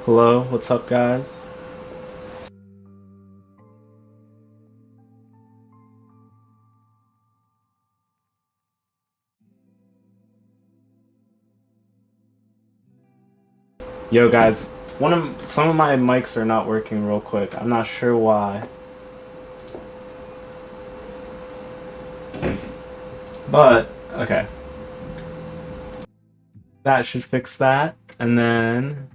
Hello, what's up, guys? Yo, guys, some of my mics are not working real quick. I'm not sure why, but okay, that should fix that. And then,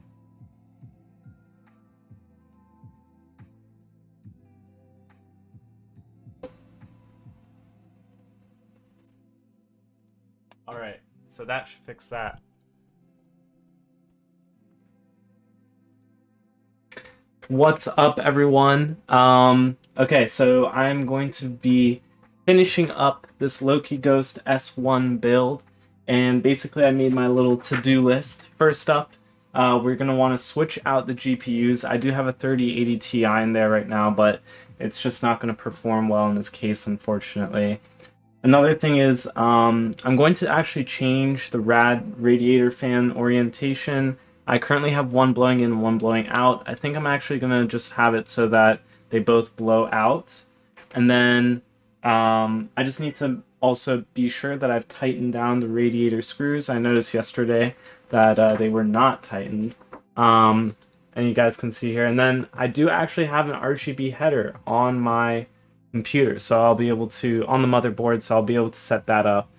all right, so that should fix that. What's up, everyone? Okay, so I'm going to be finishing up this Loki Ghost S1 build, and basically I made my little to-do list. First up, we're going to want to switch out the GPUs. I do have a 3080 Ti in there right now, but it's just not going to perform well in this case, unfortunately. Another thing is, I'm going to actually change the radiator fan orientation. I currently have one blowing in and one blowing out. I think I'm actually going to just have it so that they both blow out. And then I just need to also be sure that I've tightened down the radiator screws. I noticed yesterday that they were not tightened. And you guys can see here. And then I do actually have an RGB header on my computer, so I'll be able to, on the motherboard, so I'll be able to set that up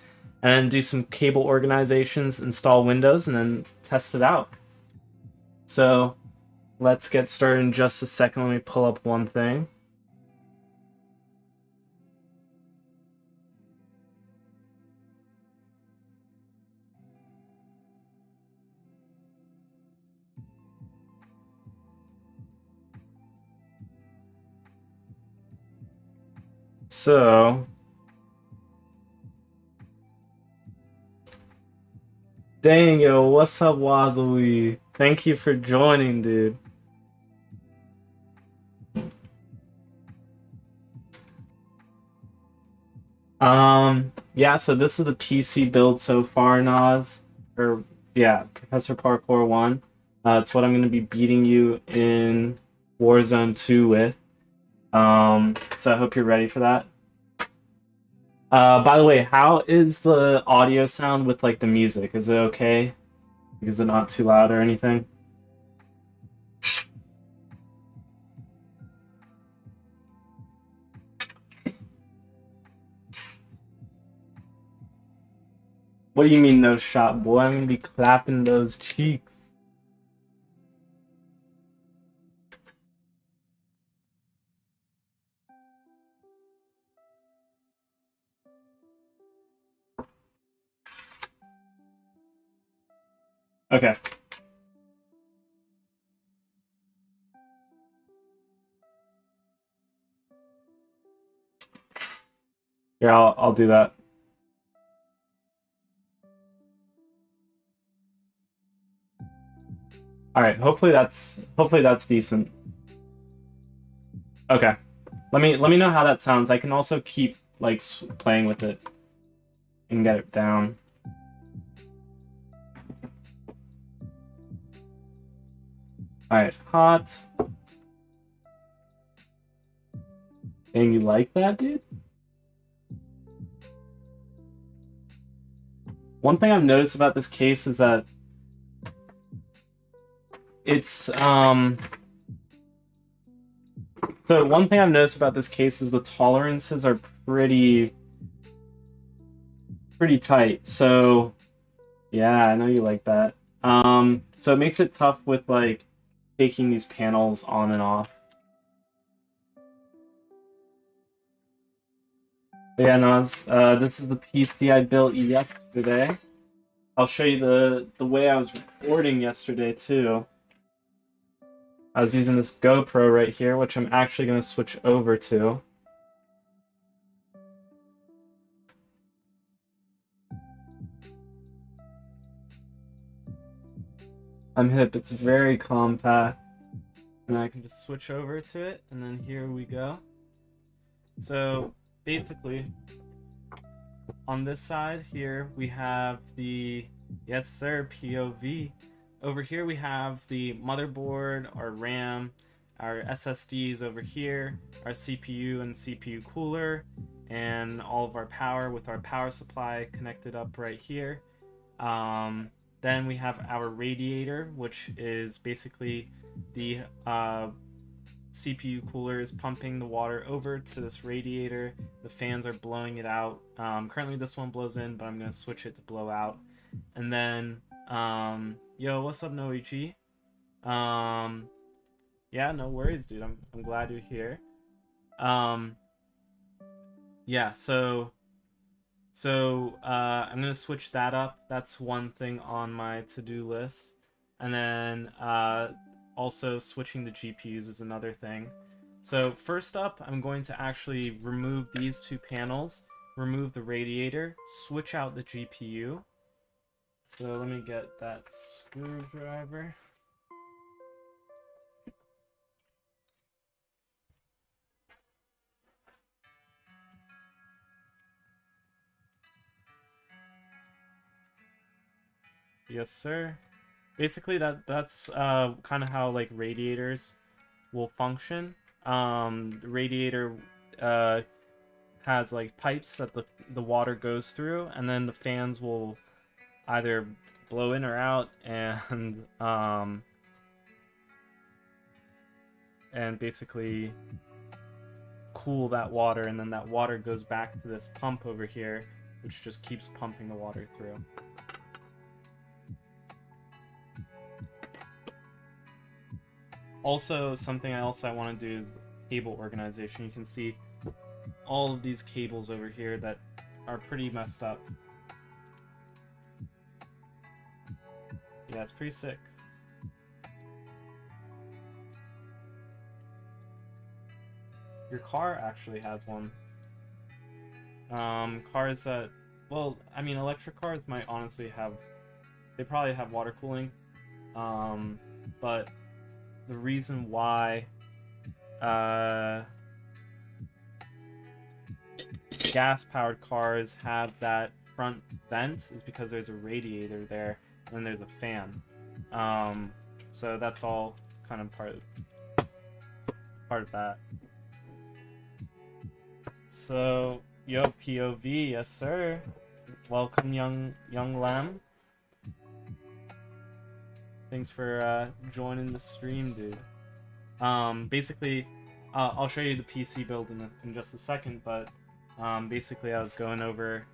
and then do some cable organizations, install Windows, and then test it out. So let's get started in just a second. Let me pull up one thing. So, dang, yo, what's up, Wazooey? Thank you for joining, dude. Yeah, so this is the PC build so far, Nas. Or, yeah, Professor Parkour 1. It's what I'm going to be beating you in Warzone 2 with. So I hope you're ready for that. By the way, how is the audio sound with, like, the music? Is it okay? Is it not too loud or anything? What do you mean no shot, boy? I'm gonna be clapping those cheeks. Okay. Here, I'll do that. All right. Hopefully that's decent. Okay. Let me know how that sounds. I can also keep like playing with it and get it down. All right. Hot. And you like that, dude? One thing I've noticed about this case is that it's so one thing I've noticed about this case is the tolerances are pretty tight. So yeah, I know you like that. So it makes it tough with like taking these panels on and off. But yeah, Naz, this is the PC I built yesterday. I'll show you the way I was recording yesterday too. I was using this GoPro right here, which I'm actually going to switch over to. I'm hip, it's very compact. And I can just switch over to it, and then here we go. So basically, on this side here, we have the, yes sir, POV. over here we have the motherboard, our RAM, our SSDs over here, our CPU and CPU cooler, and all of our power with our power supply connected up right here. Then we have our radiator, which is basically the CPU cooler is pumping the water over to this radiator. The fans are blowing it out. Currently this one blows in, but I'm going to switch it to blow out. And then, yo, what's up, Noichi? Yeah, no worries, dude. I'm glad you're here. Yeah, so I'm gonna switch that up. That's one thing on my to-do list. And then also switching the GPUs is another thing. So first up, I'm going to actually remove these two panels, remove the radiator, switch out the GPU. So let me get that screwdriver. Yes, sir. Basically, that's kind of how like radiators will function. The radiator has like pipes that the water goes through, and then the fans will either blow in or out, and basically cool that water, and then that water goes back to this pump over here, which just keeps pumping the water through. Also, something else I want to do is cable organization. You can see all of these cables over here that are pretty messed up. Yeah, it's pretty sick. Your car actually has one. Cars that, well, I mean, electric cars might honestly have, they probably have water cooling. But the reason why gas-powered cars have that front vent is because there's a radiator there, and then there's a fan. So that's all kind of part of that. So, yo, POV, yes sir. Welcome, young lamb. Thanks for joining the stream, dude. Basically, I'll show you the PC build in just a second, but basically I was going over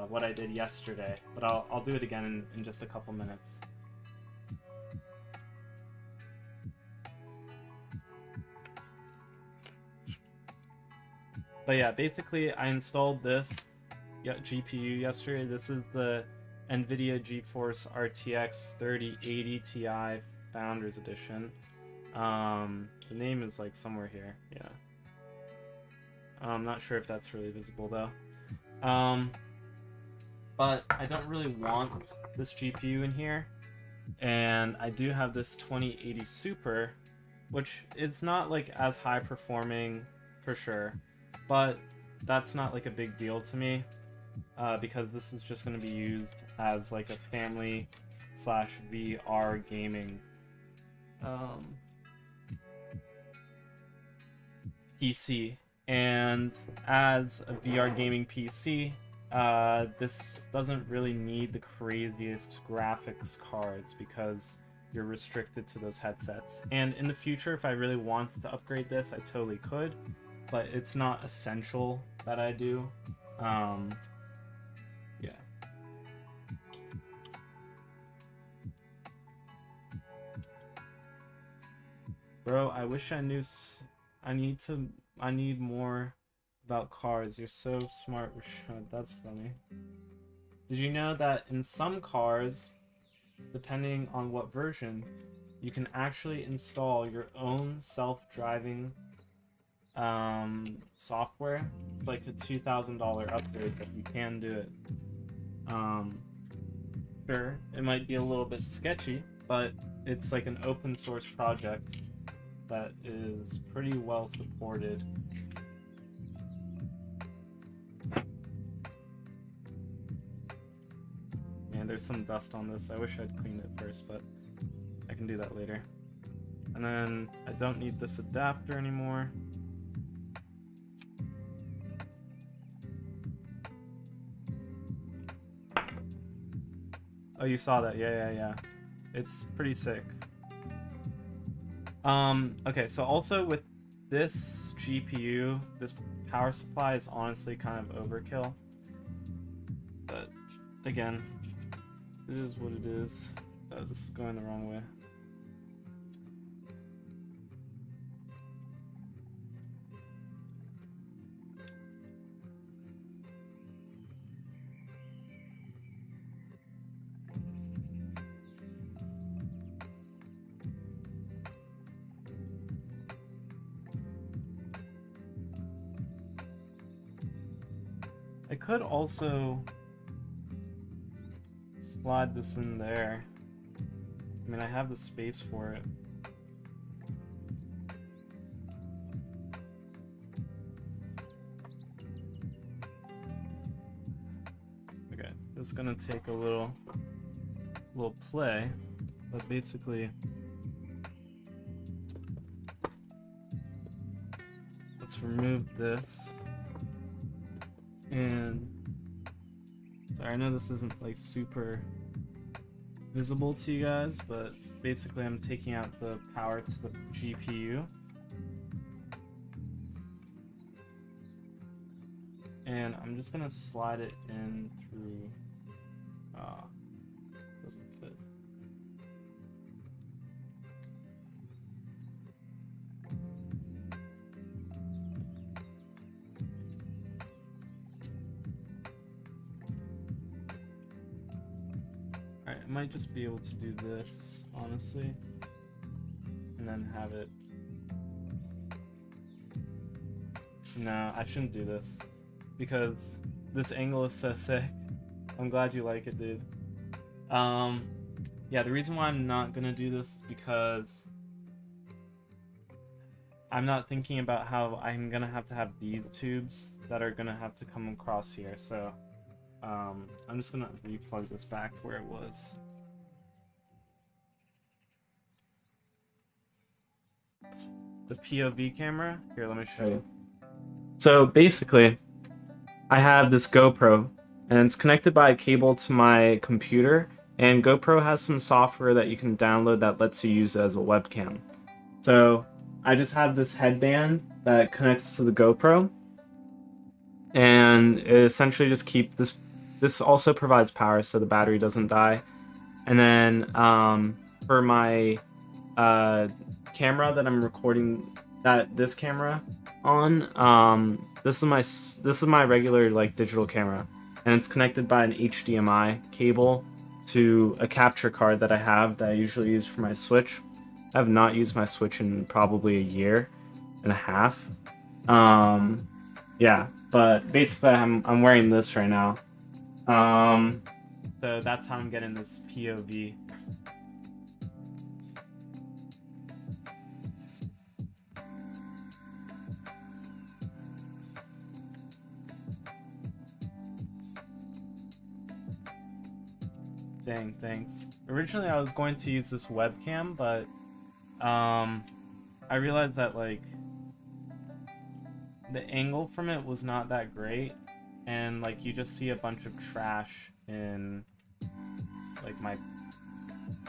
what I did yesterday, but I'll do it again in just a couple minutes. But yeah, basically I installed this GPU yesterday. This is the NVIDIA GeForce RTX 3080 Ti Founders Edition. The name is like somewhere here. Yeah. I'm not sure if that's really visible though. But I don't really want this GPU in here. And I do have this 2080 Super, which is not like as high performing for sure, but that's not like a big deal to me. Because this is just going to be used as like a family / VR gaming PC. And as a VR gaming PC, this doesn't really need the craziest graphics cards because you're restricted to those headsets. And in the future, if I really wanted to upgrade this, I totally could, but it's not essential that I do. Yeah. Bro, I wish I knew. I need more about cars. You're so smart, Rashad. That's funny. Did you know that in some cars, depending on what version, you can actually install your own self-driving software? It's like a $2,000 upgrade, but you can do it. Sure, it might be a little bit sketchy, but it's like an open source project that is pretty well supported. Man, there's some dust on this. I wish I'd cleaned it first, but I can do that later. And then I don't need this adapter anymore. Oh, you saw that? Yeah. It's pretty sick. Okay, so also with this GPU, this power supply is honestly kind of overkill. But again, it is what it is. Oh, this is going the wrong way. I could also slide this in there. I mean, I have the space for it. Okay, this is gonna take a little play, but basically, let's remove this. And sorry, I know this isn't like super visible to you guys, but basically I'm taking out the power to the GPU. And I'm just gonna slide it in through, doesn't fit. Alright, I might just be able to do this, honestly, and then have it. No, I shouldn't do this, because this angle is so sick. I'm glad you like it, dude. Yeah, the reason why I'm not gonna do this is because I'm not thinking about how I'm gonna have to have these tubes that are gonna have to come across here, so I'm just gonna replug this back where it was. The POV camera? Here, let me show you. So basically, I have this GoPro, and it's connected by a cable to my computer, and GoPro has some software that you can download that lets you use it as a webcam. So I just have this headband that connects to the GoPro, and it essentially just keep this. This also provides power so the battery doesn't die. And then for my camera that I'm recording this camera on, this is my regular like digital camera, and it's connected by an HDMI cable to a capture card that I have that I usually use for my Switch. I have not used my Switch in probably a year and a half. Yeah, but basically I'm wearing this right now. So that's how I'm getting this POV. Dang, thanks. Originally I was going to use this webcam, but I realized that like the angle from it was not that great, and like you just see a bunch of trash in like my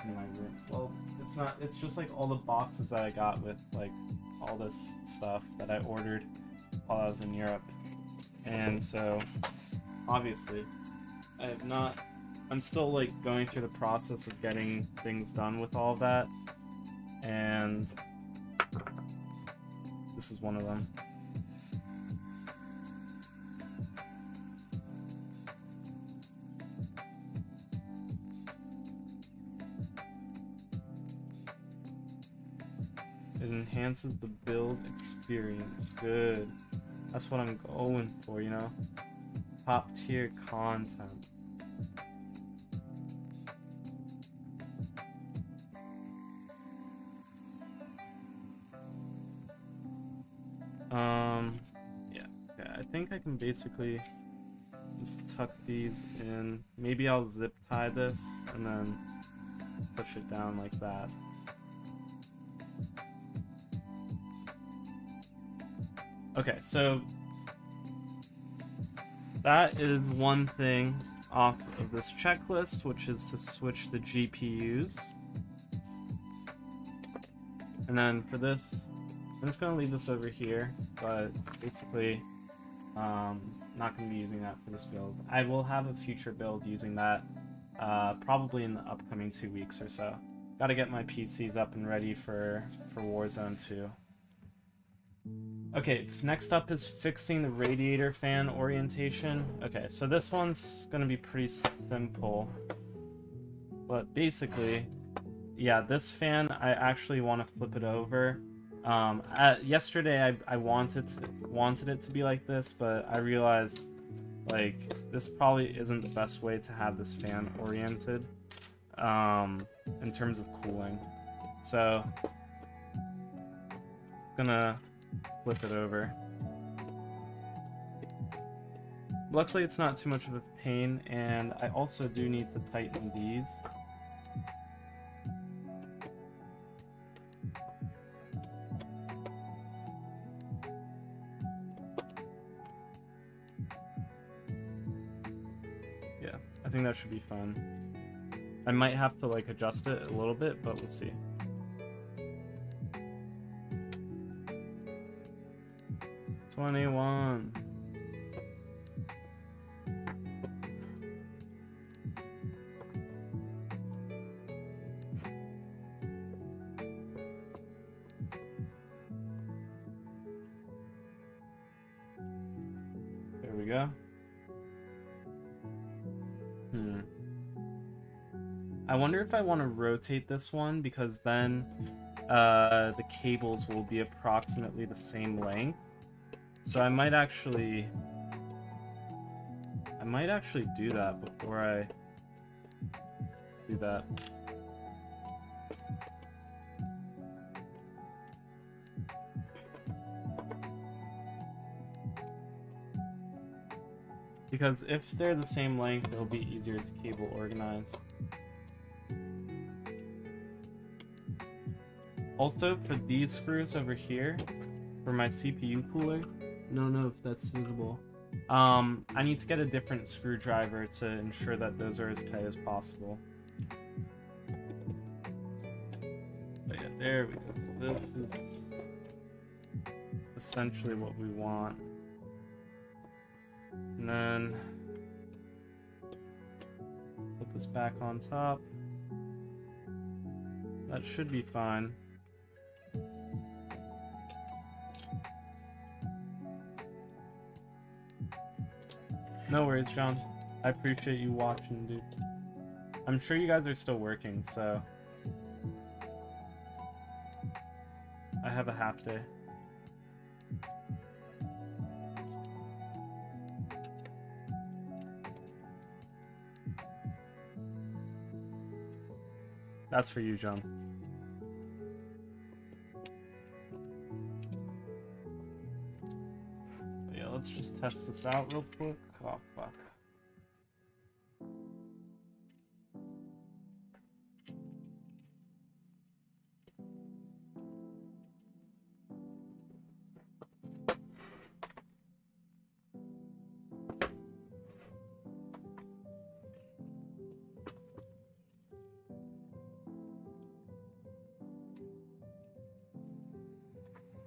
room. Well, it's not, it's just like all the boxes that I got with like all this stuff that I ordered while I was in Europe. And so obviously I'm still like going through the process of getting things done with all of that, and this is one of them. It enhances the build experience. Good. That's what I'm going for, you know? Top tier content. Yeah. Okay, I think I can basically just tuck these in. Maybe I'll zip tie this and then push it down like that. Okay, so that is one thing off of this checklist, which is to switch the GPUs. And then for this, I'm just going to leave this over here, but basically not going to be using that for this build. I will have a future build using that probably in the upcoming 2 weeks or so. Got to get my PCs up and ready for Warzone 2. Okay, next up is fixing the radiator fan orientation. Okay, so this one's gonna be pretty simple. But basically, yeah, this fan, I actually want to flip it over. Yesterday I wanted it to be like this, but I realized, like, this probably isn't the best way to have this fan oriented in terms of cooling. So, gonna flip it over. Luckily it's not too much of a pain, and I also do need to tighten these. Yeah, I think that should be fun. I might have to like adjust it a little bit, but we'll see. '21. There we go. I wonder if I want to rotate this one, because then the cables will be approximately the same length. So I might actually do that before I do that. Because if they're the same length, it'll be easier to cable organize. Also, for these screws over here, for my CPU cooler, I don't know if that's visible. I need to get a different screwdriver to ensure that those are as tight as possible. But yeah, there we go. This is essentially what we want. And then put this back on top. That should be fine. No worries, John. I appreciate you watching, dude. I'm sure you guys are still working, so I have a half day. That's for you, John. But yeah, let's just test this out real quick. Oh, fuck.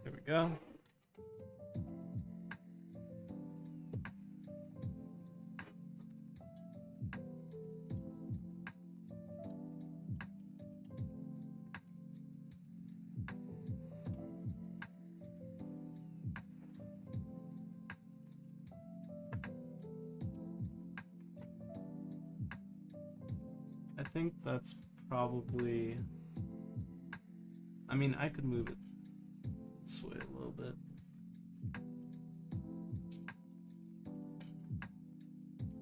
There we go. I think that's probably... I mean, I could move it this way a little bit.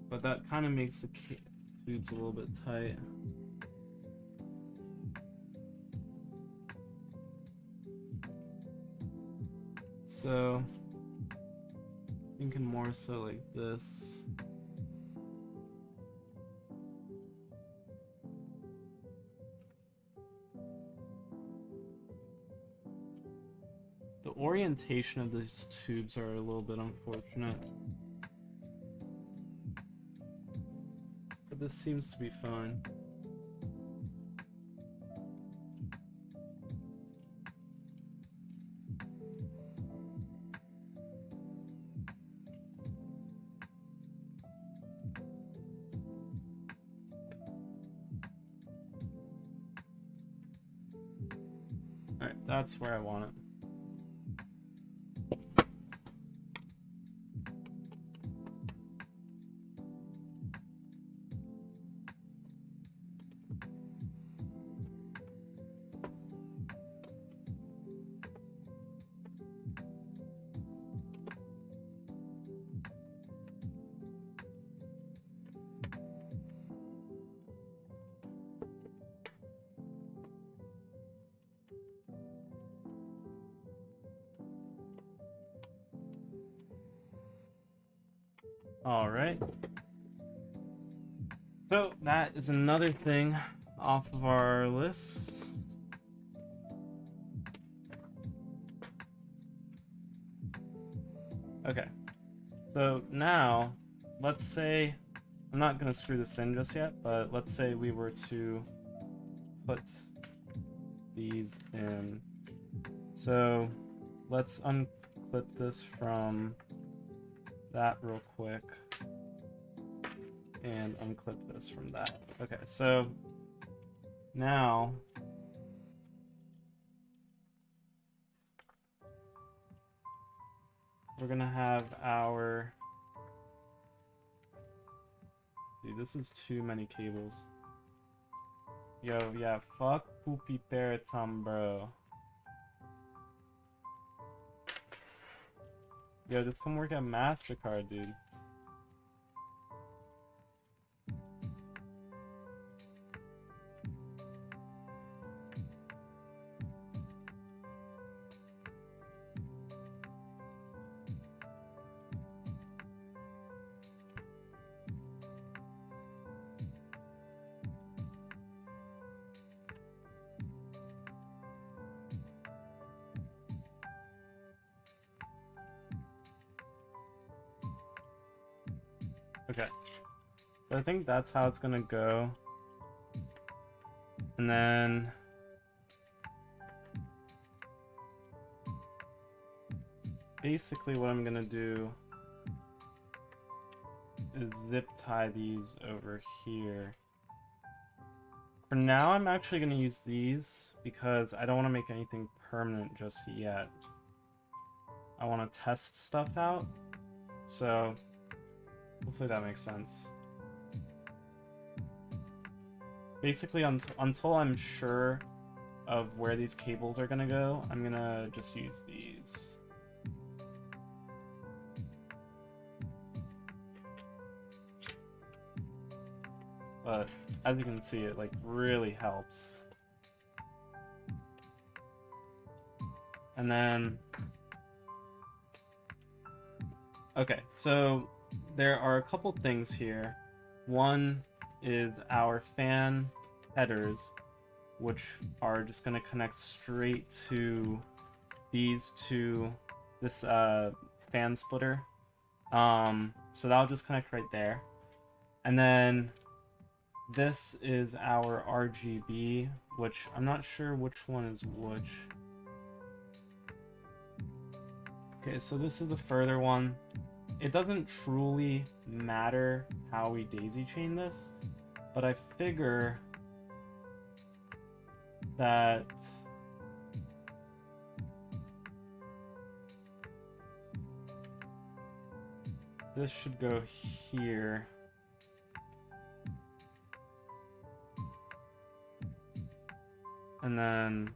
But that kind of makes the tubes a little bit tight. So, thinking more so like this. orientation of these tubes are a little bit unfortunate. But this seems to be fine. Alright, that's where I want it. Alright. So, that is another thing off of our list. Okay. So, now, let's say... I'm not going to screw this in just yet, but let's say we were to put these in. So, let's unclip this from that real quick and unclip this from that. Okay, so now we're gonna have our... Dude, this is too many cables. Yo, yeah, fuck Poopy Peritum, bro. Yo, just come work at MasterCard, dude. Okay, so I think that's how it's gonna go. And then basically what I'm gonna do is zip tie these over here. For now, I'm actually gonna use these because I don't want to make anything permanent just yet. I want to test stuff out, so hopefully that makes sense. Basically, until I'm sure of where these cables are gonna go, I'm gonna just use these. But as you can see, it like really helps. And then, okay, so there are a couple things here. One is our fan headers, which are just going to connect straight to these two, this fan splitter. So that'll just connect right there. And then this is our RGB, which I'm not sure which one is which. Okay, so this is a further one. It doesn't truly matter how we daisy chain this, but I figure that this should go here. And then,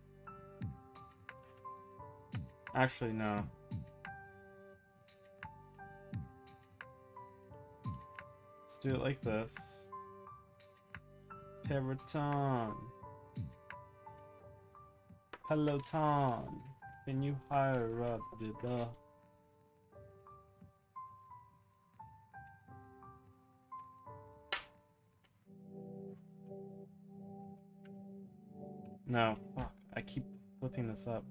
actually no. Let's do it like this. Peloton. Peloton. Can you hire up the... No, fuck. I keep flipping this up.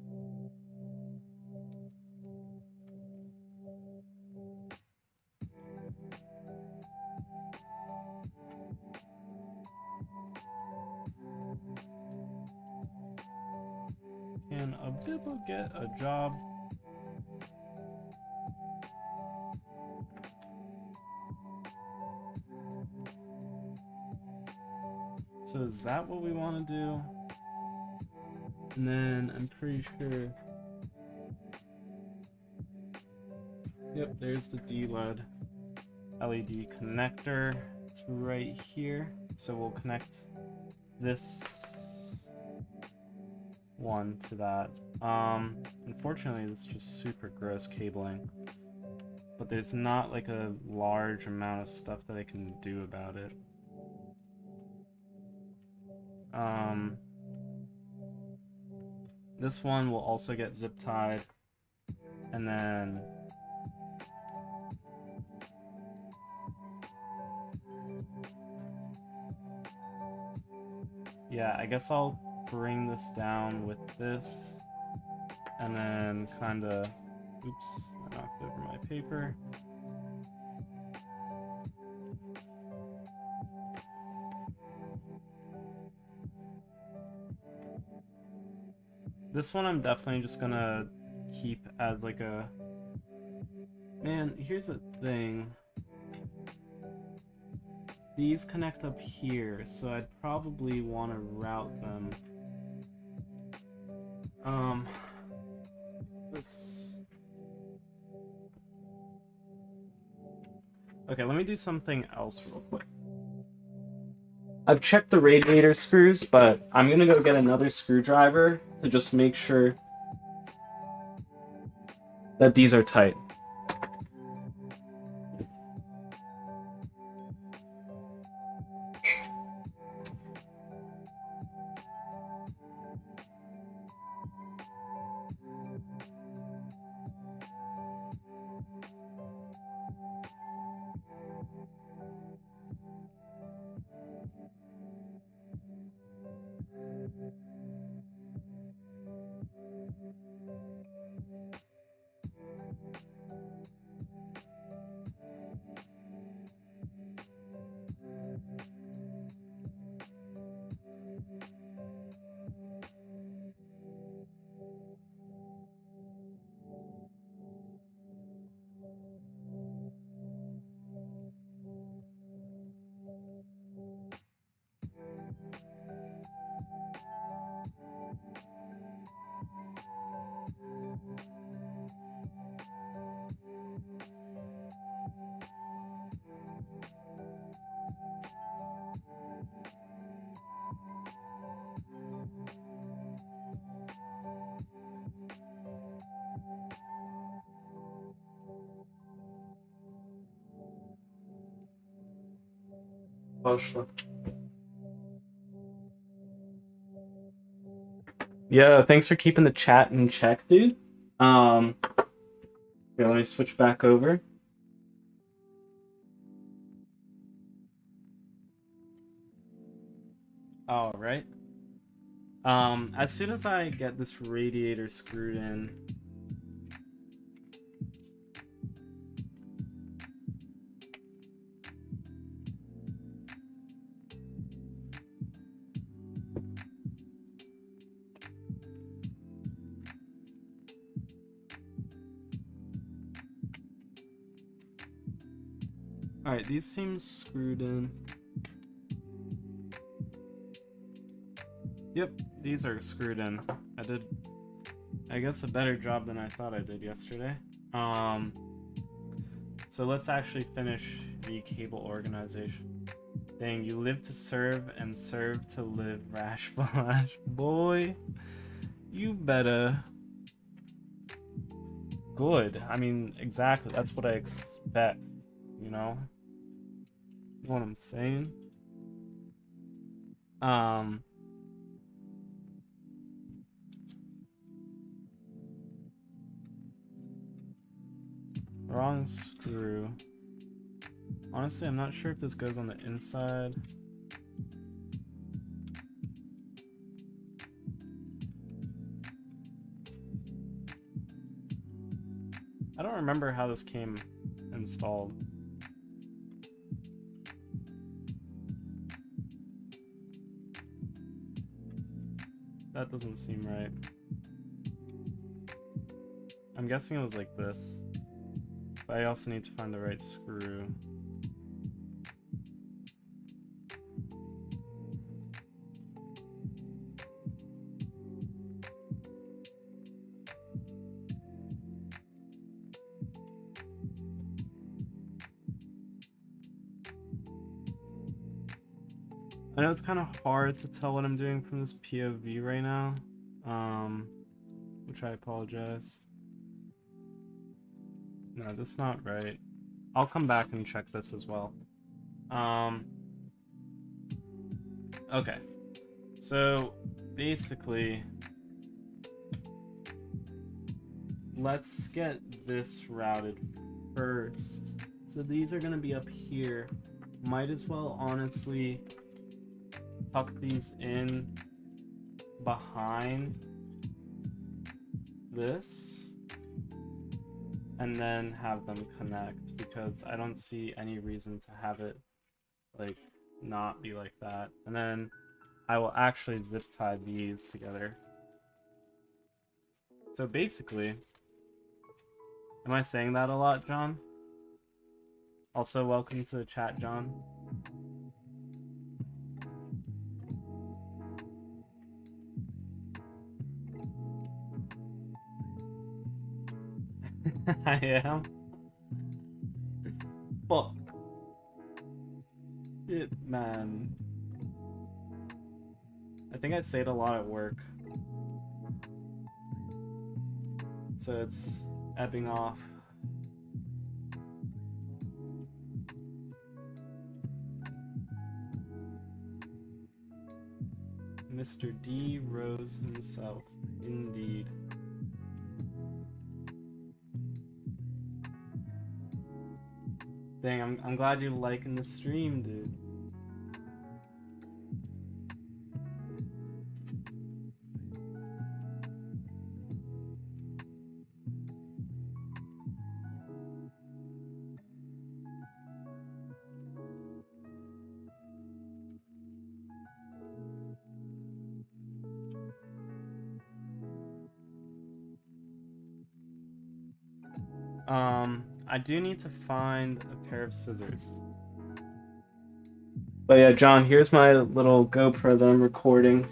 Can a Bibba get a job? So is that what we want to do? And then I'm pretty sure... Yep, there's the D-LED LED connector. It's right here. So we'll connect this one to that. Unfortunately, it's just super gross cabling. But there's not like a large amount of stuff that I can do about it. This one will also get zip tied, and then yeah, I guess I'll bring this down with this, and then kind of, oops, I knocked over my paper. This one I'm definitely just gonna keep as like a... Man, here's the thing. These connect up here, so I'd probably want to route them. This... Okay, let me do something else real quick. I've checked the radiator screws, but I'm gonna go get another screwdriver to just make sure that these are tight. Yeah, thanks for keeping the chat in check, dude. Here, let me switch back over. All right. As soon as I get this radiator screwed in, alright, these seem screwed in. Yep, these are screwed in. I did, I guess, a better job than I thought I did yesterday. So let's actually finish the cable organization. Dang, you live to serve and serve to live, Rash Flash. Boy, you better. Good. I mean, exactly. That's what I expect, you know? You know what I'm saying? Wrong screw. Honestly, I'm not sure if this goes on the inside. I don't remember how this came installed. That doesn't seem right. I'm guessing it was like this. But I also need to find the right screw. I know it's kind of hard to tell what I'm doing from this POV right now, which I apologize. No, that's not right. I'll come back and check this as well. Okay. So, basically, let's get this routed first. So these are going to be up here. Might as well, honestly, tuck these in behind this and then have them connect, because I don't see any reason to have it like not be like that. And then I will actually zip tie these together. So basically, am I saying that a lot, John? Also, welcome to the chat, John. I am. Fuck. Shit, man. I think I say it a lot at work. So it's ebbing off. Mr. D. Rose himself. Indeed. Dang, I'm glad you're liking the stream, dude. I do need to find a pair of scissors. But yeah, John, here's my little GoPro that I'm recording.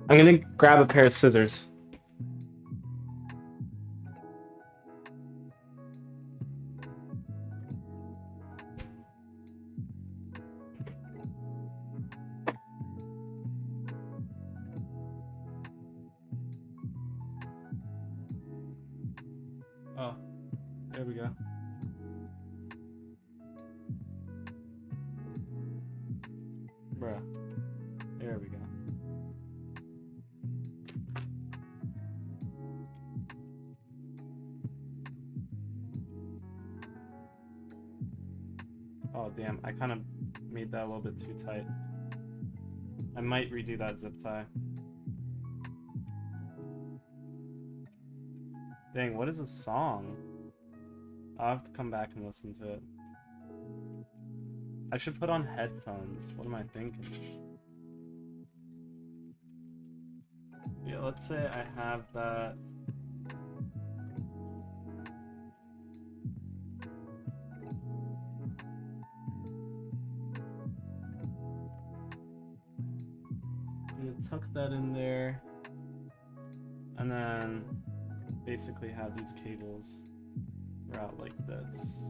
I'm gonna grab a pair of scissors. Oh, there we go. Bruh. There we go. Oh, damn. I kind of made that a little bit too tight. I might redo that zip tie. Dang, what is a song? I'll have to come back and listen to it. I should put on headphones. What am I thinking? Yeah, let's say I have that. I'm gonna tuck that in there. And then basically have these cables route like this.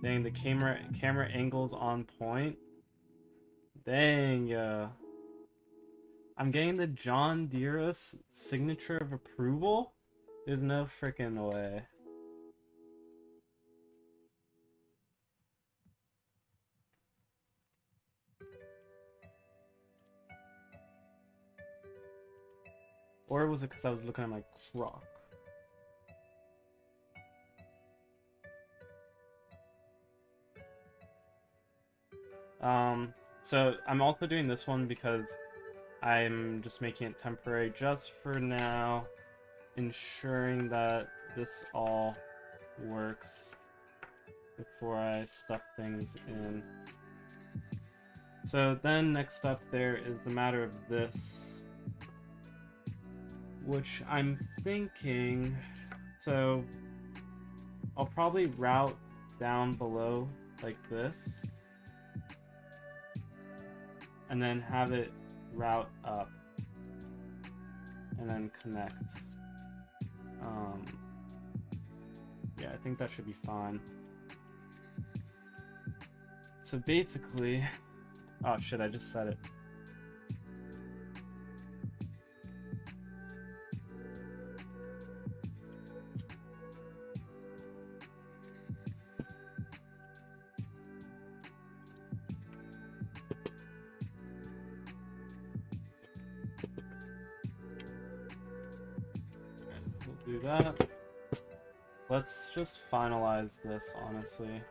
Dang, the camera angle's on point. Dang, I'm getting the John Deeros signature of approval? There's no freaking way. Or was it because I was looking at my crock? So I'm also doing this one because I'm just making it temporary just for now, ensuring that this all works before I stuff things in. So then next up there is the matter of this. which I'm thinking, so I'll probably route down below like this, and then have it route up, and then connect. Yeah, I think that should be fine. So basically, oh shit, I just said it. We'll do that. Let's just finalize this, honestly.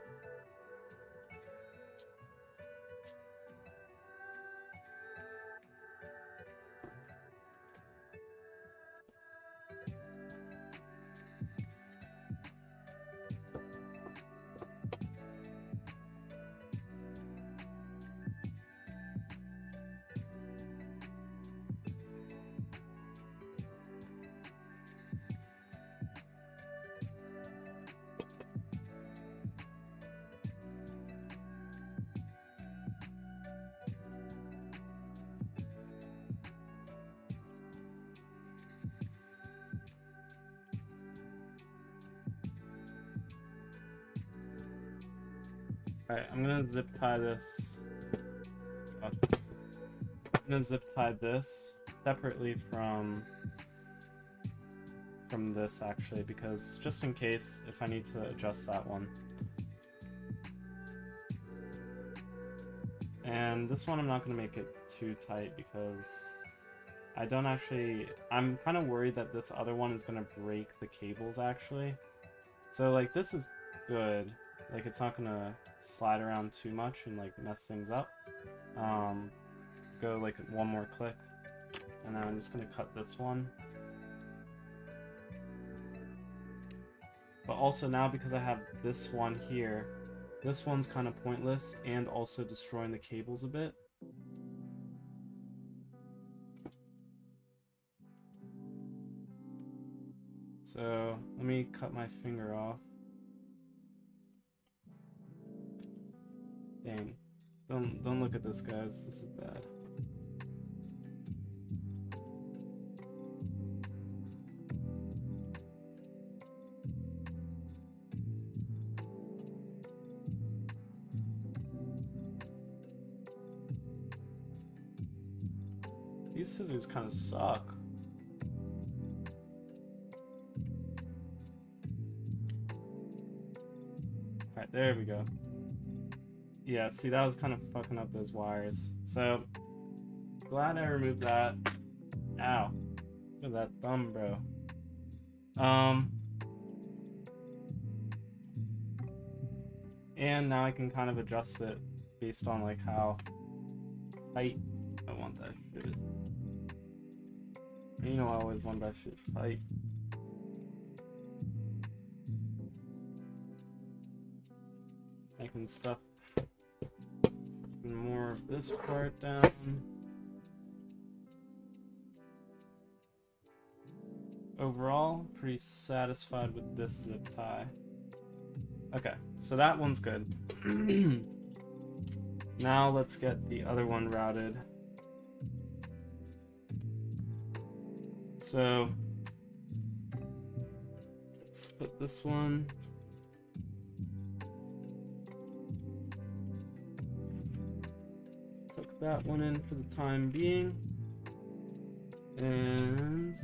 Alright, I'm gonna zip tie this. I'm gonna zip tie this separately from this, actually, because just in case if I need to adjust that one. And this one I'm not gonna make it too tight because I don't actually... I'm kind of worried that this other one is gonna break the cables, actually. So, like, this is good. Like, it's not gonna slide around too much and, like, mess things up. Go, like, one more click. And then I'm just gonna cut this one. But also now, because I have this one here, this one's kind of pointless and also destroying the cables a bit. So, let me cut my finger off. Dang. Don't look at this, guys. This is bad. These scissors kind of suck. Alright, there we go. Yeah, see, that was kind of fucking up those wires. So, glad I removed that. Ow. Look at that thumb, bro. And now I can kind of adjust it based on, like, how tight I want that shit. You know I always want that shit tight. I can stuff more of this part down. Overall, pretty satisfied with this zip tie. Okay, so that one's good. Now let's get the other one routed. So let's put this one. Tuck that one in for the time being. And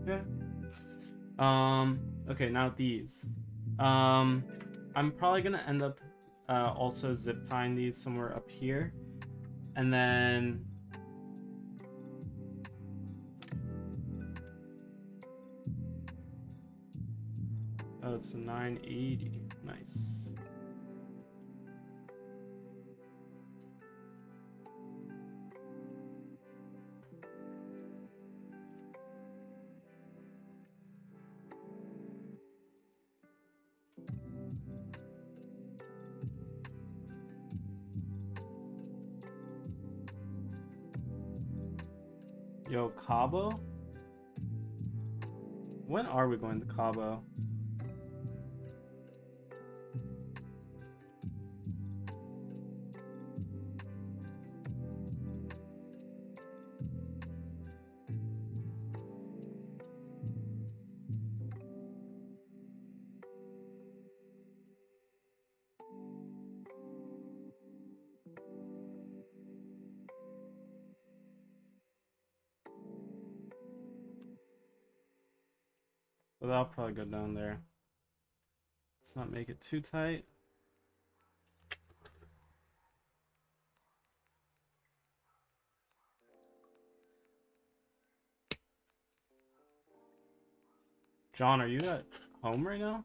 okay. Okay, now these. I'm probably gonna end up also zip tying these somewhere up here. And then oh, it's a 980. Nice. Yo, Cabo? When are we going to Cabo? Well, I'll probably go down there. Let's not make it too tight. John, are you at home right now?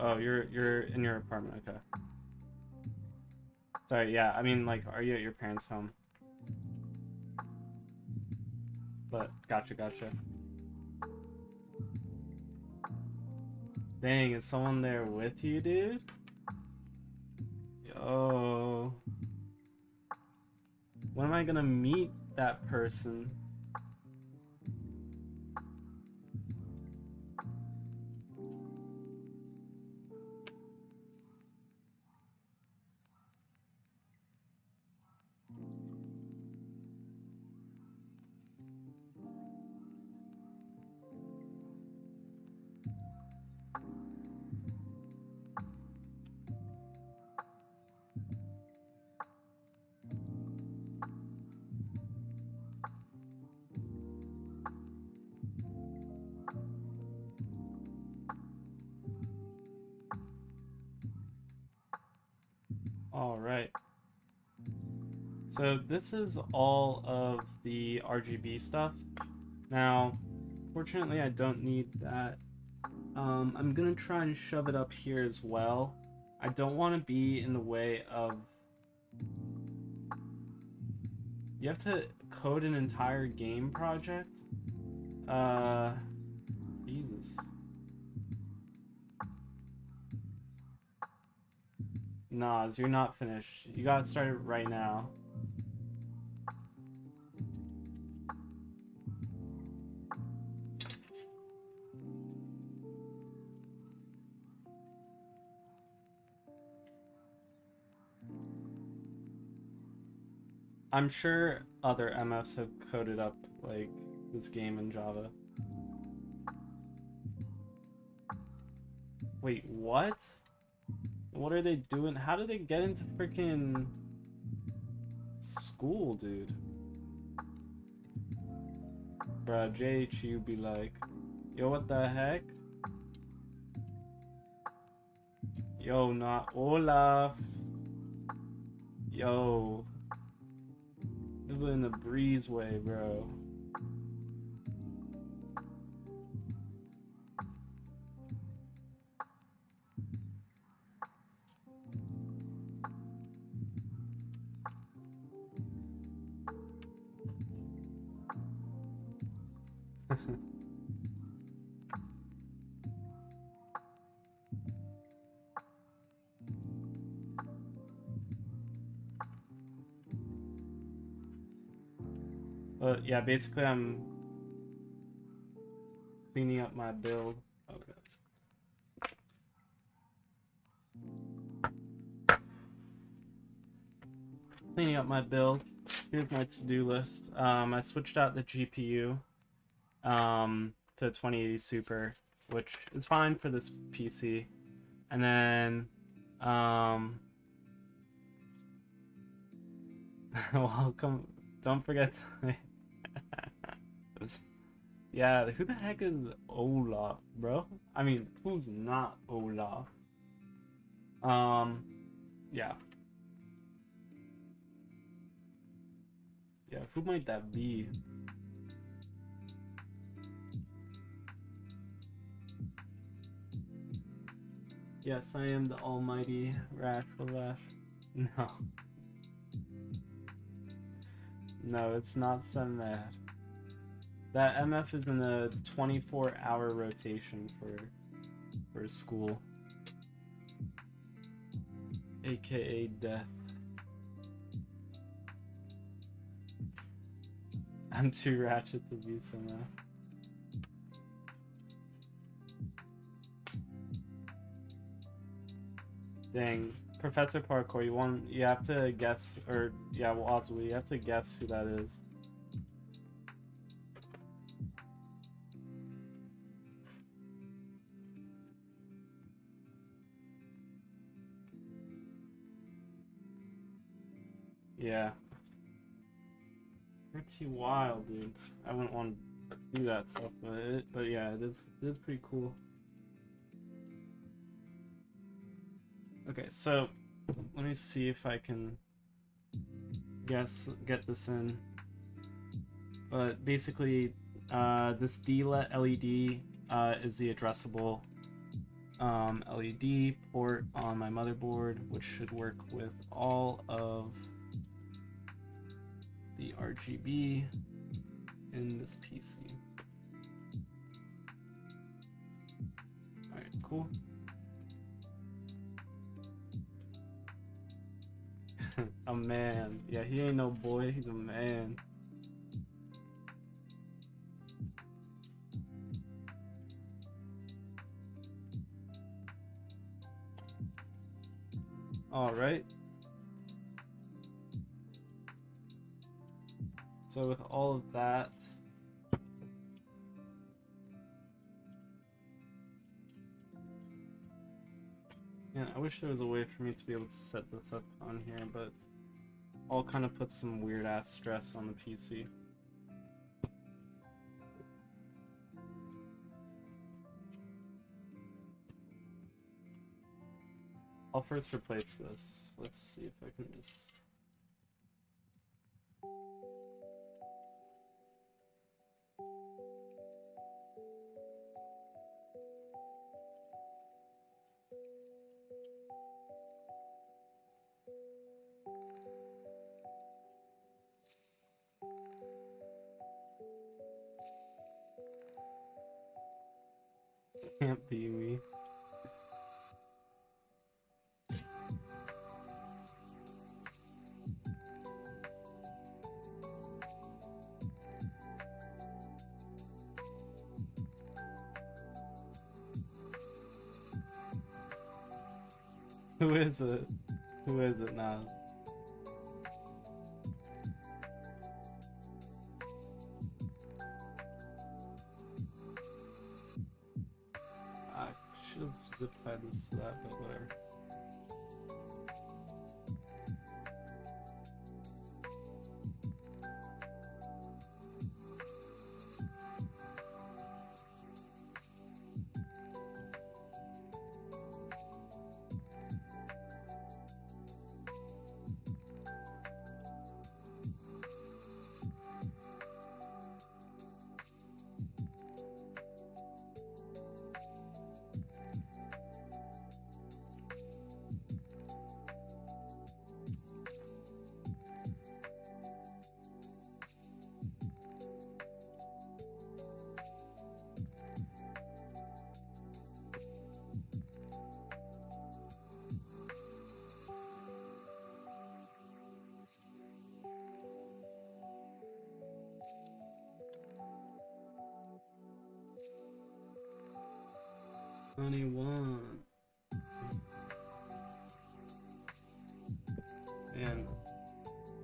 Oh, you're in your apartment. Okay. Sorry. Yeah, I mean, like, are you at your parents' home? But gotcha. Dang, is someone there with you, dude? Yo. When am I gonna meet that person? All right. So this is all of the RGB stuff. Now, fortunately, I don't need that. I'm gonna try and shove it up here as well. I don't want to be in the way of... You have to code an entire game project? Jesus. Nas, you're not finished. You gotta start it right now. I'm sure other MFs have coded up, like, this game in Java. Wait, what? What are they doing? How did they get into freaking school, dude? Bruh, JHU be like, yo, what the heck? Yo, not Olaf. Yo. Living the breezeway, bro. But yeah, basically I'm cleaning up my build. Okay. Cleaning up my build. Here's my to-do list. I switched out the GPU to 2080 Super, which is fine for this PC. And then welcome. Don't forget to... Yeah, who the heck is Olaf, bro? I mean, who's not Olaf? Yeah. Yeah, who might that be? Yes, I am the almighty Wrathful Lash. No. No, it's not so mad. That MF is in a 24-hour rotation for school. AKA death. I'm too ratchet to be so mad. Dang. Professor Parkour, you have to guess, or yeah, well, Oswald, you have to guess who that is. Yeah. Pretty wild, dude. I wouldn't want to do that stuff, but yeah, it is pretty cool. Okay, so let me see if I can get this in. But basically, this D-LED LED is the addressable LED port on my motherboard, which should work with all of the RGB in this PC. Alright, cool. A man. Yeah, he ain't no boy, he's a man. Alright. So with all of that, man, I wish there was a way for me to be able to set this up on here, but I'll kind of put some weird ass stress on the PC. I'll first replace this. Let's see if I can just... Can't be me. Who is it? Who is it now? I should have zip tied this to that, but whatever. One. Man,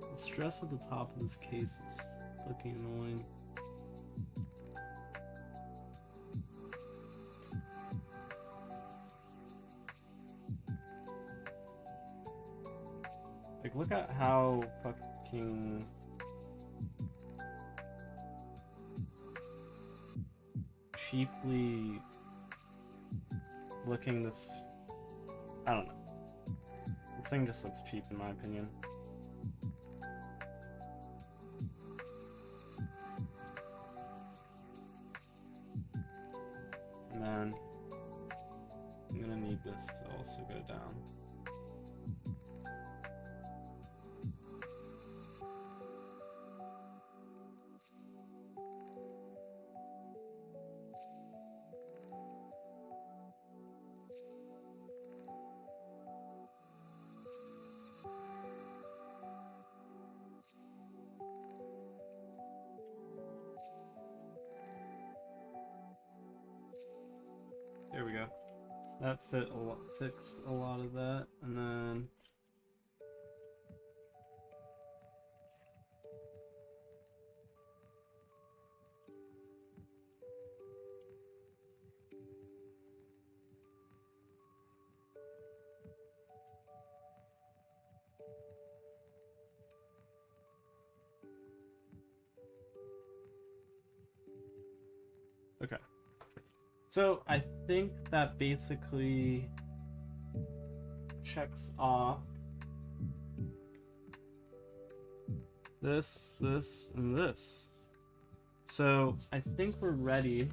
the stress at the top of this case is fucking annoying. Like, look at how fucking cheaply looking this... I don't know. This thing just looks cheap in my opinion. Man. I'm gonna need this to also go down. There we go. That fixed a lot of that, and then okay. So I think that basically checks off this, and this. So I think we're ready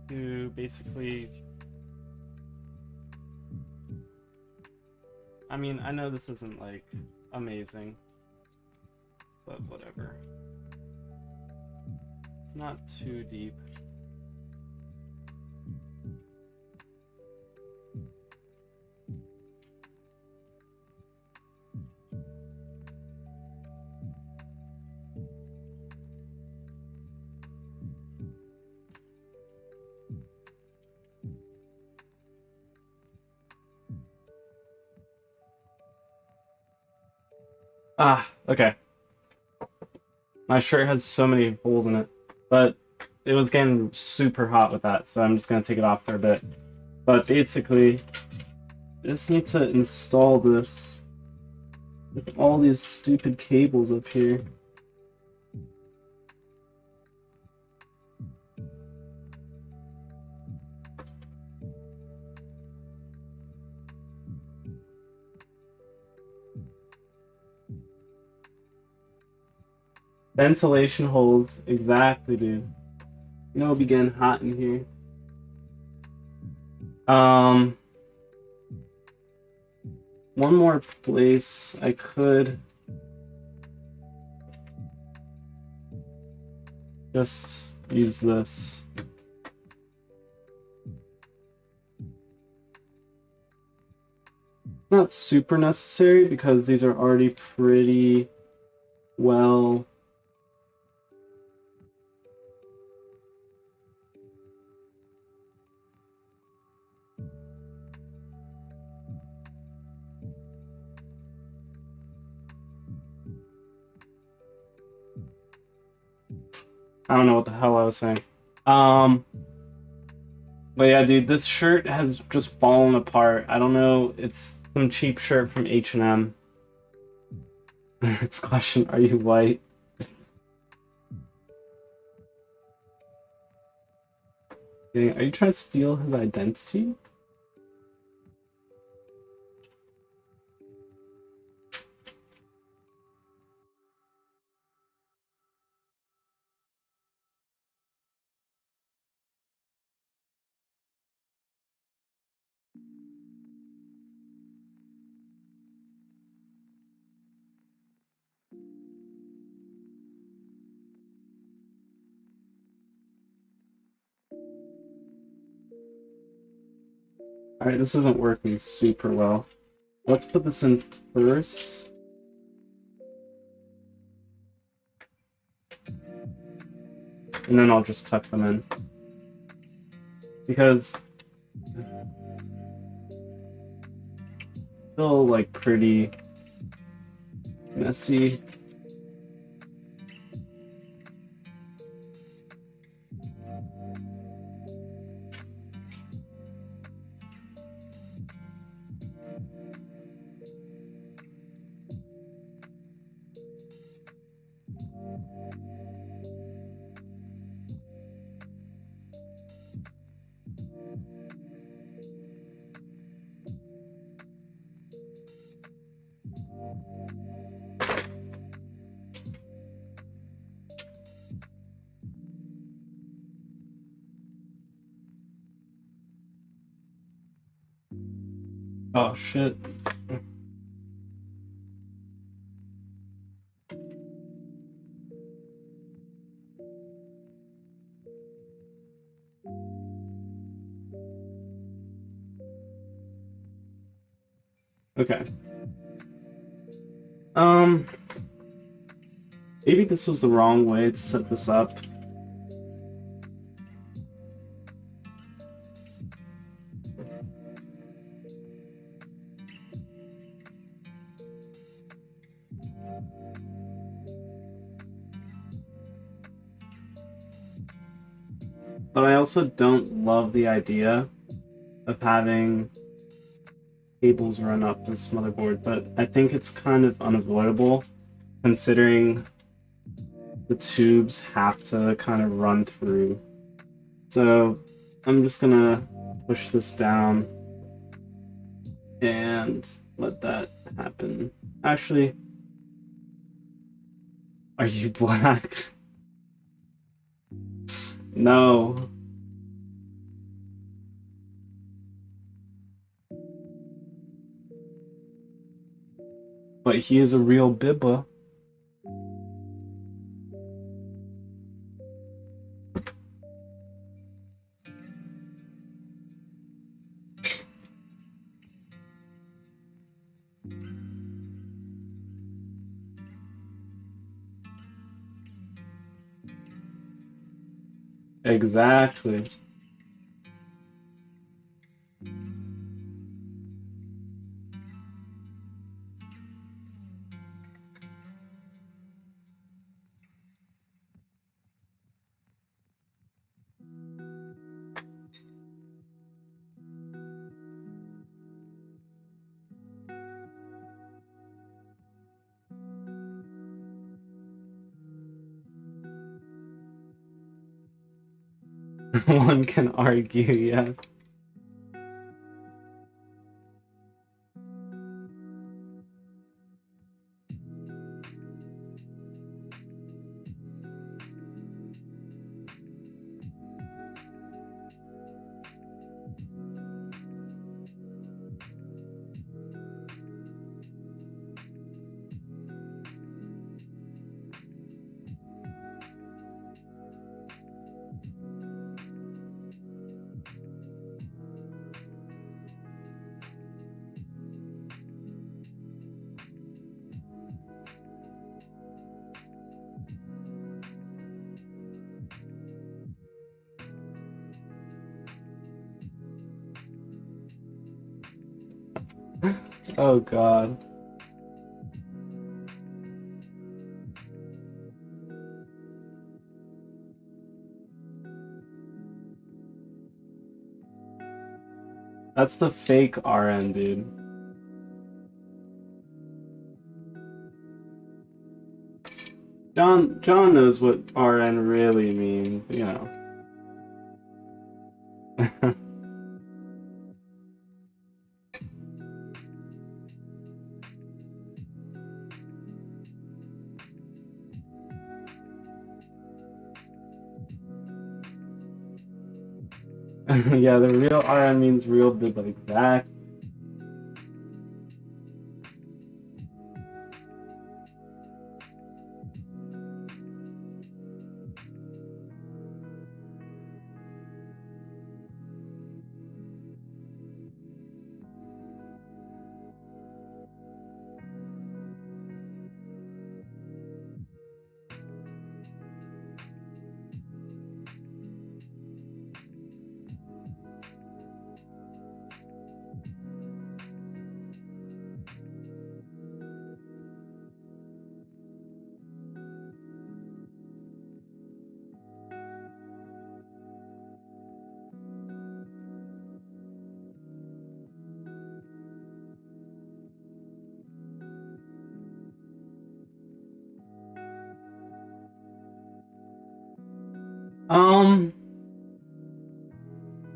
to basically... I mean, I know this isn't, like, amazing, but whatever. It's not too deep. Ah, okay. My shirt has so many holes in it, but it was getting super hot with that, so I'm just gonna take it off for a bit. But basically, I just need to install this with all these stupid cables up here. Ventilation holes, exactly, dude. You know, it'll be getting hot in here. One more place I could just use this. Not super necessary because these are already pretty well I don't know what the hell I was saying. But yeah, dude, this shirt has just fallen apart. I don't know. It's some cheap shirt from H&M. Next question: are you white? Are you trying to steal his identity? Alright, this isn't working super well. Let's put this in first. And then I'll just tuck them in. Because still like pretty messy. Oh shit. Okay. Maybe this was the wrong way to set this up. But I also don't love the idea of having cables run up this motherboard, but I think it's kind of unavoidable considering the tubes have to kind of run through. So I'm just gonna push this down and let that happen. Actually, are you black? No. But he is a real Bibba. Exactly. One can argue, yes. Oh god. That's the fake RN, dude. John knows what RN really means, you know. Yeah, the real RN means real Bibba, exactly. Um,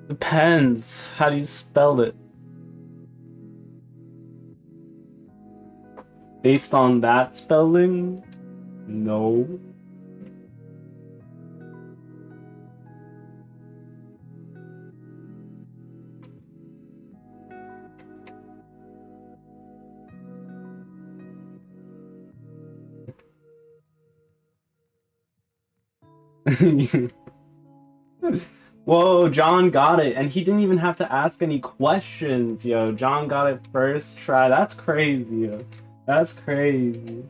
depends. How do you spell it? Based on that spelling? No. Whoa, John got it, and he didn't even have to ask any questions, yo. John got it first try. That's crazy, yo. That's crazy.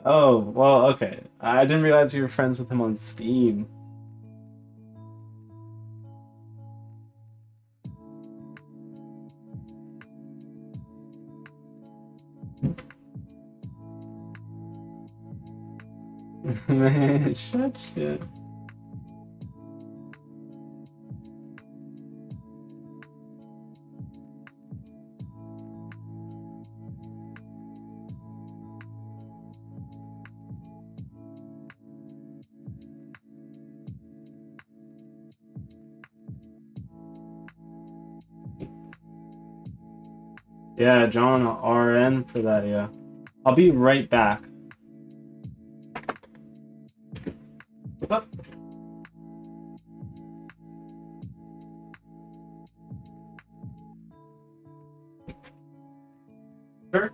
Oh, well, okay. I didn't realize you were friends with him on Steam. Man, shit. Yeah, John, RN for that, yeah. I'll be right back. What's up? Sure.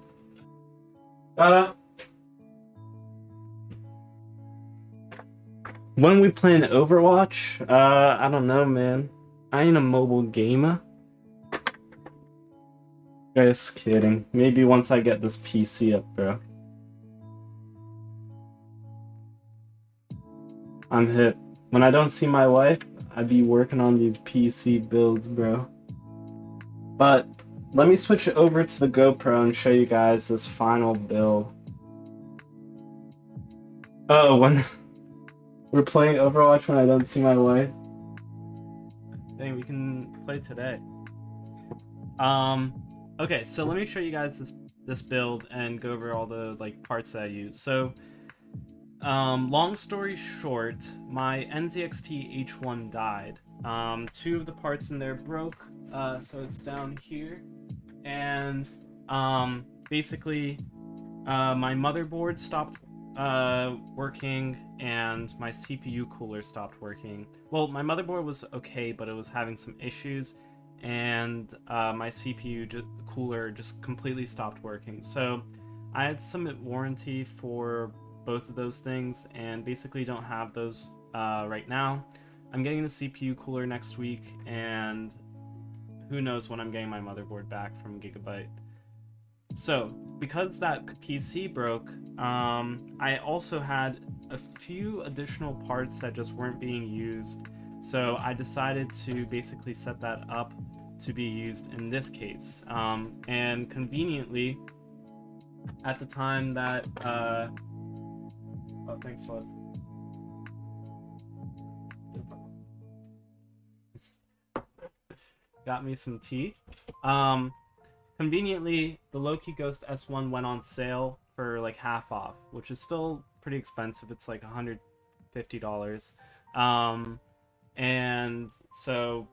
Got it. When we playing Overwatch? I don't know, man. I ain't a mobile gamer. Just kidding. Maybe once I get this PC up, bro. I'm hip. When I don't see my wife, I be working on these PC builds, bro. But let me switch it over to the GoPro and show you guys this final build. Oh, when we're playing Overwatch when I don't see my wife. Dang, we can play today. Okay, so let me show you guys this build and go over all the parts that I use. So, long story short, my NZXT H1 died. Two of the parts in there broke, so it's down here, and basically, my motherboard stopped working and my CPU cooler stopped working. Well, my motherboard was okay, but it was having some issues, and my CPU cooler just completely stopped working. So I had some warranty for both of those things and basically don't have those right now. I'm getting the CPU cooler next week, and who knows when I'm getting my motherboard back from Gigabyte. So, because that PC broke, I also had a few additional parts that just weren't being used. So I decided to basically set that up to be used in this case. And conveniently, at the time that... Oh, thanks, Fuzz. Got me some tea. Conveniently, the Loki Ghost S1 went on sale for like half off, which is still pretty expensive. It's like $150. And so,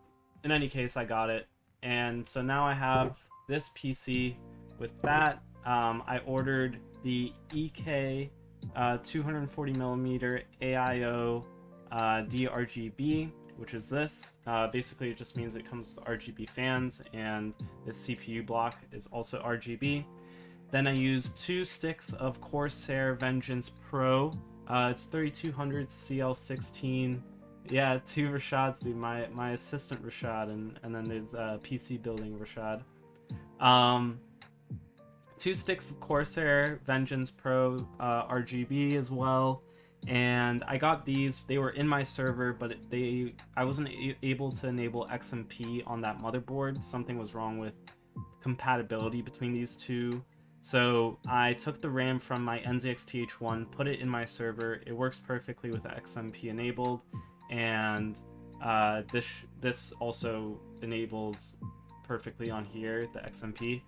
in any case, I got it. And so now I have this PC with that. I ordered the EK 240mm AIO DRGB, which is this. Basically, it just means it comes with RGB fans, and this CPU block is also RGB. Then I used 2 sticks of Corsair Vengeance Pro. It's 3200 CL16. Yeah, 2 Rashads, dude. My assistant Rashad, and then there's PC building Rashad. 2 sticks of Corsair Vengeance Pro RGB as well. And I got these. They were in my server, but I wasn't able to enable XMP on that motherboard. Something was wrong with compatibility between these two. So I took the RAM from my NZXT H1, put it in my server. It works perfectly with XMP enabled, and this also enables perfectly on here, the XMP.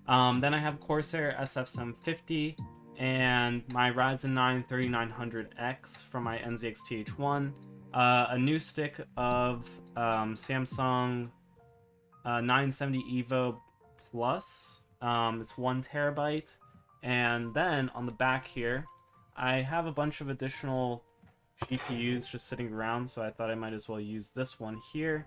Then I have Corsair SF750 and my Ryzen 9 3900X from my NZXT H1, a new stick of Samsung 970 EVO Plus. It's 1 terabyte, and then on the back here, I have a bunch of additional GPUs just sitting around, so I thought I might as well use this one here.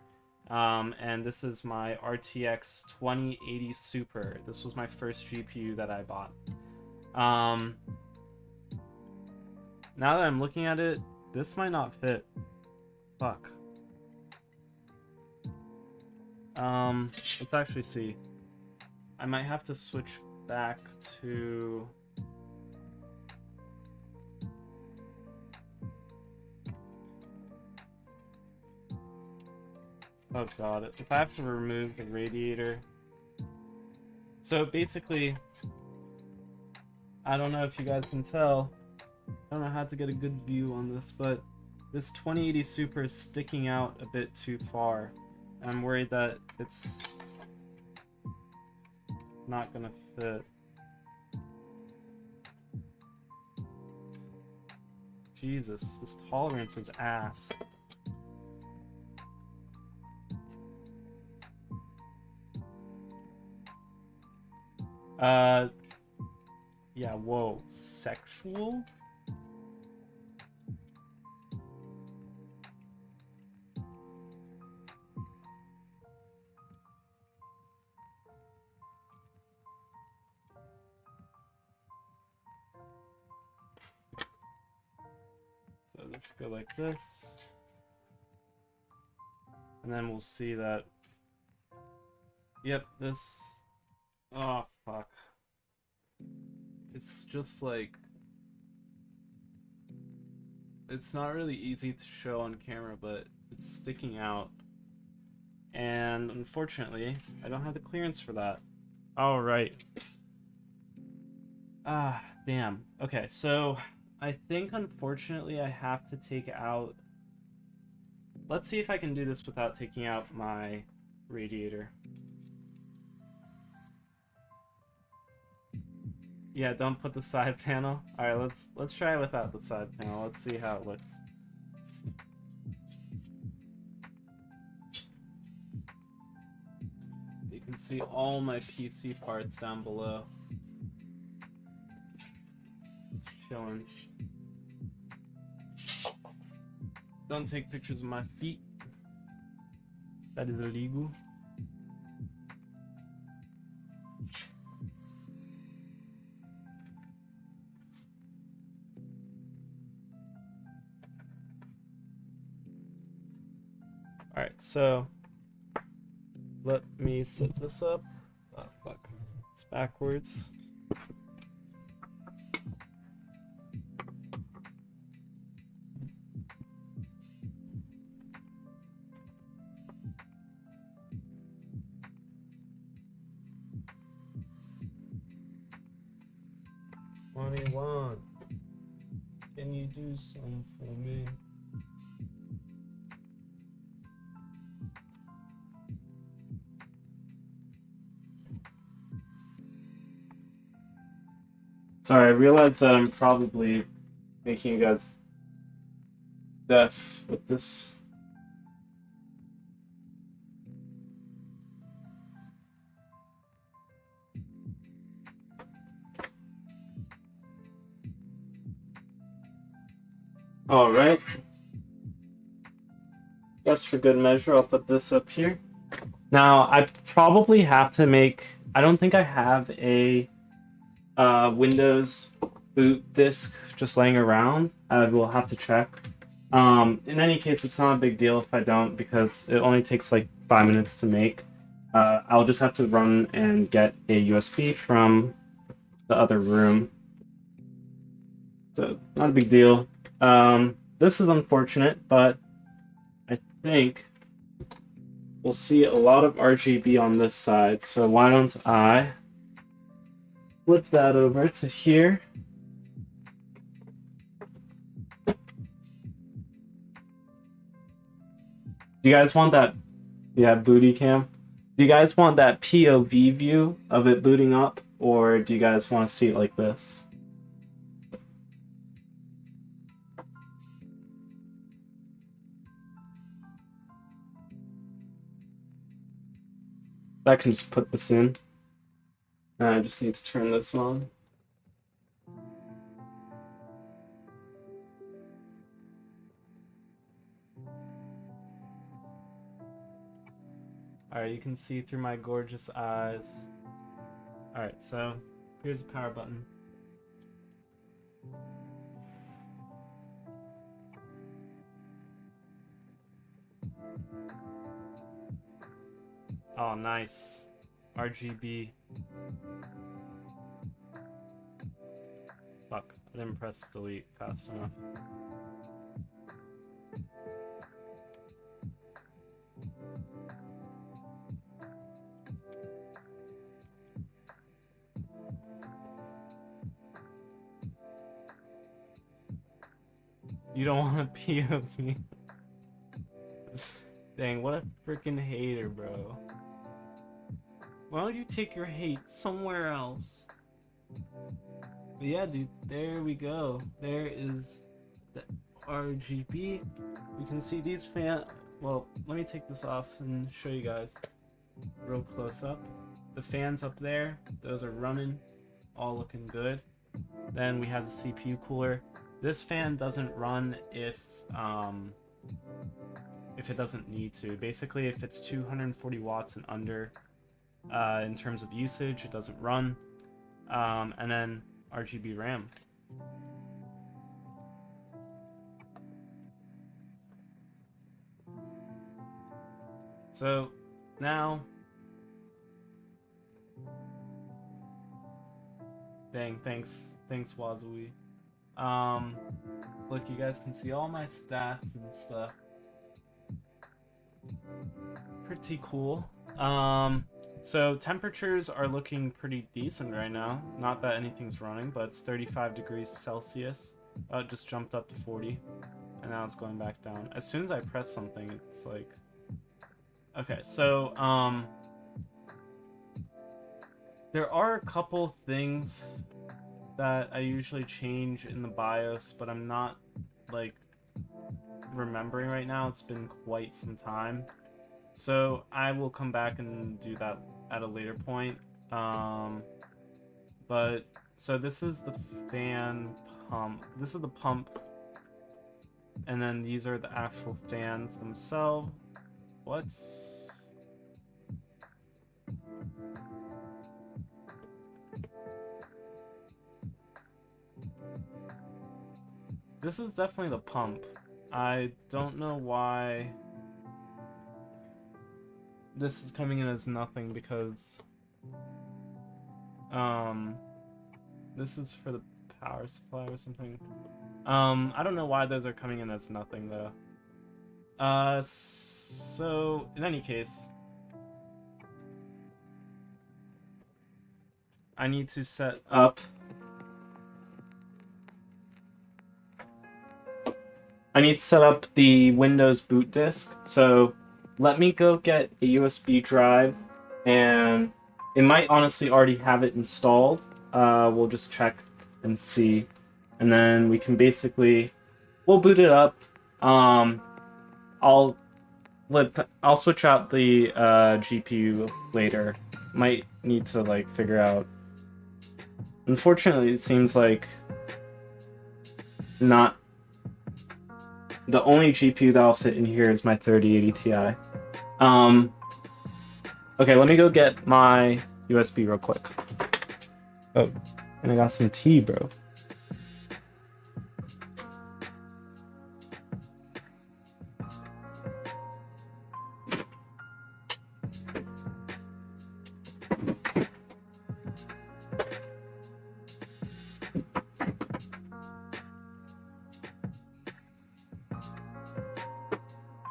And this is my RTX 2080 Super. This was my first GPU that I bought. Now that I'm looking at it, this might not fit. Fuck. Let's actually see. I might have to switch back to... Oh god, if I have to remove the radiator... So basically, I don't know if you guys can tell, I don't know how to get a good view on this, but this 2080 Super is sticking out a bit too far. I'm worried that it's not gonna fit. Jesus, this tolerance is ass. Yeah, whoa. Sexual? So let's go like this. And then we'll see that... Yep, this... Oh, fuck. It's just like... It's not really easy to show on camera, but it's sticking out. And unfortunately, I don't have the clearance for that. Alright. Ah, damn. Okay, so I think unfortunately I have to take out... Let's see if I can do this without taking out my radiator. Yeah, don't put the side panel. Alright, let's try it without the side panel. Let's see how it looks. You can see all my PC parts down below. Chilling. Don't take pictures of my feet. That is illegal. Alright, so let me set this up. Oh, fuck. It's backwards. What do you want? Can you do something for me? Sorry, I realize that I'm probably making you guys deaf with this. Alright. Just for good measure, I'll put this up here. Now, I probably have to make... I don't think I have a Windows boot disk just laying around. We'll have to check. In any case, it's not a big deal if I don't, because it only takes like 5 minutes to make. I'll just have to run and get a USB from the other room. So, not a big deal. This is unfortunate, but I think we'll see a lot of RGB on this side. So why don't I flip that over to here. Do you guys want that? Yeah, booty cam. Do you guys want that POV view of it booting up, or do you guys want to see it like this? I can just put this in. And I just need to turn this on. Alright, you can see through my gorgeous eyes. Alright, so here's the power button. Oh, nice. RGB. Fuck, I didn't press delete fast enough. You don't want to POV. Dang, what a freaking hater, bro. Why don't you take your hate somewhere else? But yeah, dude, there we go. There is the RGB. You can see these well, let me take this off and show you guys real close up. The fans up there, those are running, all looking good. Then we have the CPU cooler. This fan doesn't run if it doesn't need to. Basically, if it's 240 watts and under in terms of usage, it doesn't run. And then RGB RAM. So now, dang, thanks Wazui. Look, you guys can see all my stats and stuff. Pretty cool. So temperatures are looking pretty decent right now. Not that anything's running, but it's 35 degrees Celsius. It just jumped up to 40, and now it's going back down. As soon as I press something, it's like... Okay, so, there are a couple things that I usually change in the BIOS, but I'm not, like, remembering right now. It's been quite some time. So I will come back and do that at a later point. But so this is the fan pump. This is the pump. And then these are the actual fans themselves. What's... This is definitely the pump. I don't know why this is coming in as nothing, because this is for the power supply or something. I don't know why those are coming in as nothing though. So in any case, I need to set up the Windows boot disk. So let me go get a USB drive, and it might honestly already have it installed. We'll just check and see, and then we can basically, we'll boot it up. I'll switch out the GPU later. Might need to like figure out. Unfortunately, it seems like not. The only GPU that'll fit in here is my 3080 Ti. Okay, let me go get my USB real quick. Oh, and I got some tea, bro.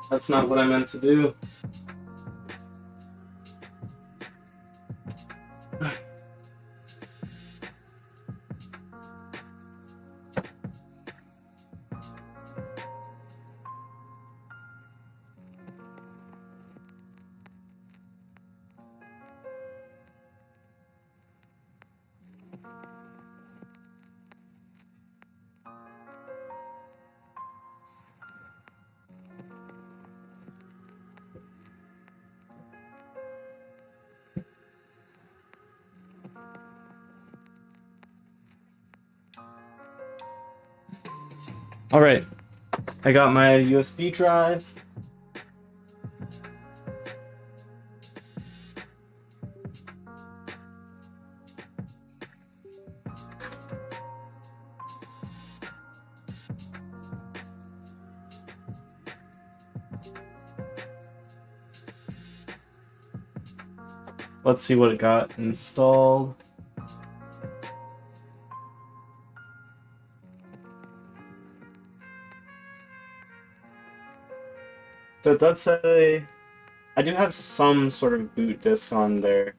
That's not what I meant to do. Alright, I got my USB drive. let's see what it got installed. So it does say I do have some sort of boot disk on there.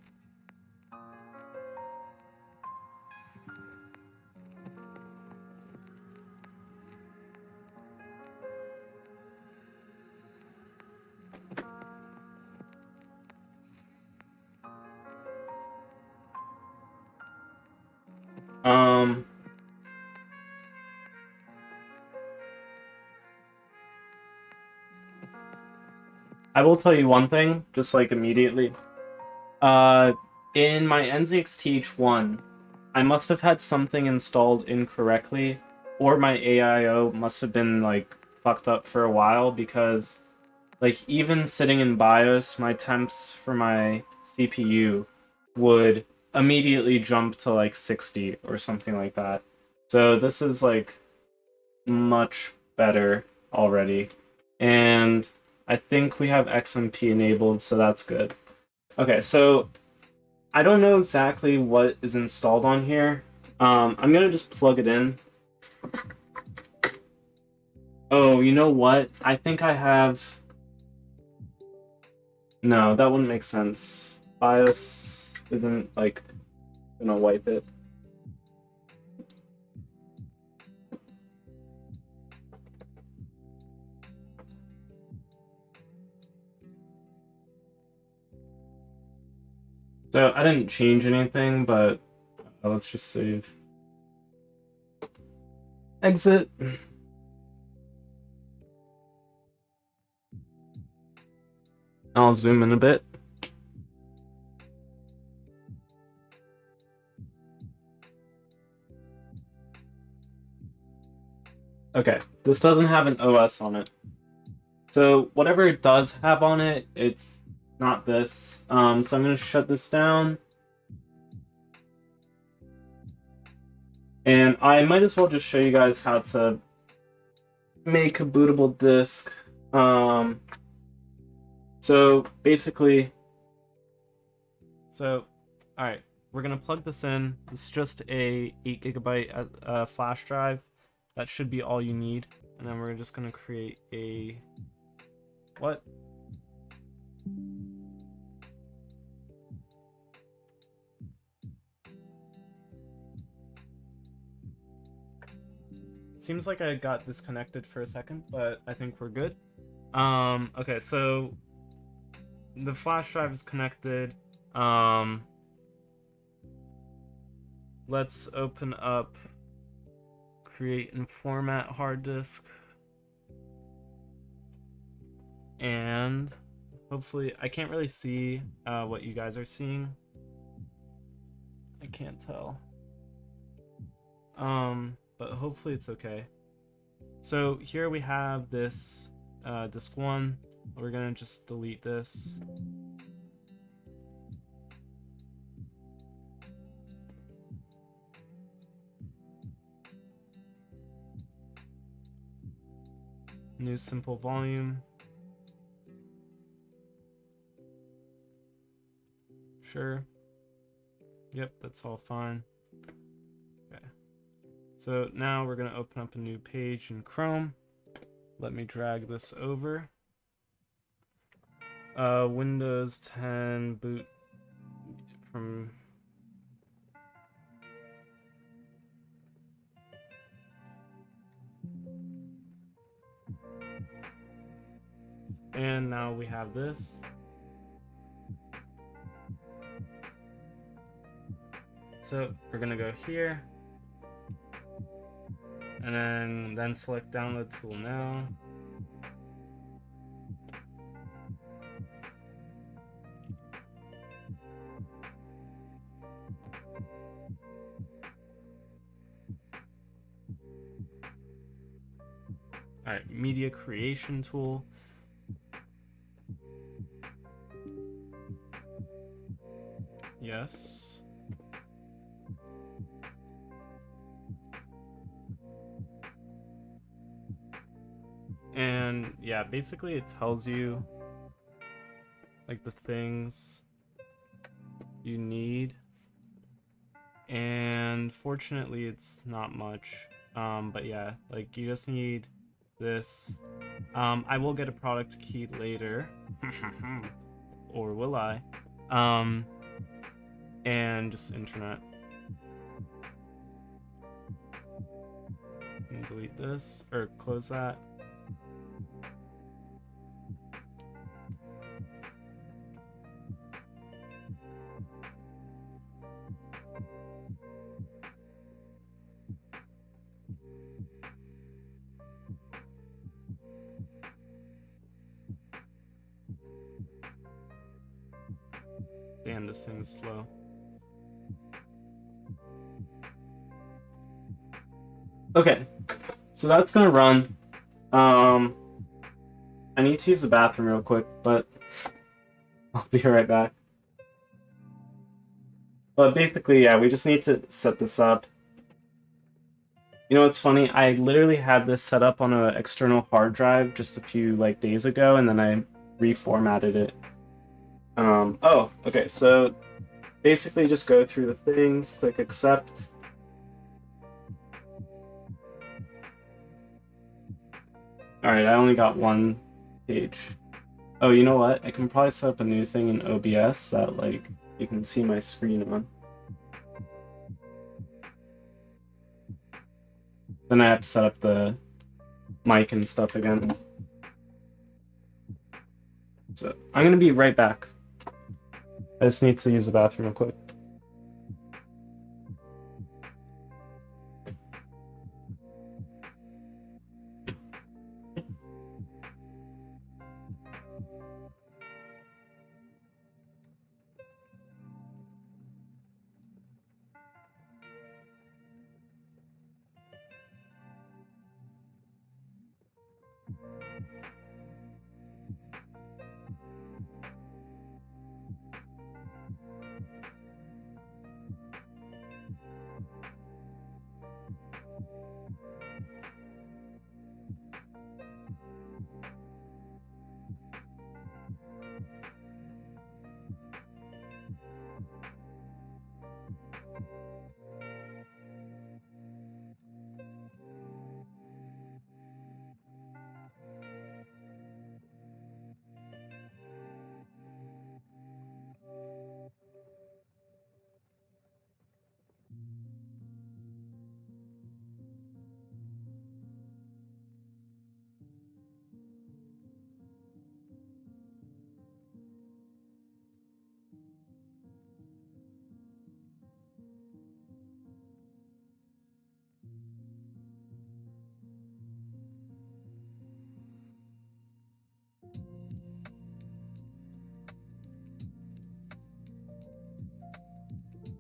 I will tell you one thing, just like immediately. In my NZXT-H1, I must have had something installed incorrectly, or my AIO must have been like fucked up for a while, because like even sitting in BIOS, my temps for my CPU would immediately jump to like 60 or something like that. So this is like much better already. And I think we have XMP enabled, so that's good. Okay, so I don't know exactly what is installed on here. I'm gonna just plug it in. Oh, you know what? I think I have... No, that wouldn't make sense. BIOS isn't, like, gonna wipe it. So, I didn't change anything, but let's just save. Exit. I'll zoom in a bit. Okay, this doesn't have an OS on it. So whatever it does have on it, it's not this. So I'm going to shut this down. And I might as well just show you guys how to make a bootable disk. So basically, alright, we're going to plug this in. This is just a 8 GB flash drive. That should be all you need. And then we're just going to create a... What? Seems like I got disconnected for a second, but I think we're good. Okay, so the flash drive is connected. Let's open up create and format hard disk. And hopefully, I can't really see what you guys are seeing. I can't tell. But hopefully it's okay. So here we have this disk 1. We're gonna just delete this. New simple volume. Sure. Yep, that's all fine. Okay. So now we're going to open up a new page in Chrome. Let me drag this over. Windows 10 boot from... And now we have this. So we're gonna go here, and then select download tool now. All right, media creation tool. Yes. And yeah, basically it tells you like the things. you need. And fortunately it's not much. But yeah, like you just need this. I will get a product key later. Or will I? And just internet. And delete this, or close that. Damn, this thing is slow. Okay, so that's gonna run. I need to use the bathroom real quick, but I'll be right back. But basically, yeah, we just need to set this up. You know what's funny? I literally had this set up on an external hard drive just a few days ago, and then I reformatted it. Oh, okay, so basically just go through the things, click accept. Alright, I only got one page. Oh, you know what? I can probably set up a new thing in OBS that you can see my screen on. Then I have to set up the mic and stuff again. So I'm gonna be right back. I just need to use the bathroom real quick.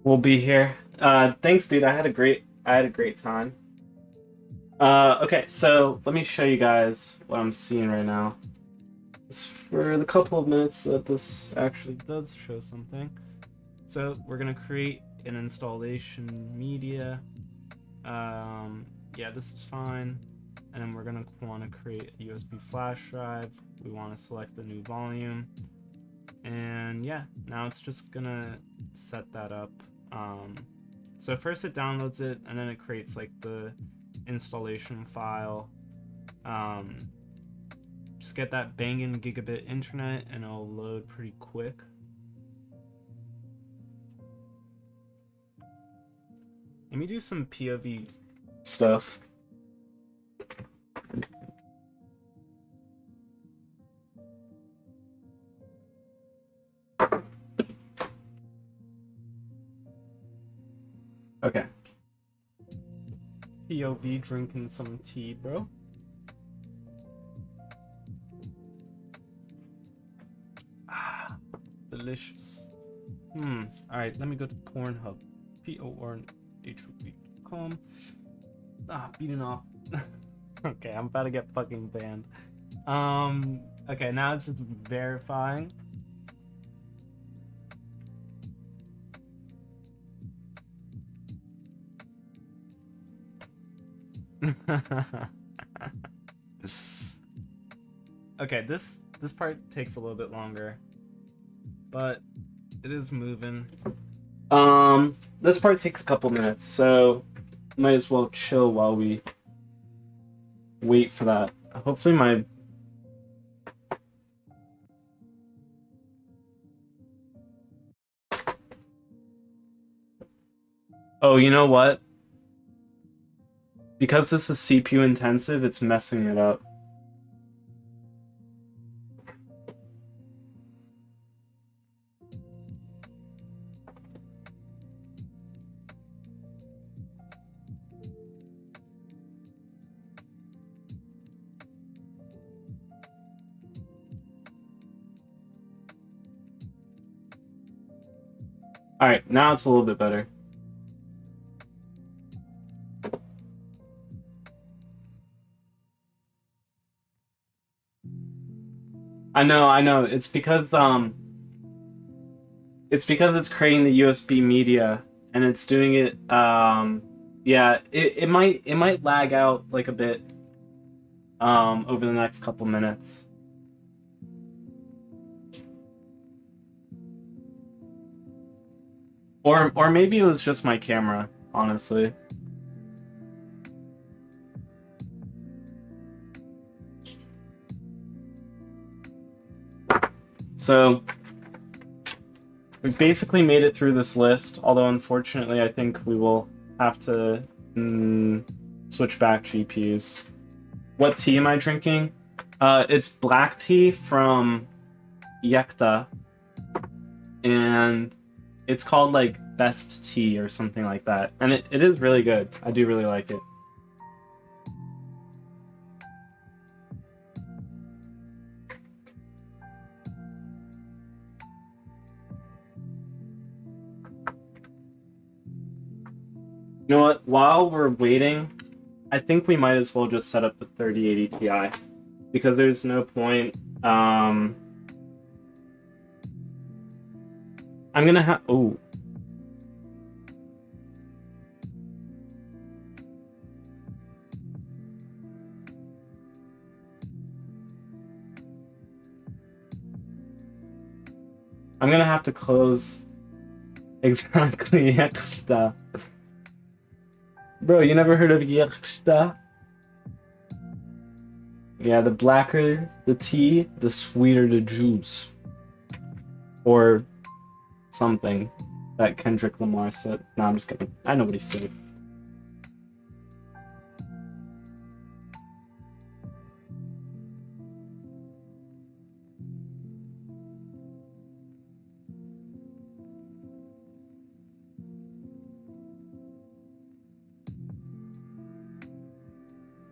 We'll be here. Thanks, dude. I had a great time. Okay, so let me show you guys what I'm seeing right now. Just for the couple of minutes that this actually does show something. So we're gonna create an installation media. Yeah, this is fine. And then we're gonna want to create a USB flash drive. We want to select the new volume. And yeah, now it's just gonna set that up. So first it downloads it, and then it creates the installation file. Just get that banging gigabit internet, and it'll load pretty quick. Let me do some POV stuff. Okay. POV drinking some tea, bro. Ah, delicious. Alright, let me go to Pornhub. pornhub.com. Beating off. Okay, I'm about to get fucking banned. Okay, now it's just verifying. Okay, this part takes a little bit longer, but it is moving. This part takes a couple minutes, so might as well chill while we wait for that. Hopefully my... Oh, you know what? Because this is CPU intensive, it's messing it up. Alright, now it's a little bit better. I know. It's because it's creating the USB media and it's doing it yeah, it might lag out like a bit over the next couple minutes. Or maybe it was just my camera, honestly. So we've basically made it through this list, although unfortunately I think we will have to switch back GPUs. What tea am I drinking? It's black tea from Yekta, and it's called like Best Tea or something like that, and it is really good. I do really like it. You know what? While we're waiting, I think we might as well just set up the 3080 Ti, because there's no point. I'm gonna have... Oh. I'm gonna have to close... Exactly, Yekshta. Bro, you never heard of Yekshta? Yeah, the blacker the tea, the sweeter the juice. Or something that Kendrick Lamar said. No, I'm just kidding. I know what he said.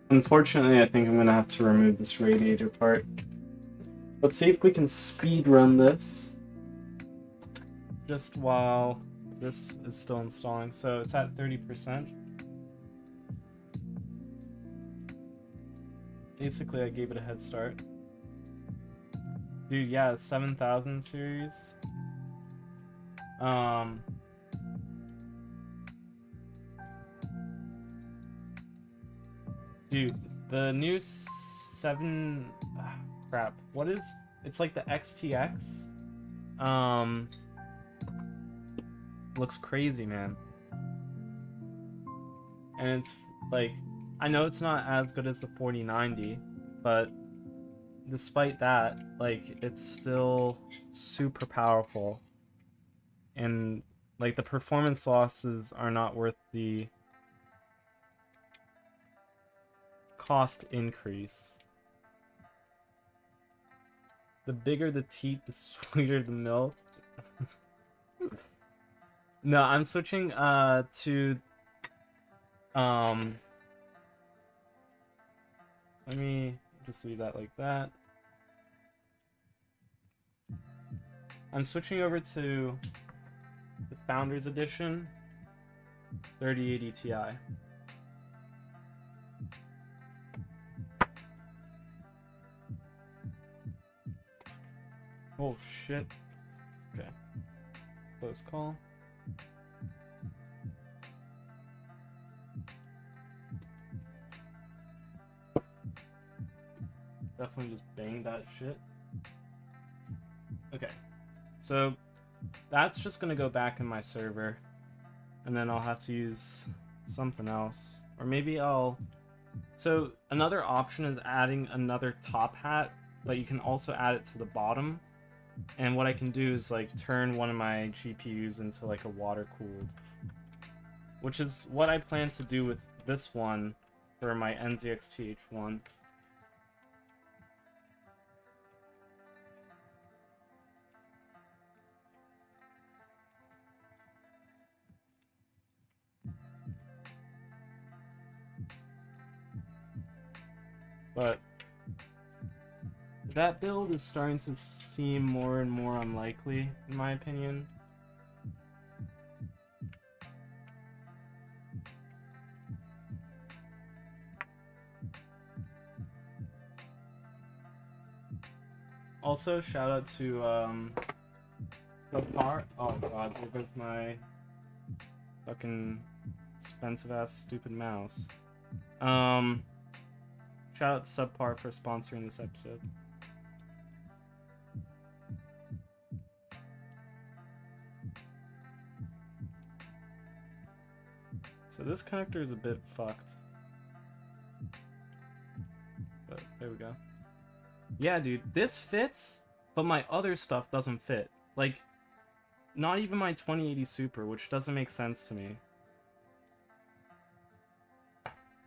Unfortunately, I think I'm gonna have to remove this radiator part. Let's see if we can speed run this. Just while this is still installing. So it's at 30%. Basically, I gave it a head start. Dude, yeah, 7000 series. Dude, the new 7... crap. What is... It's like the XTX. Looks crazy, man. And it's, like... I know it's not as good as the 4090, but... despite that, like, it's still super powerful. And, like, the performance losses are not worth the... cost increase. The bigger the teat, the sweeter the milk. No, I'm switching to let me just leave that like that. I'm switching over to the Founders Edition 3080 Ti. Oh shit. Okay. Close call. Definitely just bang that shit. Okay. So that's just gonna go back in my server, and then I'll have to use something else, or maybe I'll. So another option is adding another top hat, but you can also add it to the bottom. And what I can do is like turn one of my GPUs into like a water cooled, which is what I plan to do with this one for my NZXT-H1. But that build is starting to seem more and more unlikely, in my opinion. Also, shout out to Subpar. Oh god, there goes my fucking expensive ass stupid mouse. Shout out to Subpar for sponsoring this episode. So this connector is a bit fucked. But there we go. Yeah, dude, this fits, but my other stuff doesn't fit. Like, not even my 2080 Super, which doesn't make sense to me.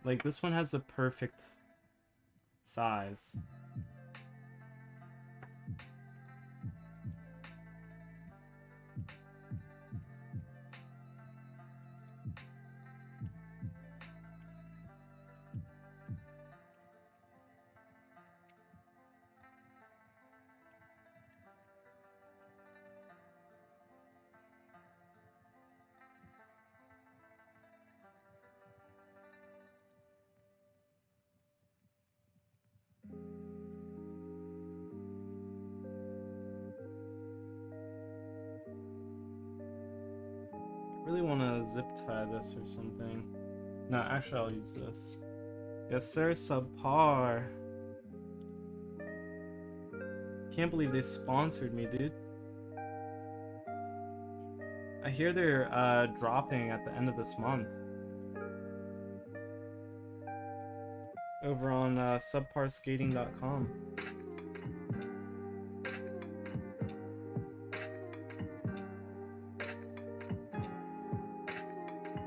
Like, this one has the perfect size. I really want to zip tie this or something. No, actually I'll use this. Yes sir, Subpar. Can't believe they sponsored me, dude. I hear they're dropping at the end of this month. Over on subparskating.com.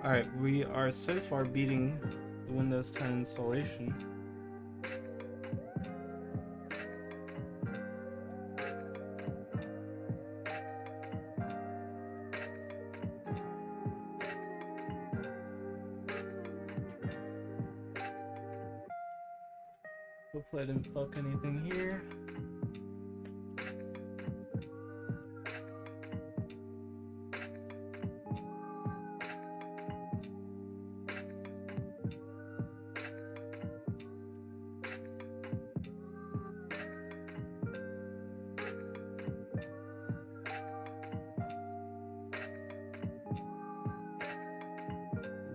Alright, we are so far beating the Windows 10 installation. Hopefully I didn't fuck anything here.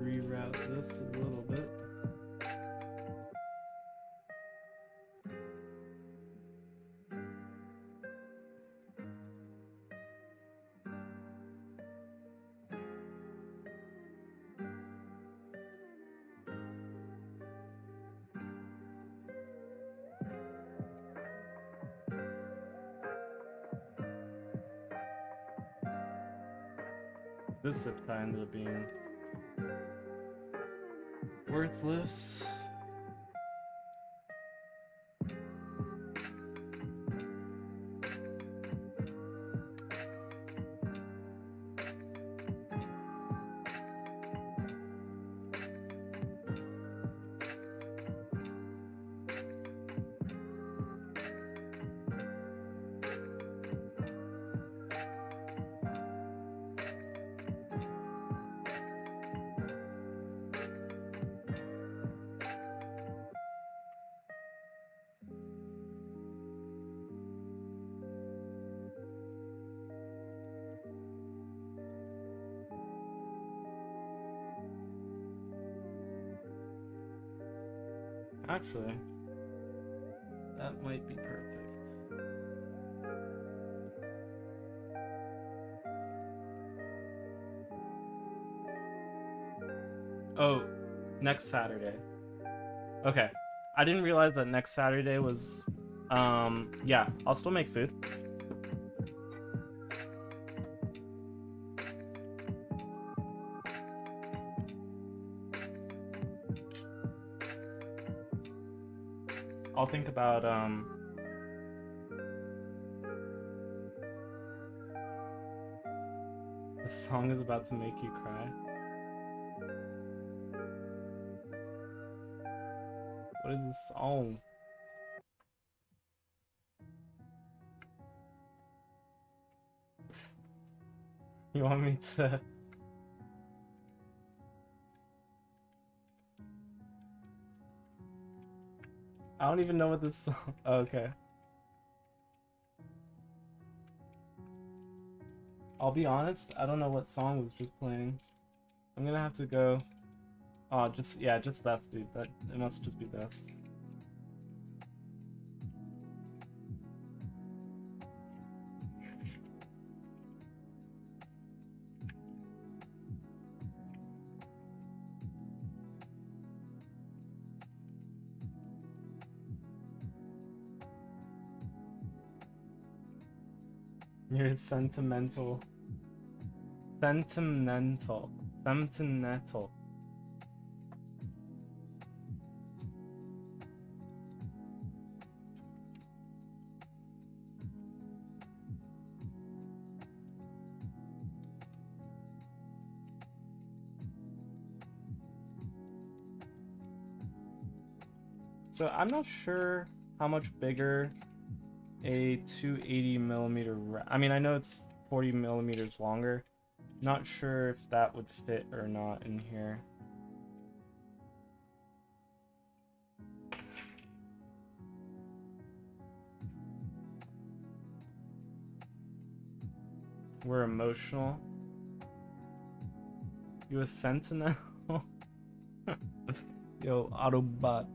Reroute this a little bit. This zip tie ended up being worthless. Actually, that might be perfect. Oh, next Saturday. Okay. I didn't realize that next Saturday was... yeah, I'll still make food. I'll think about, the song is about to make you cry. What is this song? You want me to... I don't even know what this song... Oh, okay. I'll be honest, I don't know what song was just playing. I'm gonna have to go... Oh, just... Yeah, just that, dude. That... It must just be this. You're sentimental. Sentimental. Sentimental. So I'm not sure how much bigger a 280 millimeter. I mean, I know it's 40 millimeters longer. Not sure if that would fit or not in here. We're emotional. You a sentinel? Yo, Autobots.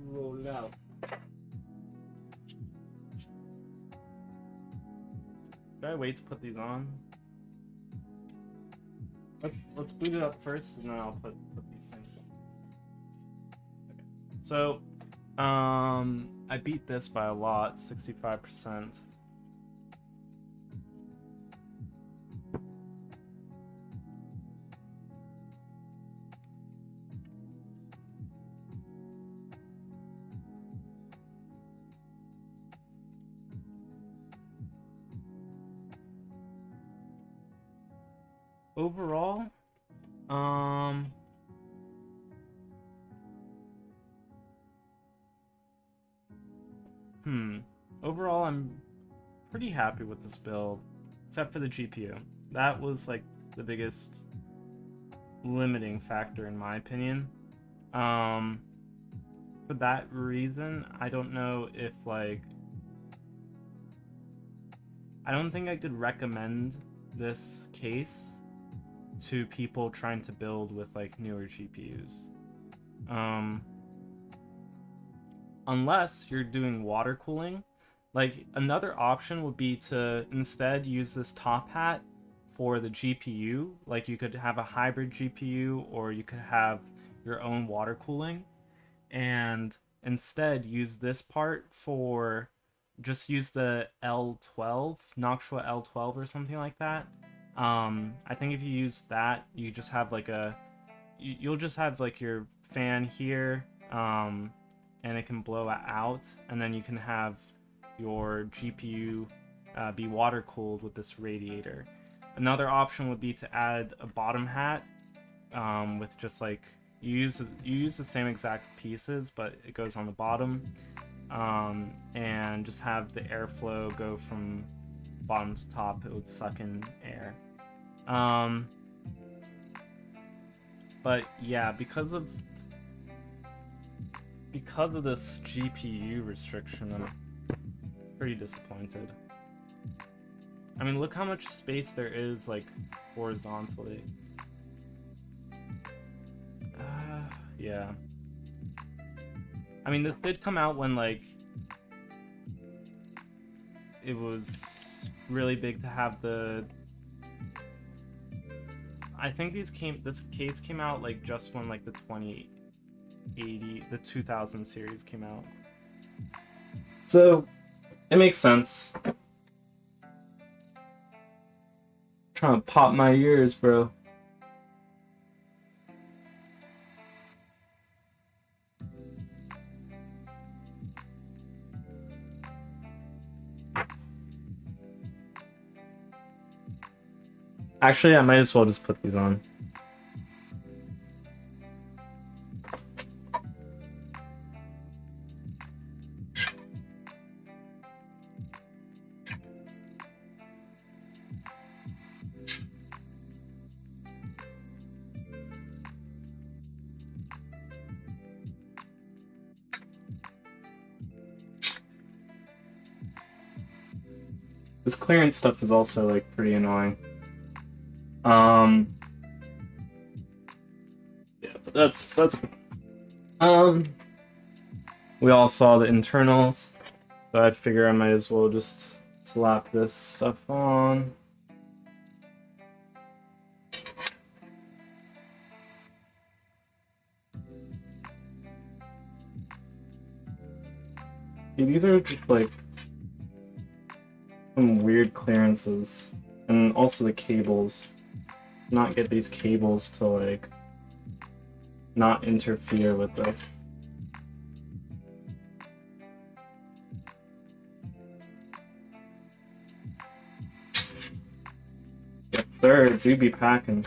Roll out. Should I wait to put these on? Let's boot it up first, and then I'll put these things on. Okay. So, I beat this by a lot, 65%. Overall, overall, I'm pretty happy with this build, except for the GPU. That was like the biggest limiting factor in my opinion. For that reason, I don't know if like, I don't think I could recommend this case to people trying to build with like newer GPUs. Unless you're doing water cooling. Like another option would be to instead use this top hat for the GPU. Like you could have a hybrid GPU, or you could have your own water cooling, and instead use this part for, just use the L12, Noctua L12 or something like that. I think if you use that, you just have like you'll just have like your fan here, and it can blow out, and then you can have your GPU be water cooled with this radiator. Another option would be to add a bottom hat, with just like, you use the same exact pieces, but it goes on the bottom, and just have the airflow go from bottom to top. It would suck in air. But yeah, because of this GPU restriction, I'm pretty disappointed. I mean, look how much space there is like horizontally. Yeah. I mean, this did come out when like it was really big to have the I think this case came out like just when like the 2000 series came out. So it makes sense. Trying to pop my ears, bro. Actually, I might as well just put these on. This clearance stuff is also like pretty annoying. Yeah, but that's we all saw the internals, so I'd figure I might as well just slap this stuff on. See, these are just like some weird clearances, and also the cables. Not get these cables to like not interfere with this. Yes, sir, do be packing.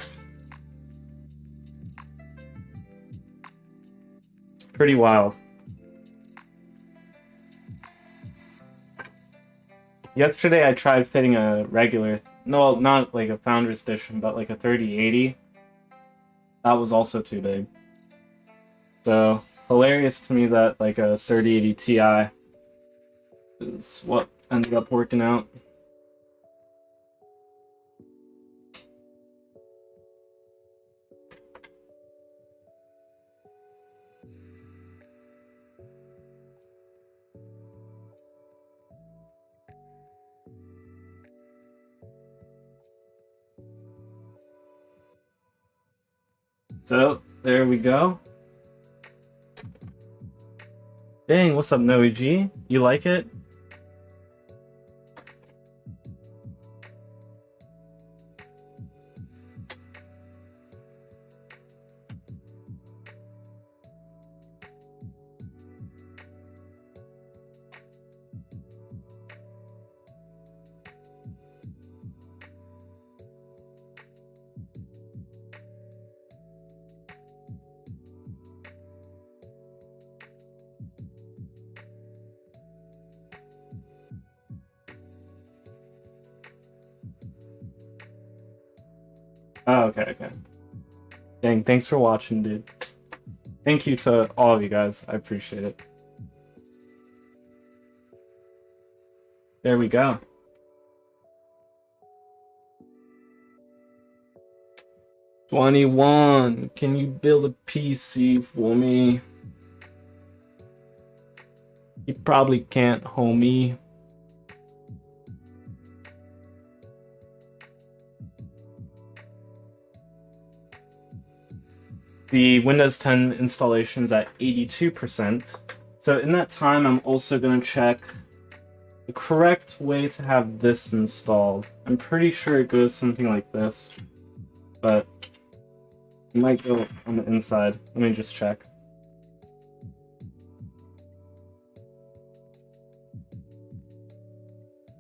Pretty wild. Yesterday I tried fitting a regular, no, not like a Founders Edition, but like a 3080. That was also too big. So, hilarious to me that like a 3080 Ti is what ended up working out. So, there we go. Dang, what's up, Noe G? You like it? Oh, okay. Dang, thanks for watching, dude. Thank you to all of you guys. I appreciate it. There we go. $21. Can you build a PC for me? You probably can't, homie. The Windows 10 installation is at 82%. So in that time, I'm also going to check the correct way to have this installed. I'm pretty sure it goes something like this, but it might go on the inside. Let me just check.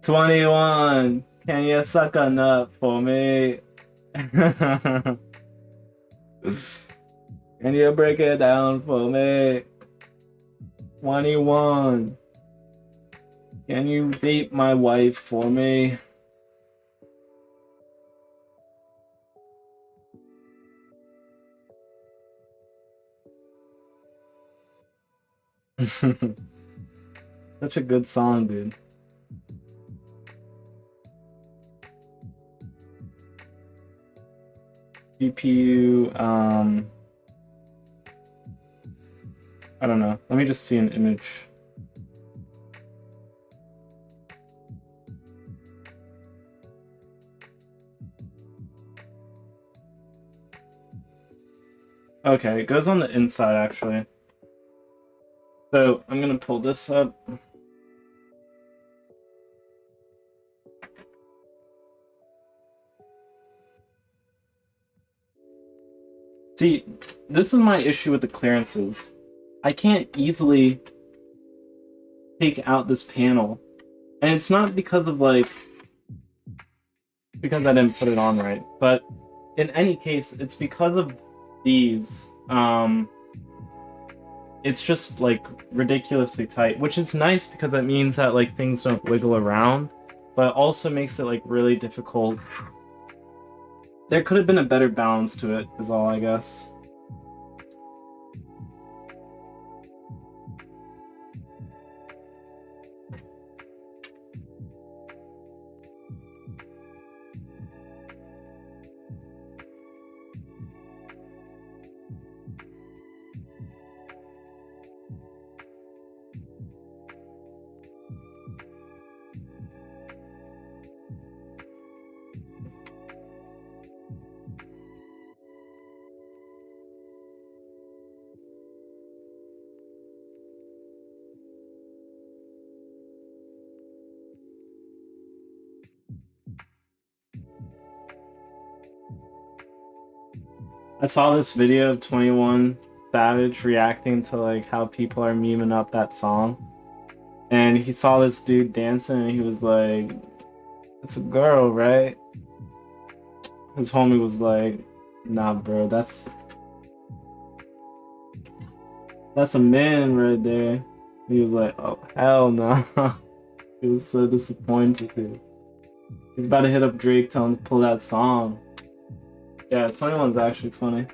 $21. Can you suck a nut for me? Can you break it down for me? 21. Can you date my wife for me? Such a good song, dude. GPU, I don't know. Let me just see an image. Okay, it goes on the inside actually. So I'm gonna pull this up. See, this is my issue with the clearances. I can't easily take out this panel. And it's not because of like because I didn't put it on right, but in any case, it's because of these. It's just like ridiculously tight, which is nice because that means that like things don't wiggle around, but it also makes it like really difficult. There could have been a better balance to it, is all I guess. I saw this video of 21 Savage reacting to like how people are memeing up that song. And he saw this dude dancing and he was like, "It's a girl, right?" His homie was like, "Nah, bro, that's a man right there." He was like, "Oh, hell no." He was so disappointed, dude. He's about to hit up Drake, tell him to pull that song. Yeah, 21's actually funny.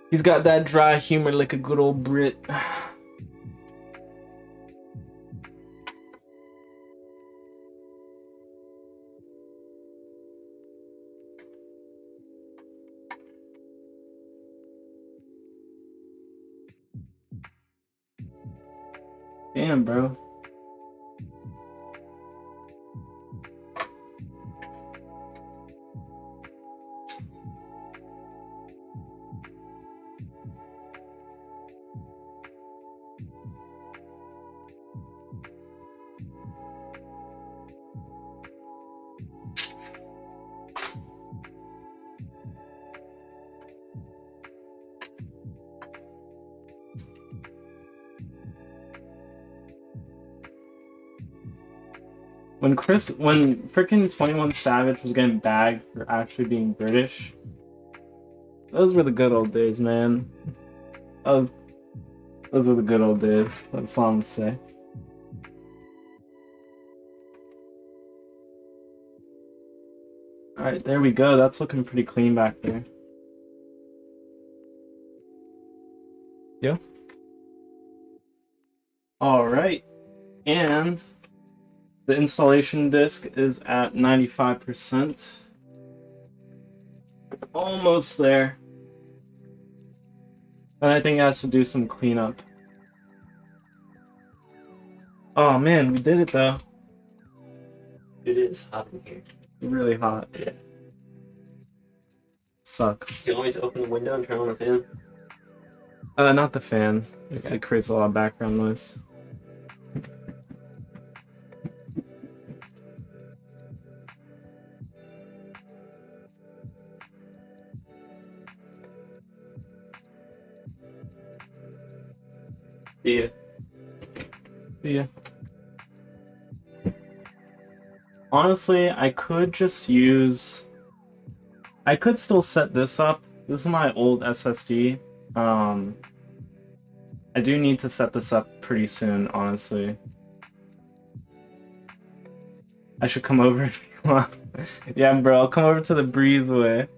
He's got that dry humor like a good old Brit. Damn, bro. When freaking 21 Savage was getting bagged for actually being British, those were the good old days, man. Those, those were the good old days. That's all I'm gonna say. Alright, there we go. That's looking pretty clean back there. Yeah. Alright. And the installation disk is at 95%. Almost there. And I think it has to do some cleanup. Oh man, we did it though. It is hot in here. Really hot. Yeah. Sucks. You want me to open the window and turn on the fan? Not the fan. It creates a lot of background noise. Yeah. Yeah. Honestly, I could just use... I could still set this up. This is my old SSD. I do need to set this up pretty soon, honestly. I should come over if you want. Yeah, bro, I'll come over to the breezeway.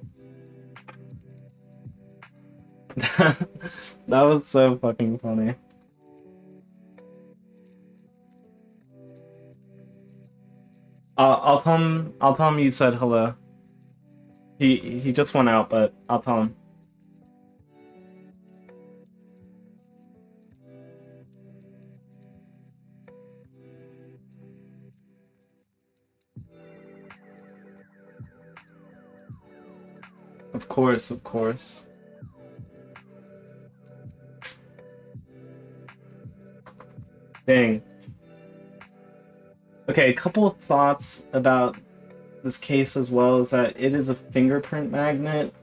That was so fucking funny. I'll tell him you said hello. He just went out, but I'll tell him. Of course, of course. Dang. Okay, a couple of thoughts about this case as well is that it is a fingerprint magnet.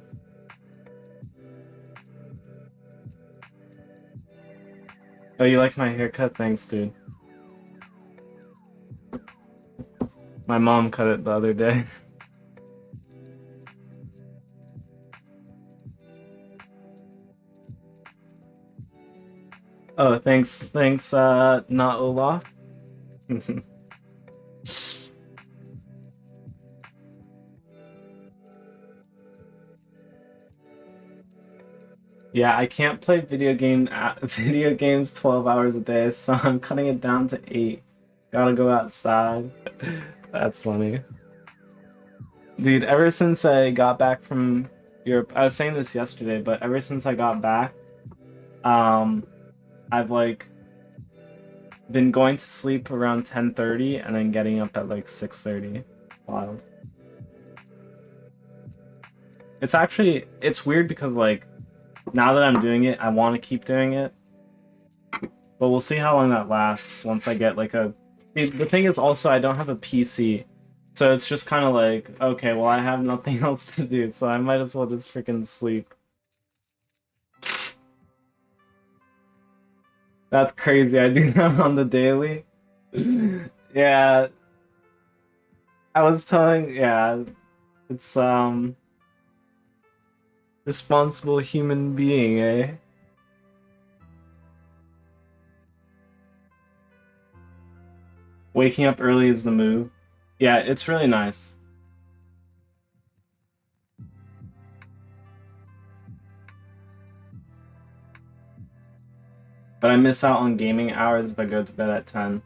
Oh, you like my haircut? Thanks, dude. My mom cut it the other day. Oh, thanks, not Olaf. Yeah, I can't play video games 12 hours a day, so I'm cutting it down to 8. Gotta go outside. That's funny. Dude, ever since I got back from Europe, I was saying this yesterday, but ever since I got back, um, I've like been going to sleep around 10:30 and then getting up at like 6:30. Wild. It's weird because like now that I'm doing it, I want to keep doing it. But we'll see how long that lasts once I get like a... The thing is also I don't have a PC. So it's just kind of like, okay, well I have nothing else to do, so I might as well just freaking sleep. That's crazy, I do that on the daily. Yeah. Yeah, it's responsible human being, eh? Waking up early is the move. Yeah, it's really nice. But I miss out on gaming hours if I go to bed at 10.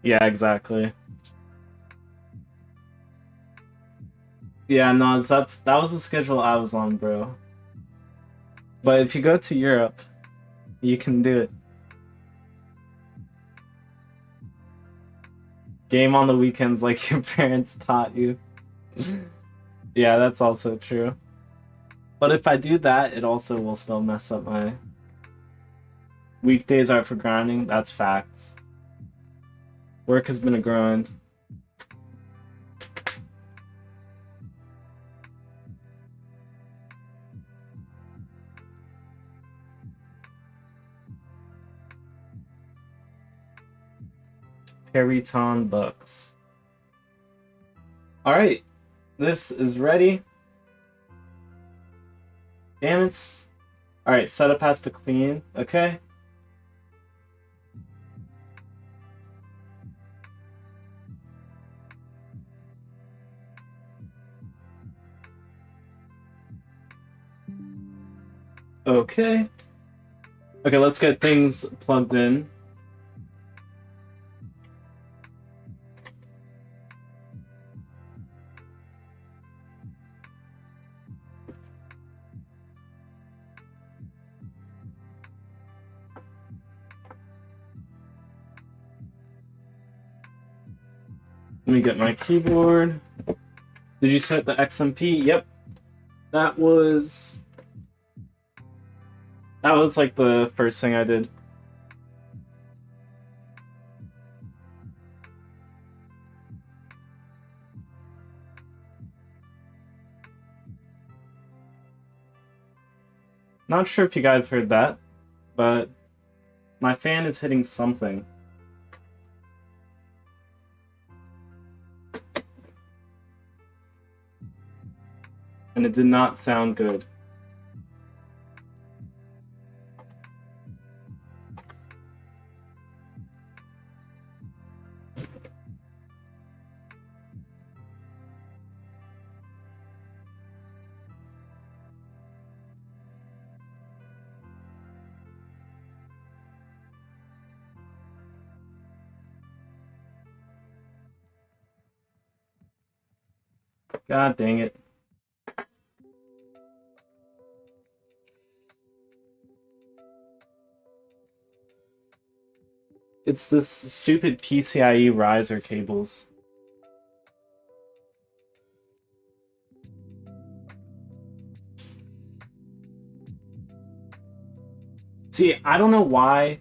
Yeah, exactly. Yeah, no, that was the schedule I was on, bro. But if you go to Europe, you can do it. Game on the weekends like your parents taught you. Yeah, that's also true. But if I do that, it also will still mess up my... Weekdays are for grinding, that's facts. Work has been a grind. Periton Bucks. Alright, this is ready. Damn it. Alright, setup has to clean, okay? Okay. Okay, let's get things plugged in. Let me get my keyboard. Did you set the XMP? Yep. That was like the first thing I did. Not sure if you guys heard that, but my fan is hitting something. And it did not sound good. God dang it. It's this stupid PCIe riser cables. See, I don't know why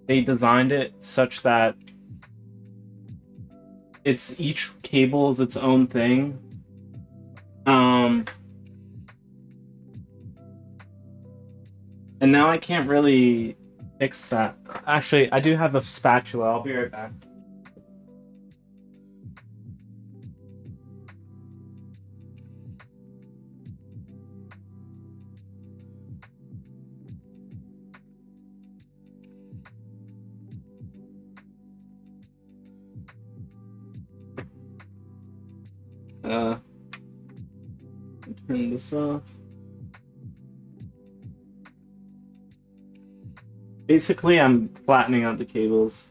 they designed it such that it's each cable is its own thing. And now I can't really fix that. Actually, I do have a spatula. I'll be right back. Turn this off. Basically, I'm flattening out the cables.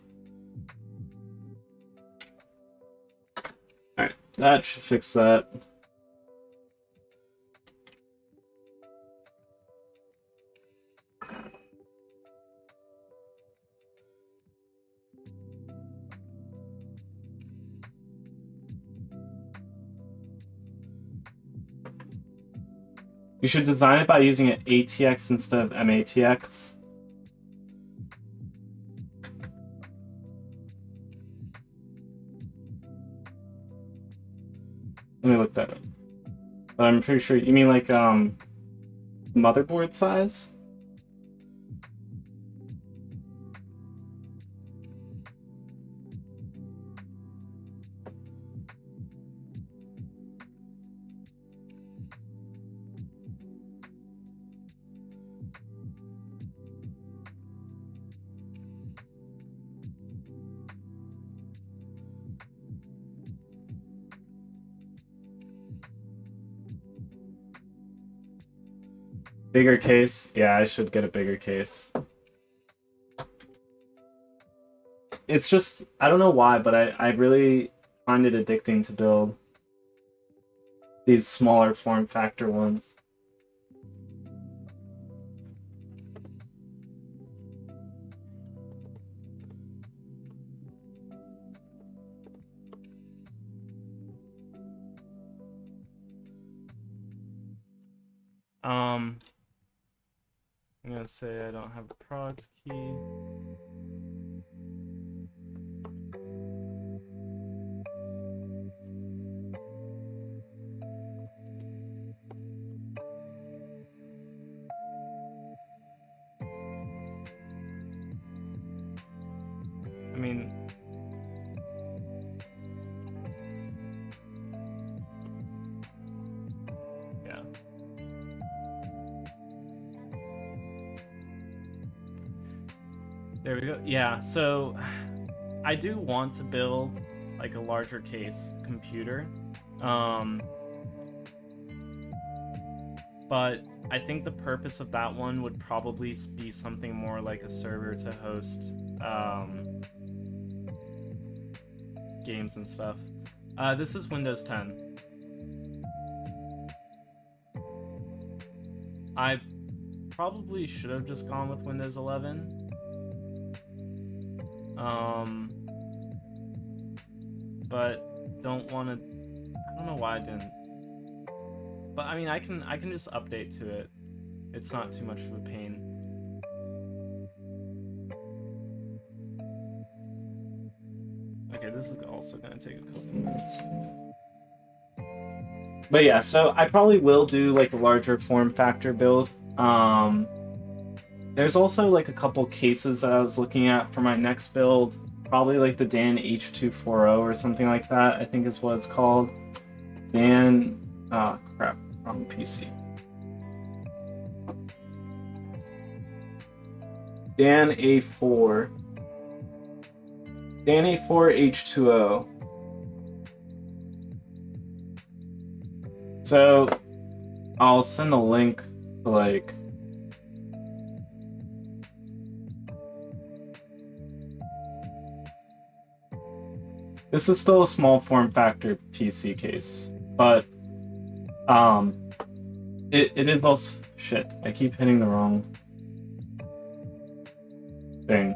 Alright, that should fix that. You should design it by using an ATX instead of MATX. Let me look that up. But I'm pretty sure you mean like motherboard size? Bigger case? Yeah, I should get a bigger case. It's just, I don't know why, but I really find it addicting to build these smaller form factor ones. I'm gonna say I don't have a product key. I mean, yeah. There we go. Yeah, so I do want to build like a larger case computer. But I think the purpose of that one would probably be something more like a server to host games and stuff. This is Windows 10. I probably should have just gone with Windows 11. But don't want to. I don't know why I didn't. But I mean, I can just update to it. It's not too much of a pain. Okay, this is also gonna take a couple minutes. But yeah, so I probably will do like a larger form factor build. There's also like a couple cases that I was looking at for my next build. Probably like the Dan H240 or something like that, I think is what it's called. Dan, crap, wrong PC. Dan A4. Dan A4 H2O. So I'll send a link to like this is still a small form factor PC case, but it is also shit. I keep hitting the wrong thing.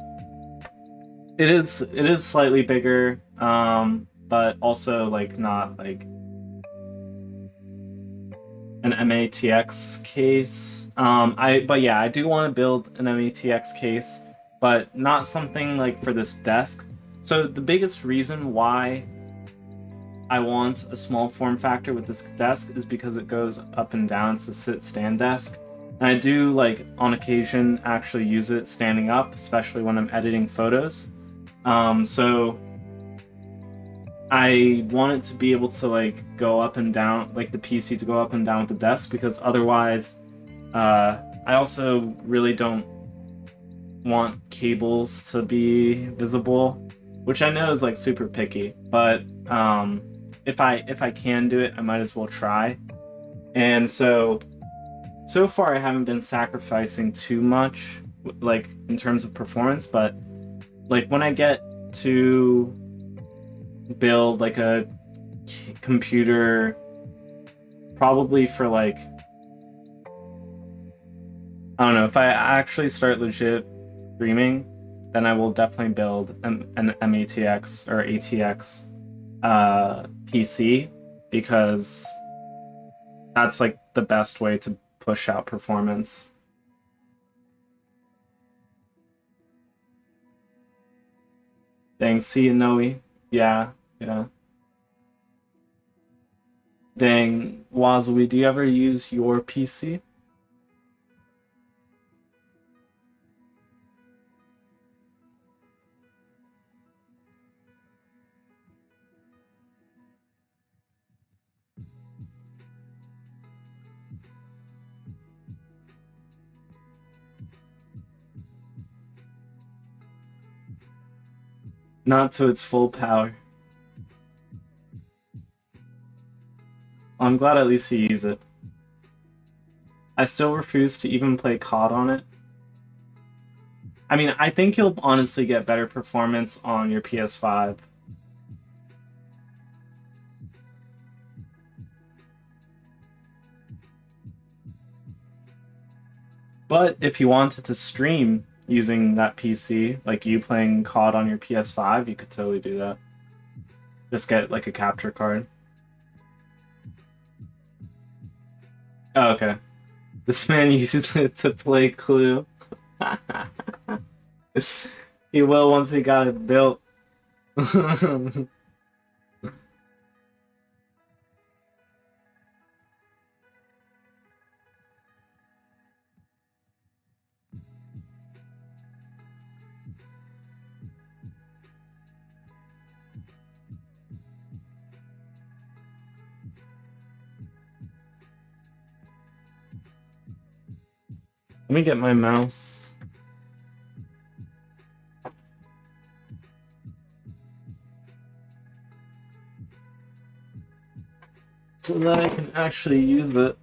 It is slightly bigger, but also like not like an MATX case. But yeah, I do want to build an MATX case, but not something like for this desk. So the biggest reason why I want a small form factor with this desk is because it goes up and down. It's a sit-stand desk. And I do, like, on occasion, actually use it standing up, especially when I'm editing photos. So I want it to be able to, like, go up and down, like the PC to go up and down with the desk, because otherwise, I also really don't want cables to be visible, which I know is, like, super picky, but if I can do it, I might as well try. And so far I haven't been sacrificing too much, like, in terms of performance, but like when I get to build like a computer, probably for like, I don't know, if I actually start legit streaming, then I will definitely build an MATX or ATX PC, because that's like the best way to push out performance. Dang, see you, Noe. Yeah, yeah. Dang, Wazui, do you ever use your PC? Not to its full power. I'm glad at least you use it. I still refuse to even play COD on it. I mean, I think you'll honestly get better performance on your PS5. But if you wanted to stream using that PC, like you playing COD on your PS5, you could totally do that. Just get like a capture card. Oh, okay. This man uses it to play Clue. He will once he got it built. Let me get my mouse. So that I can actually use it.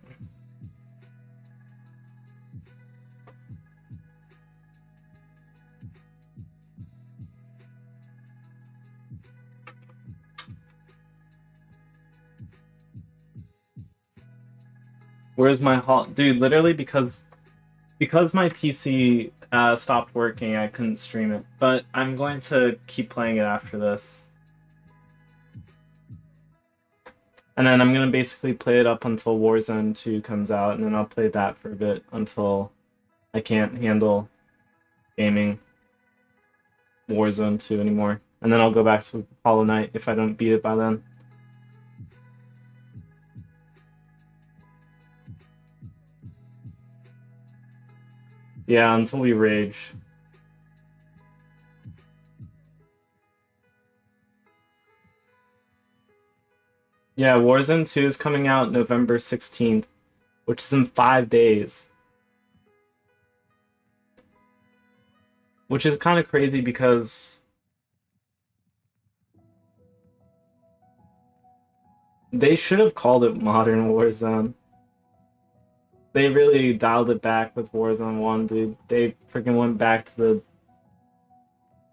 Where's my hot dude? Literally because my PC stopped working, I couldn't stream it. But I'm going to keep playing it after this. And then I'm gonna basically play it up until Warzone 2 comes out, and then I'll play that for a bit until I can't handle gaming Warzone 2 anymore. And then I'll go back to Hollow Knight if I don't beat it by then. Yeah, until we rage. Yeah, Warzone 2 is coming out November 16th, which is in 5 days. Which is kind of crazy because they should have called it Modern Warzone. They really dialed it back with Warzone 1, dude. They freaking went back to the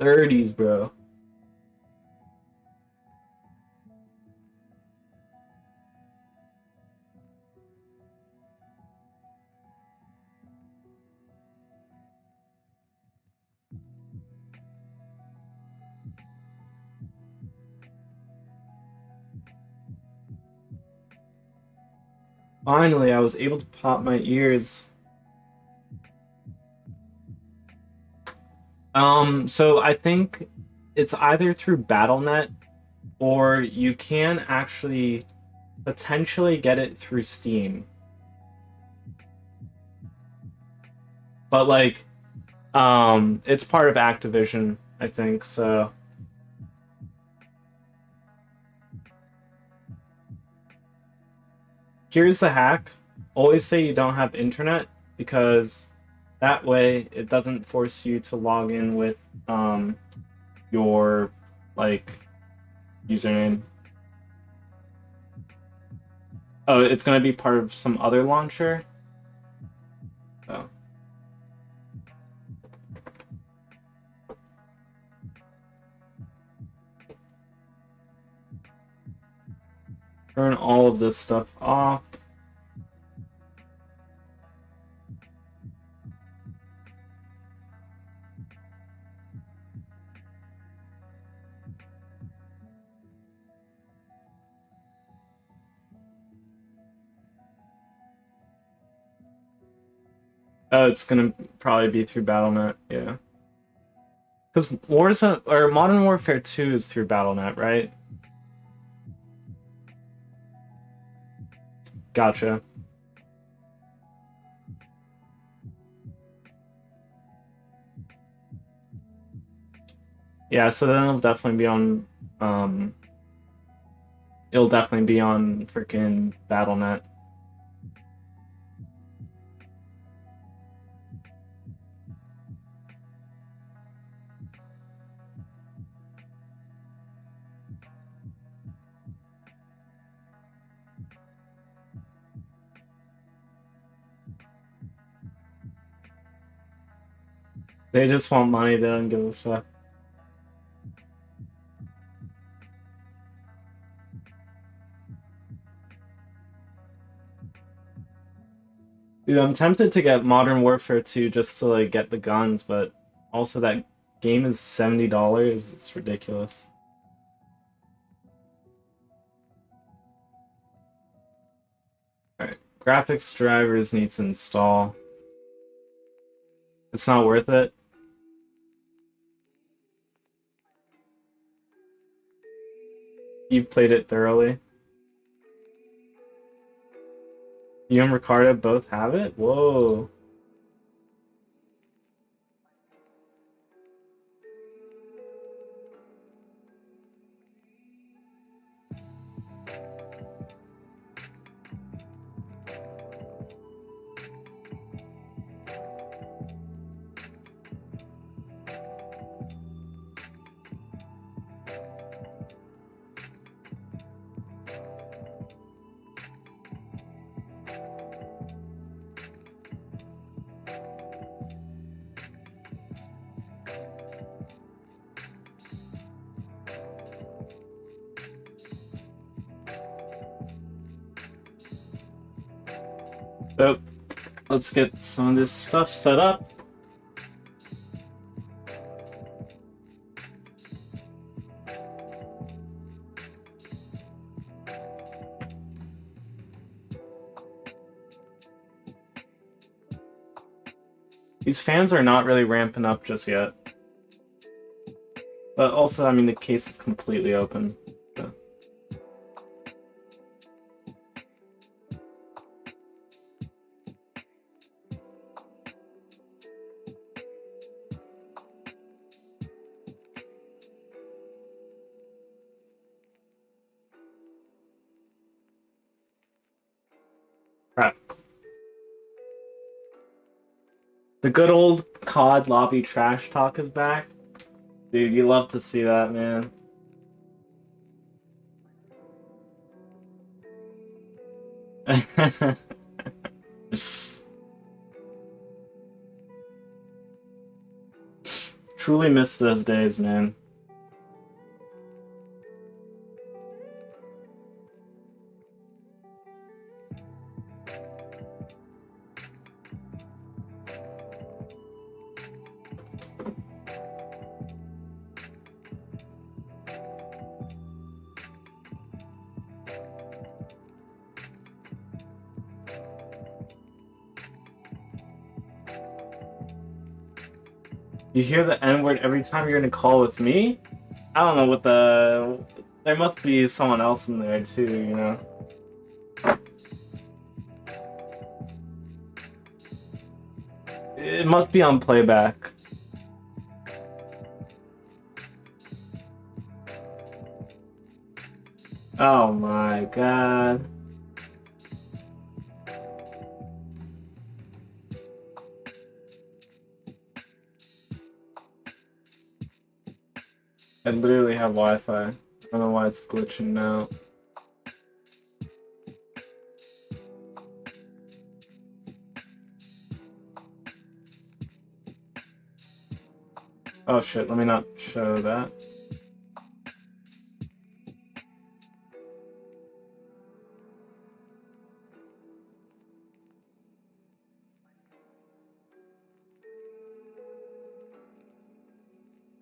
30s, bro. Finally, I was able to pop my ears. So I think it's either through BattleNet or you can actually potentially get it through Steam. But like, it's part of Activision, I think, so. Here's the hack. Always say you don't have internet because that way it doesn't force you to log in with your like username. Oh, it's gonna be part of some other launcher. Oh. Turn all of this stuff off. Oh, it's gonna probably be through BattleNet, yeah. Because Warzone or Modern Warfare 2 is through BattleNet, right? Gotcha. Yeah, so then it'll definitely be on freaking BattleNet. They just want money, they don't give a fuck. Dude, I'm tempted to get Modern Warfare 2 just to like get the guns, but also that game is $70. It's ridiculous. Alright, graphics drivers need to install. It's not worth it. You've played it thoroughly. You and Ricardo both have it? Whoa. So, let's get some of this stuff set up. These fans are not really ramping up just yet. But also, I mean, the case is completely open. So. Crap. The good old COD lobby trash talk is back. Dude, you love to see that, man. Truly miss those days, man. You hear the N word every time you're in a call with me? I don't know what the... There must be someone else in there too, you know? It must be on playback. Oh my god. I literally have Wi-Fi. I don't know why it's glitching now. Oh shit, let me not show that.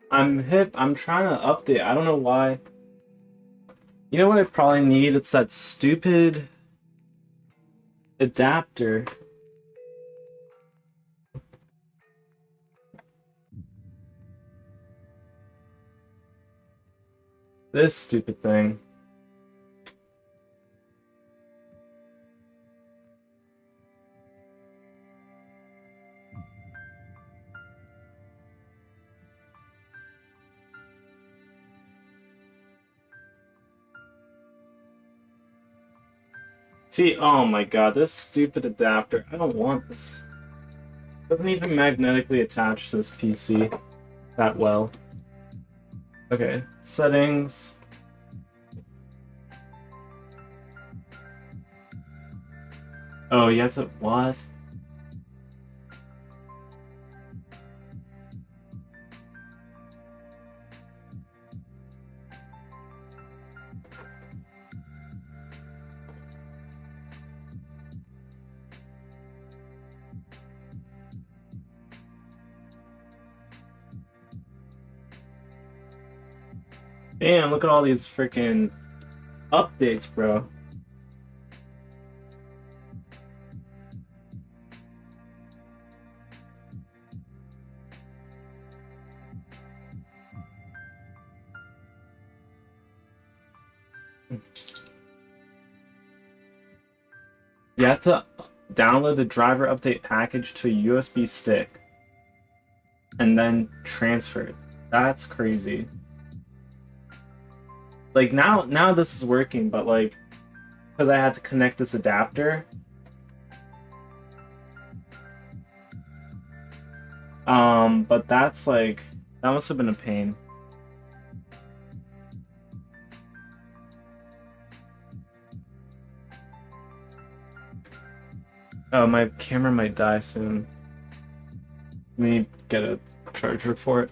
I'm hip, I'm trying to update. I don't know why. You know what I probably need? It's that stupid adapter. This stupid thing. See, oh my god, this stupid adapter. I don't want this. It doesn't even magnetically attach to this PC that well. Okay, settings. Oh, you have to, what? Damn, look at all these freaking updates, bro. You have to download the driver update package to a USB stick and then transfer it. That's crazy. Like now this is working, but like because I had to connect this adapter. But that's like that must have been a pain. Oh, my camera might die soon. Let me get a charger for it.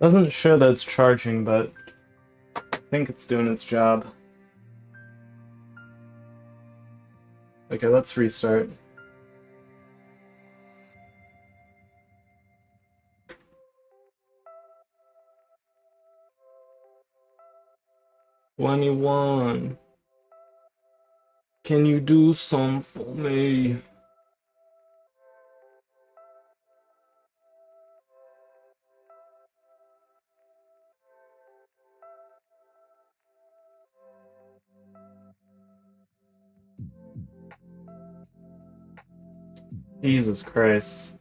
Doesn't show that it's charging, but I think it's doing its job. Okay, let's restart. "21. Can you do some for me?" Jesus Christ.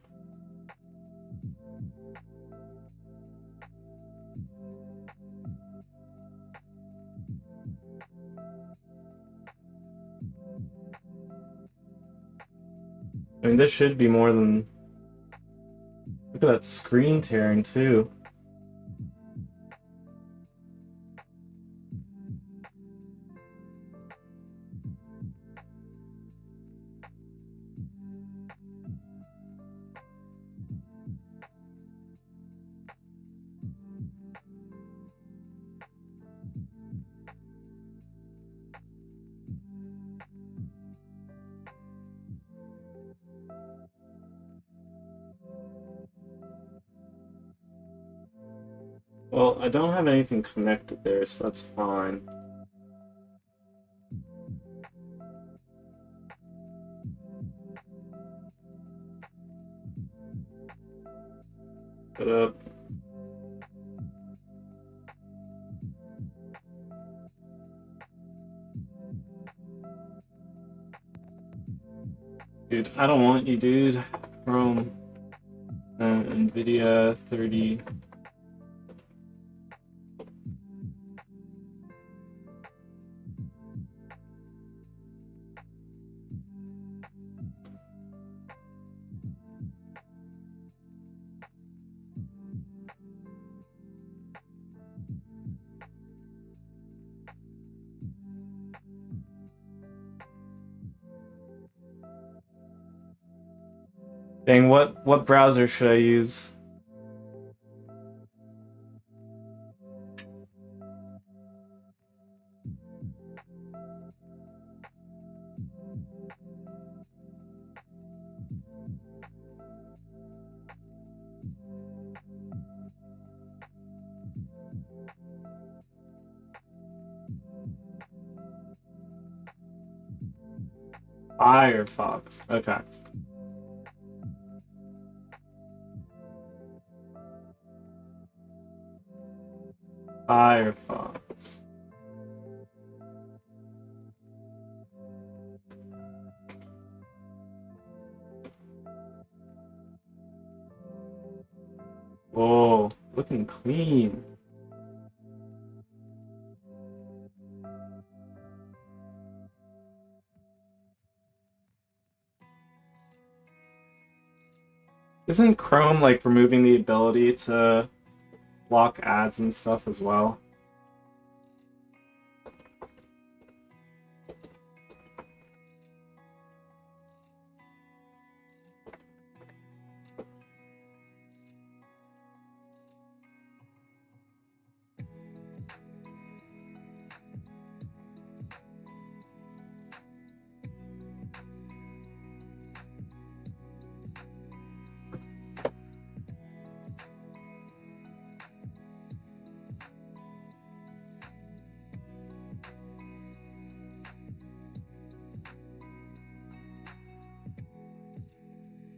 I mean, this should be more than... Look at that screen tearing, too. Well, I don't have anything connected there, so that's fine. Put up. Dude, I don't want you, dude. Chrome. NVIDIA 30. Dang, what browser should I use? Firefox. Okay. Firefox. Whoa, looking clean. Isn't Chrome like removing the ability to block ads and stuff as well?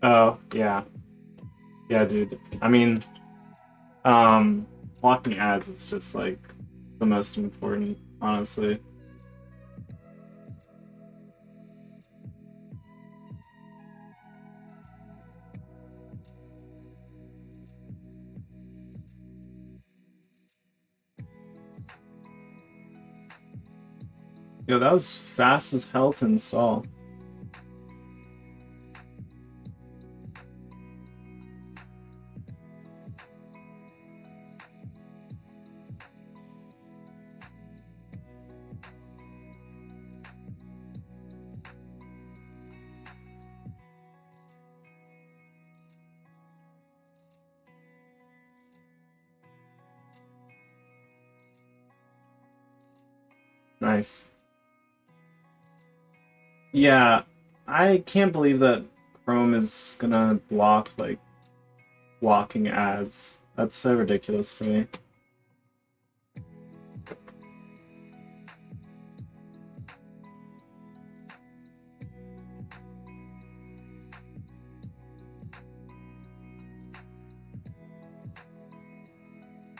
Oh, yeah. Yeah, dude. I mean, blocking ads is just like the most important, honestly. Yo, that was fast as hell to install. Nice. Yeah, I can't believe that Chrome is gonna block, like, blocking ads. That's so ridiculous to me.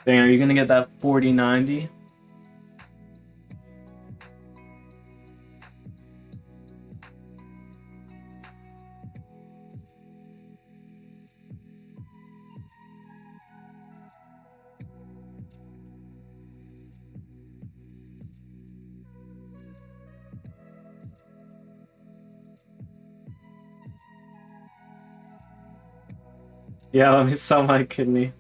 Dang, are you gonna get that 4090? Yeah, let me sell my kidney.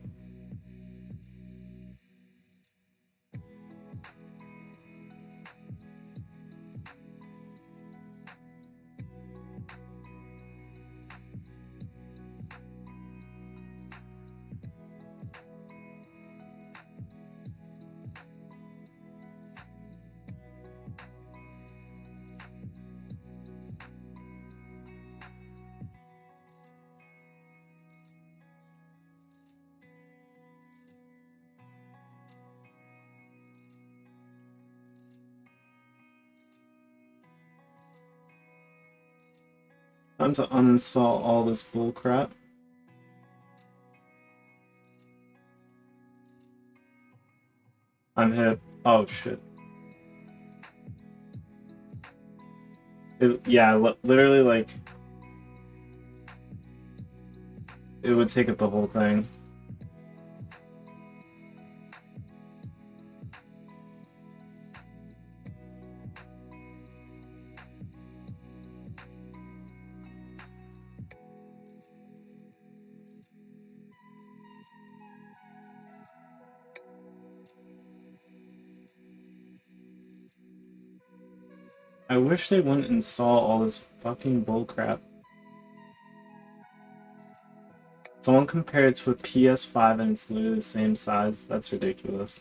Time to uninstall all this bullcrap. I'm hit. Oh shit. Yeah, literally, like, it would take up the whole thing. I wish they wouldn't install all this fucking bullcrap. Someone compared it to a PS5 and it's literally the same size. That's ridiculous.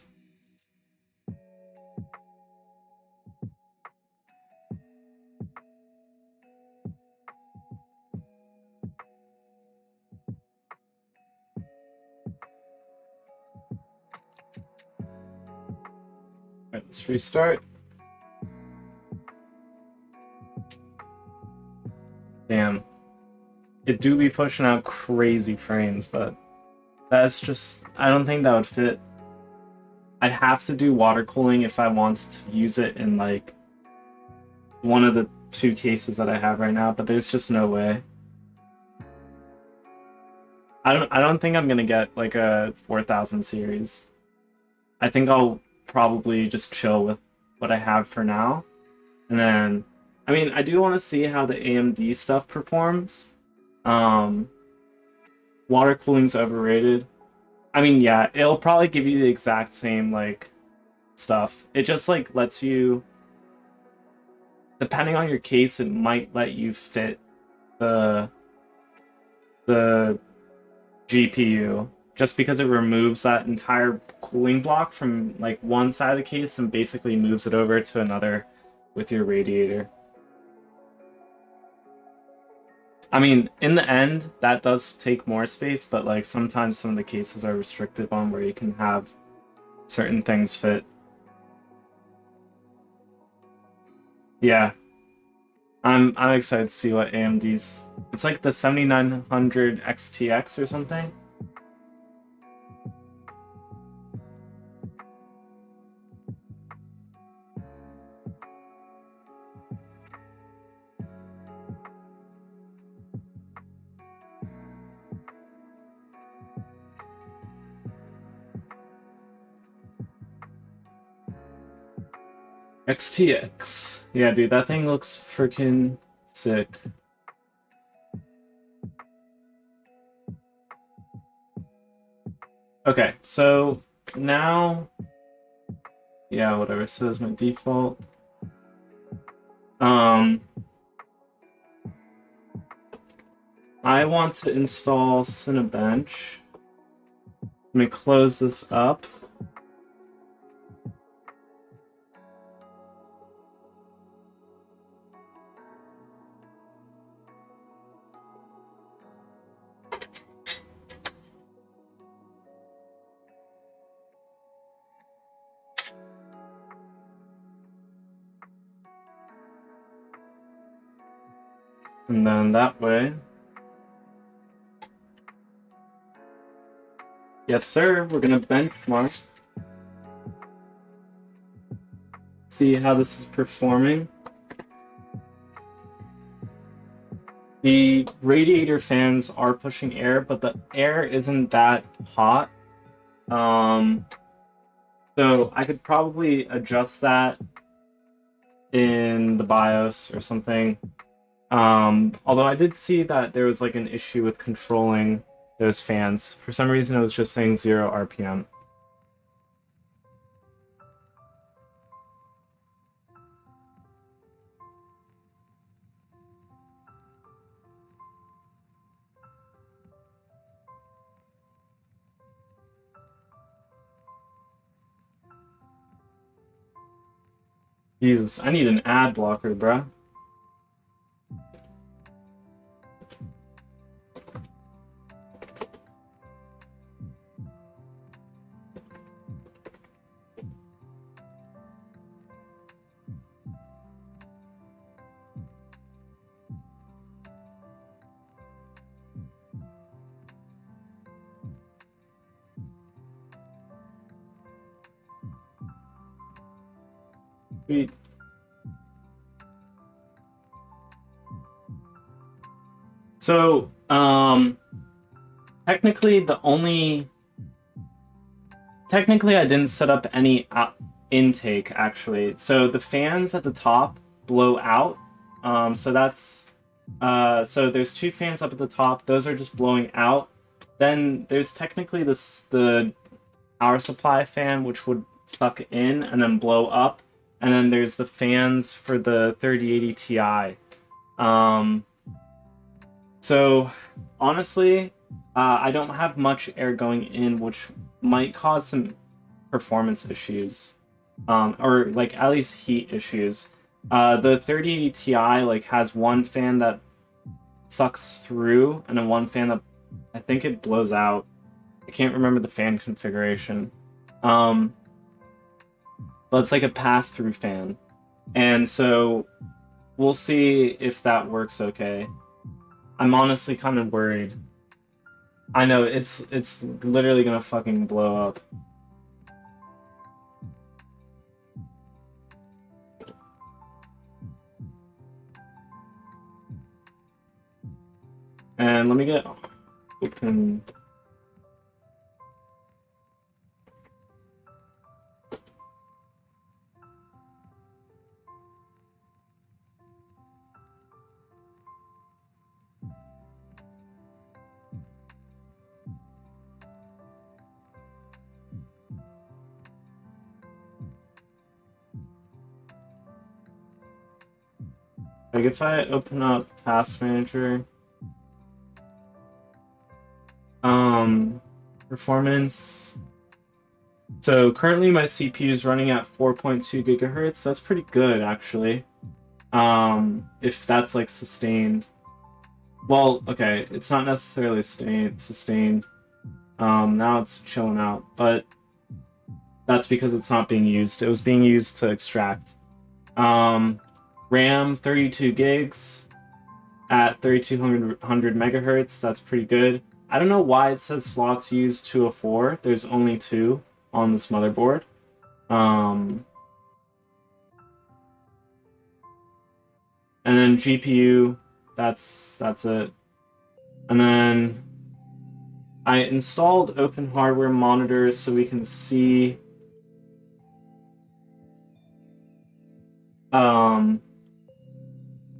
Alright, let's restart. Damn. It do be pushing out crazy frames, but that's just... I don't think that would fit. I'd have to do water cooling if I want to use it in, like, one of the 2 cases that I have right now, but there's just no way. I don't think I'm gonna get, like, a 4000 series. I think I'll probably just chill with what I have for now. And then, I mean, I do want to see how the AMD stuff performs. Water cooling's overrated. I mean, yeah, it'll probably give you the exact same, like, stuff. It just, like, lets you... Depending on your case, it might let you fit the GPU, just because it removes that entire cooling block from, like, one side of the case and basically moves it over to another with your radiator. I mean, in the end, that does take more space, but, like, sometimes some of the cases are restricted on where you can have certain things fit. Yeah. I'm excited to see what AMD's... It's like the 7900 XTX or something. XTX. Yeah, dude, that thing looks freaking sick. Okay, so now... Yeah, whatever, so that's my default. I want to install Cinebench. Let me close this up. And then that way... Yes, sir, we're gonna benchmark. See how this is performing. The radiator fans are pushing air, but the air isn't that hot. So I could probably adjust that in the BIOS or something. Although I did see that there was, like, an issue with controlling those fans. For some reason, it was just saying 0 RPM. Jesus, I need an ad blocker, bruh. Sweet. So, technically I didn't set up any intake, actually. So the fans at the top blow out. So that's, so there's 2 fans up at the top. Those are just blowing out. Then there's technically the power supply fan, which would suck in and then blow up. And then there's the fans for the 3080 Ti. So honestly, I don't have much air going in, which might cause some performance issues, or like at least heat issues. The 3080 Ti like has one fan that sucks through, and then one fan that I think it blows out. I can't remember the fan configuration, but it's like a pass-through fan, and so we'll see if that works okay. I'm honestly kind of worried. I know it's literally gonna fucking blow up. And let me get open. Like if I open up Task Manager, performance. So currently my CPU is running at 4.2 gigahertz. That's pretty good actually. If that's like sustained. Well, okay, it's not necessarily sustained. Now it's chilling out, but that's because it's not being used. It was being used to extract. RAM 32 gigs at 3200 megahertz. That's pretty good. I don't know why it says slots used 204. There's only 2 on this motherboard. And then GPU, that's it. And then I installed open hardware monitors so we can see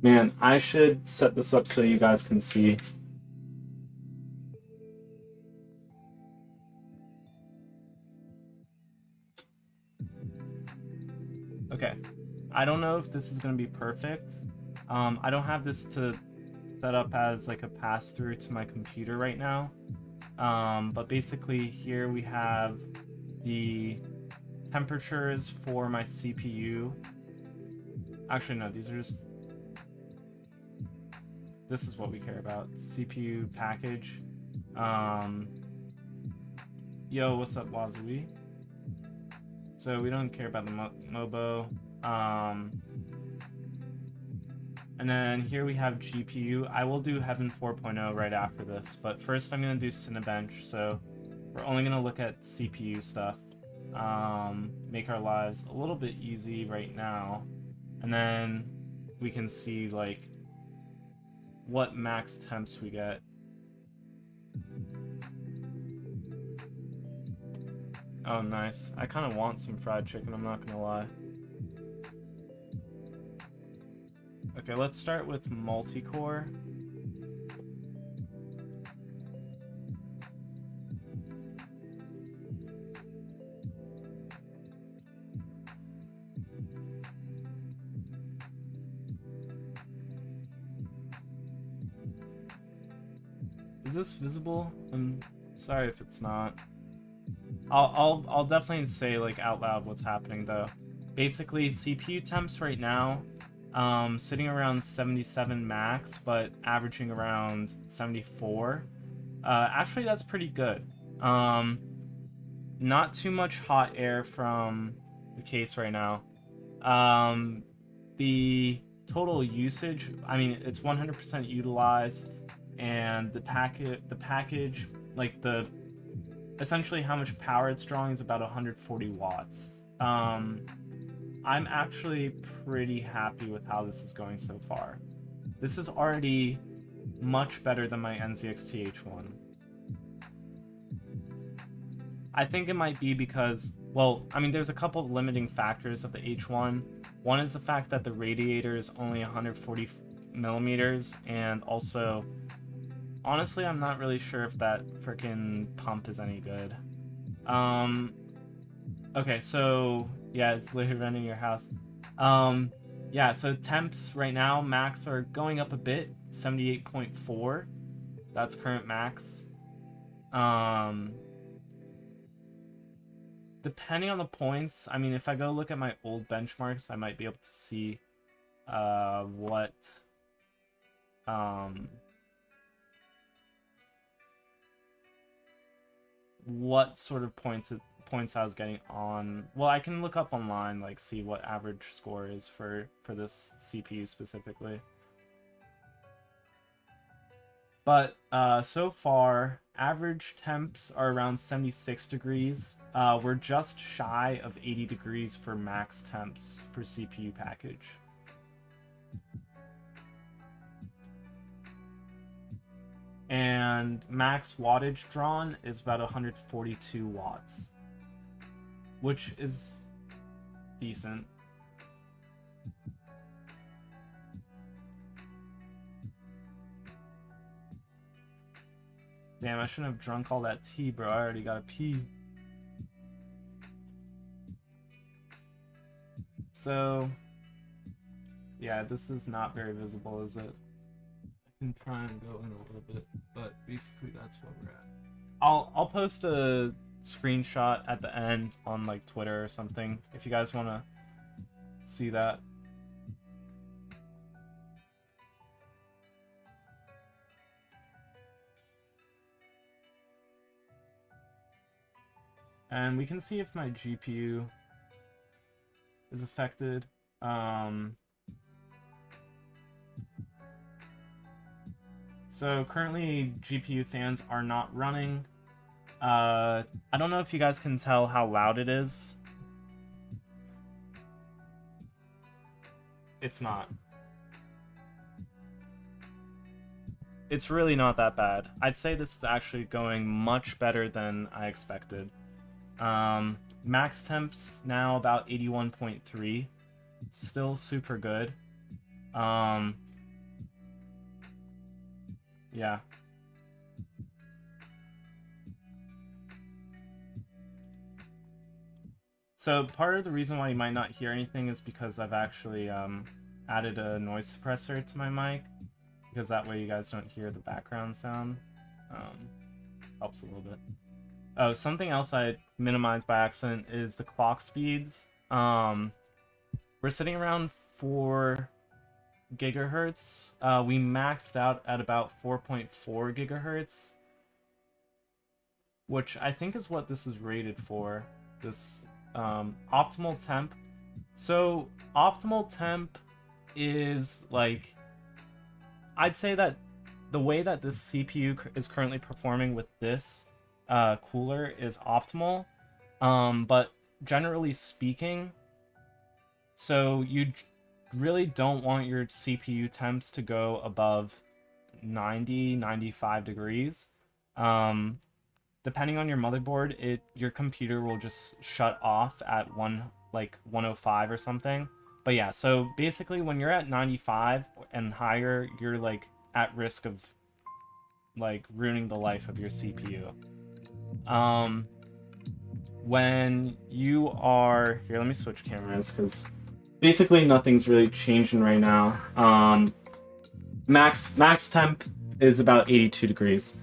man, I should set this up so you guys can see. Okay, I don't know if this is going to be perfect. I don't have this to set up as like a pass-through to my computer right now. But basically here we have the temperatures for my CPU. Actually, no, these are just... This is what we care about. CPU package. Yo, what's up, Wazui? So we don't care about the Mobo. And then here we have GPU. I will do Heaven 4.0 right after this, but first I'm going to do Cinebench, so we're only going to look at CPU stuff. Make our lives a little bit easy right now, and then we can see like what max temps we get. Oh, nice. I kind of want some fried chicken, I'm not gonna lie. Okay, let's start with multi-core. Is this visible? I'm sorry if it's not. I'll definitely say like out loud what's happening though. Basically, CPU temps right now, sitting around 77 max, but averaging around 74. Actually, that's pretty good. Not too much hot air from the case right now. The total usage, I mean, it's 100% utilized, and the package, like essentially how much power it's drawing is about 140 watts. I'm actually pretty happy with how this is going so far. This is already much better than my NZXT H1. I think it might be because, well, I mean, there's a couple of limiting factors of the H1. One is the fact that the radiator is only 140 millimeters, and also, honestly, I'm not really sure if that freaking pump is any good. Okay, so, yeah, it's literally running your house. Yeah, so temps right now, max are going up a bit, 78.4. That's current max. Depending on the points, I mean, if I go look at my old benchmarks, I might be able to see what sort of points I was getting on. Well, I can look up online, like see what average score is for this CPU specifically. But so far, average temps are around 76 degrees. We're just shy of 80 degrees for max temps for CPU package. And max wattage drawn is about 142 watts, which is decent. Damn, I shouldn't have drunk all that tea, bro. I already gotta pee. So, yeah, this is not very visible, is it? I can try and go in a little bit, but basically that's where we're at. I'll post a screenshot at the end on like Twitter or something if you guys want to see that. And we can see if my GPU is affected. So currently GPU fans are not running. I don't know if you guys can tell how loud it is. It's not. It's really not that bad. I'd say this is actually going much better than I expected. Max temps now about 81.3. Still super good. Yeah. So part of the reason why you might not hear anything is because I've actually added a noise suppressor to my mic, because that way you guys don't hear the background sound. Helps a little bit. Oh, something else I minimized by accident is the clock speeds. We're sitting around 4 gigahertz. We maxed out at about 4.4 gigahertz, which I think is what this is rated for. This optimal temp. So optimal temp is like, I'd say that the way that this CPU is currently performing with this cooler is optimal, but generally speaking, so you really don't want your CPU temps to go above 90-95 degrees. Depending on your motherboard, your computer will just shut off at 105 or something. But yeah, so basically when you're at 95 and higher, you're like at risk of like ruining the life of your CPU. When you are here, let me switch cameras because basically nothing's really changing right now. Max temp is about 82 degrees.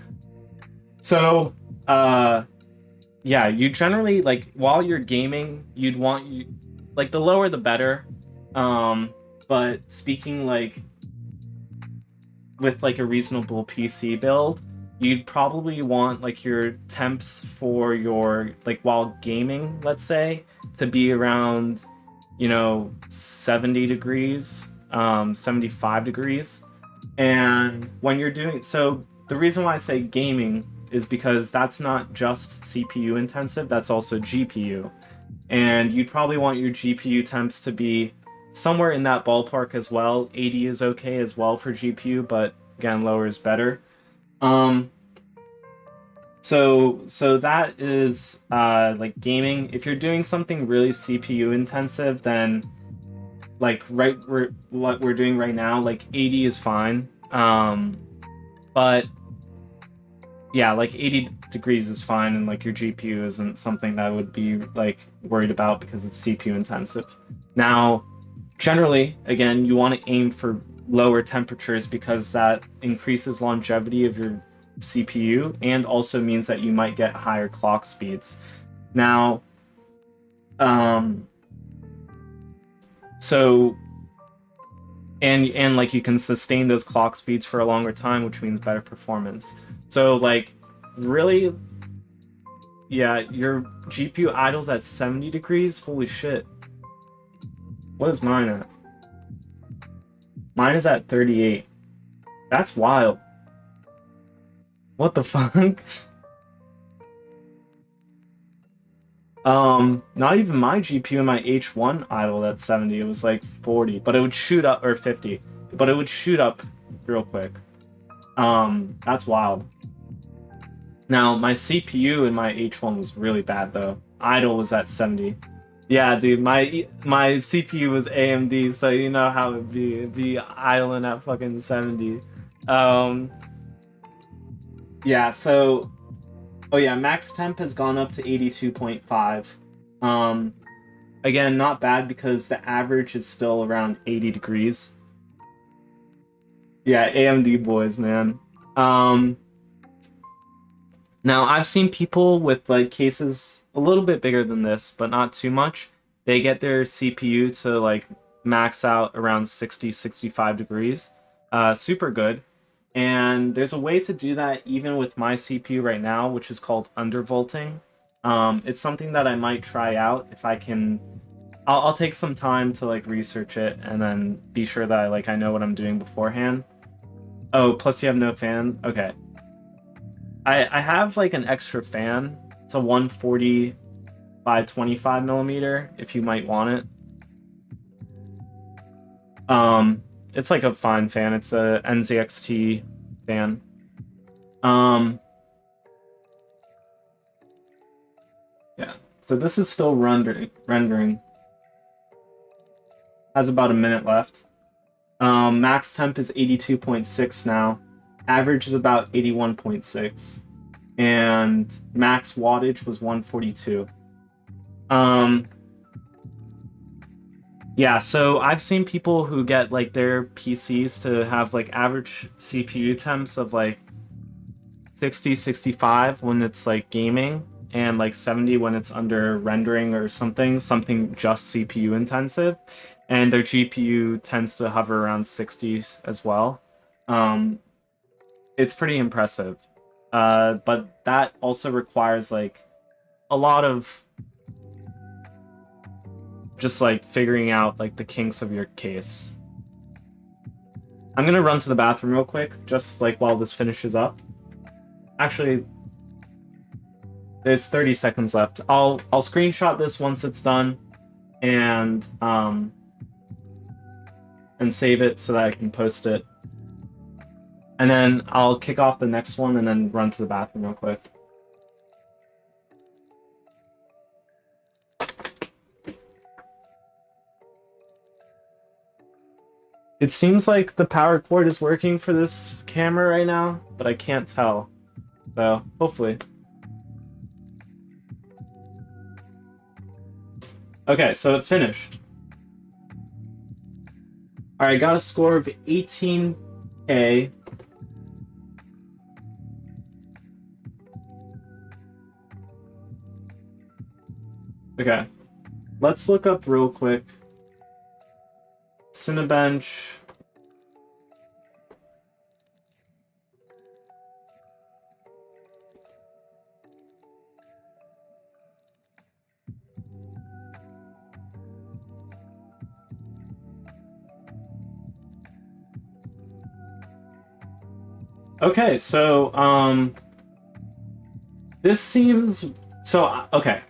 So, yeah, you generally like while you're gaming, you'd want you like the lower the better. But speaking like with like a reasonable PC build, you'd probably want like your temps for your like while gaming, let's say, to be around, 70 degrees, 75 degrees. And when you're doing so, the reason why I say gaming is because that's not just CPU intensive, that's also GPU. And you'd probably want your GPU temps to be somewhere in that ballpark as well. 80 is okay as well for GPU, but again, lower is better. Um, so that is like gaming. If you're doing something really CPU intensive, then like what we're doing right now, like 80 is fine. But yeah, like 80 degrees is fine, and like your GPU isn't something that I would be like worried about because it's CPU intensive. Now, generally, again, you want to aim for lower temperatures because that increases longevity of your CPU and also means that you might get higher clock speeds. Now, um, so and like you can sustain those clock speeds for a longer time, which means better performance. So like really, yeah, your GPU idles at 70 degrees. Holy shit. What is mine at? Mine is at 38. That's wild. What the fuck? Not even my GPU and my H1 idled at 70. It was like 40, but it would shoot up, or 50, but it would shoot up real quick. That's wild. Now, my CPU in my H1 was really bad though. Idle was at 70. Yeah, dude, my CPU was AMD, so you know how it'd be. It'd be idling at fucking 70. Um, yeah, so oh yeah, max temp has gone up to 82.5. Um, again, not bad because the average is still around 80 degrees. Yeah, AMD boys, man. Um, Now I've seen people with like cases a little bit bigger than this, but not too much. They get their CPU to like max out around 60, 65 degrees. Super good. And there's a way to do that even with my CPU right now, which is called undervolting. It's something that I might try out if I can. I'll take some time to like research it and then be sure that I know what I'm doing beforehand. Oh, plus you have no fan. Okay. I have like an extra fan. It's a 140 by 25 millimeter. If you might want it. It's like a fine fan. It's a NZXT fan. Yeah. So this is still rendering. Has about a minute left. Max temp is 82.6 now. Average is about 81.6. And max wattage was 142. Yeah, so I've seen people who get like their PCs to have like average CPU temps of like 60, 65 when it's like gaming, and like 70 when it's under rendering or something just CPU intensive, and their GPU tends to hover around 60s as well. It's pretty impressive. But that also requires like a lot of just like figuring out like the kinks of your case. I'm gonna run to the bathroom real quick, just like while this finishes up. Actually, there's 30 seconds left. I'll screenshot this once it's done, and save it so that I can post it. And then I'll kick off the next one and then run to the bathroom real quick. It seems like the power cord is working for this camera right now, but I can't tell. So, hopefully. Okay, so it finished. Alright, got a score of 18K. Okay. Let's look up real quick. Cinebench. Okay, so this seems so okay.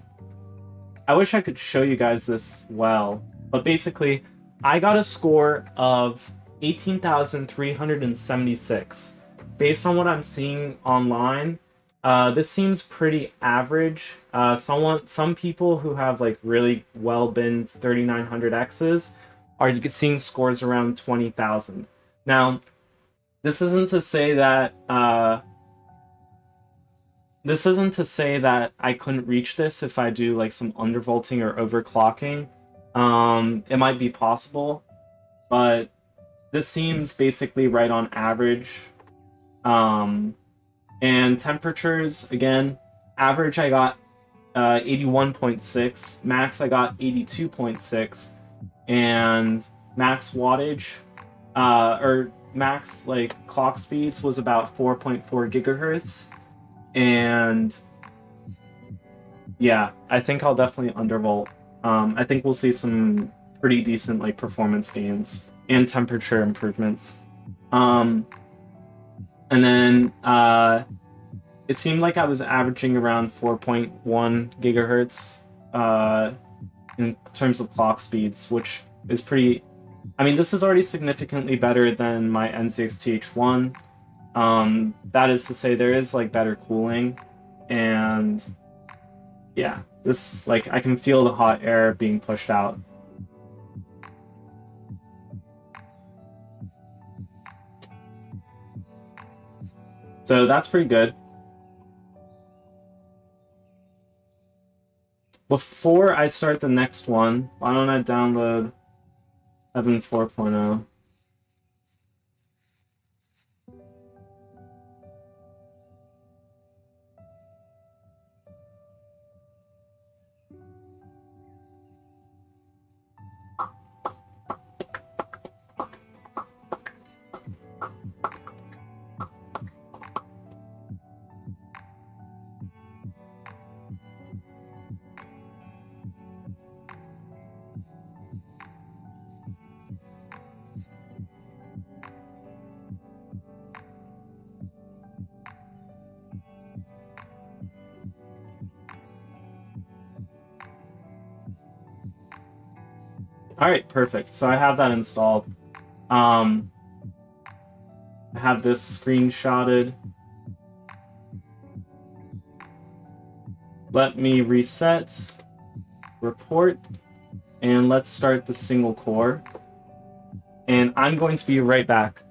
I wish I could show you guys this well, but basically, I got a score of 18,376. Based on what I'm seeing online, this seems pretty average. Some people who have like really well binned 3900Xs are seeing scores around 20,000. Now, this isn't to say that I couldn't reach this if I do like some undervolting or overclocking. It might be possible, but this seems basically right on average. And temperatures, again, average I got 81.6, max I got 82.6, and max wattage, or max like clock speeds was about 4.4 gigahertz. And yeah, I think I'll definitely undervolt. I think we'll see some pretty decent like performance gains and temperature improvements. And then it seemed like I was averaging around 4.1 gigahertz in terms of clock speeds, which is pretty. I mean, this is already significantly better than my NZXT-H1. That is to say, there is like better cooling, and yeah, this like I can feel the hot air being pushed out. So that's pretty good. Before I start the next one, why don't I download Evan 4.0? All right, perfect. So I have that installed. I have this screenshotted. Let me reset, report, and let's start the single core. And I'm going to be right back.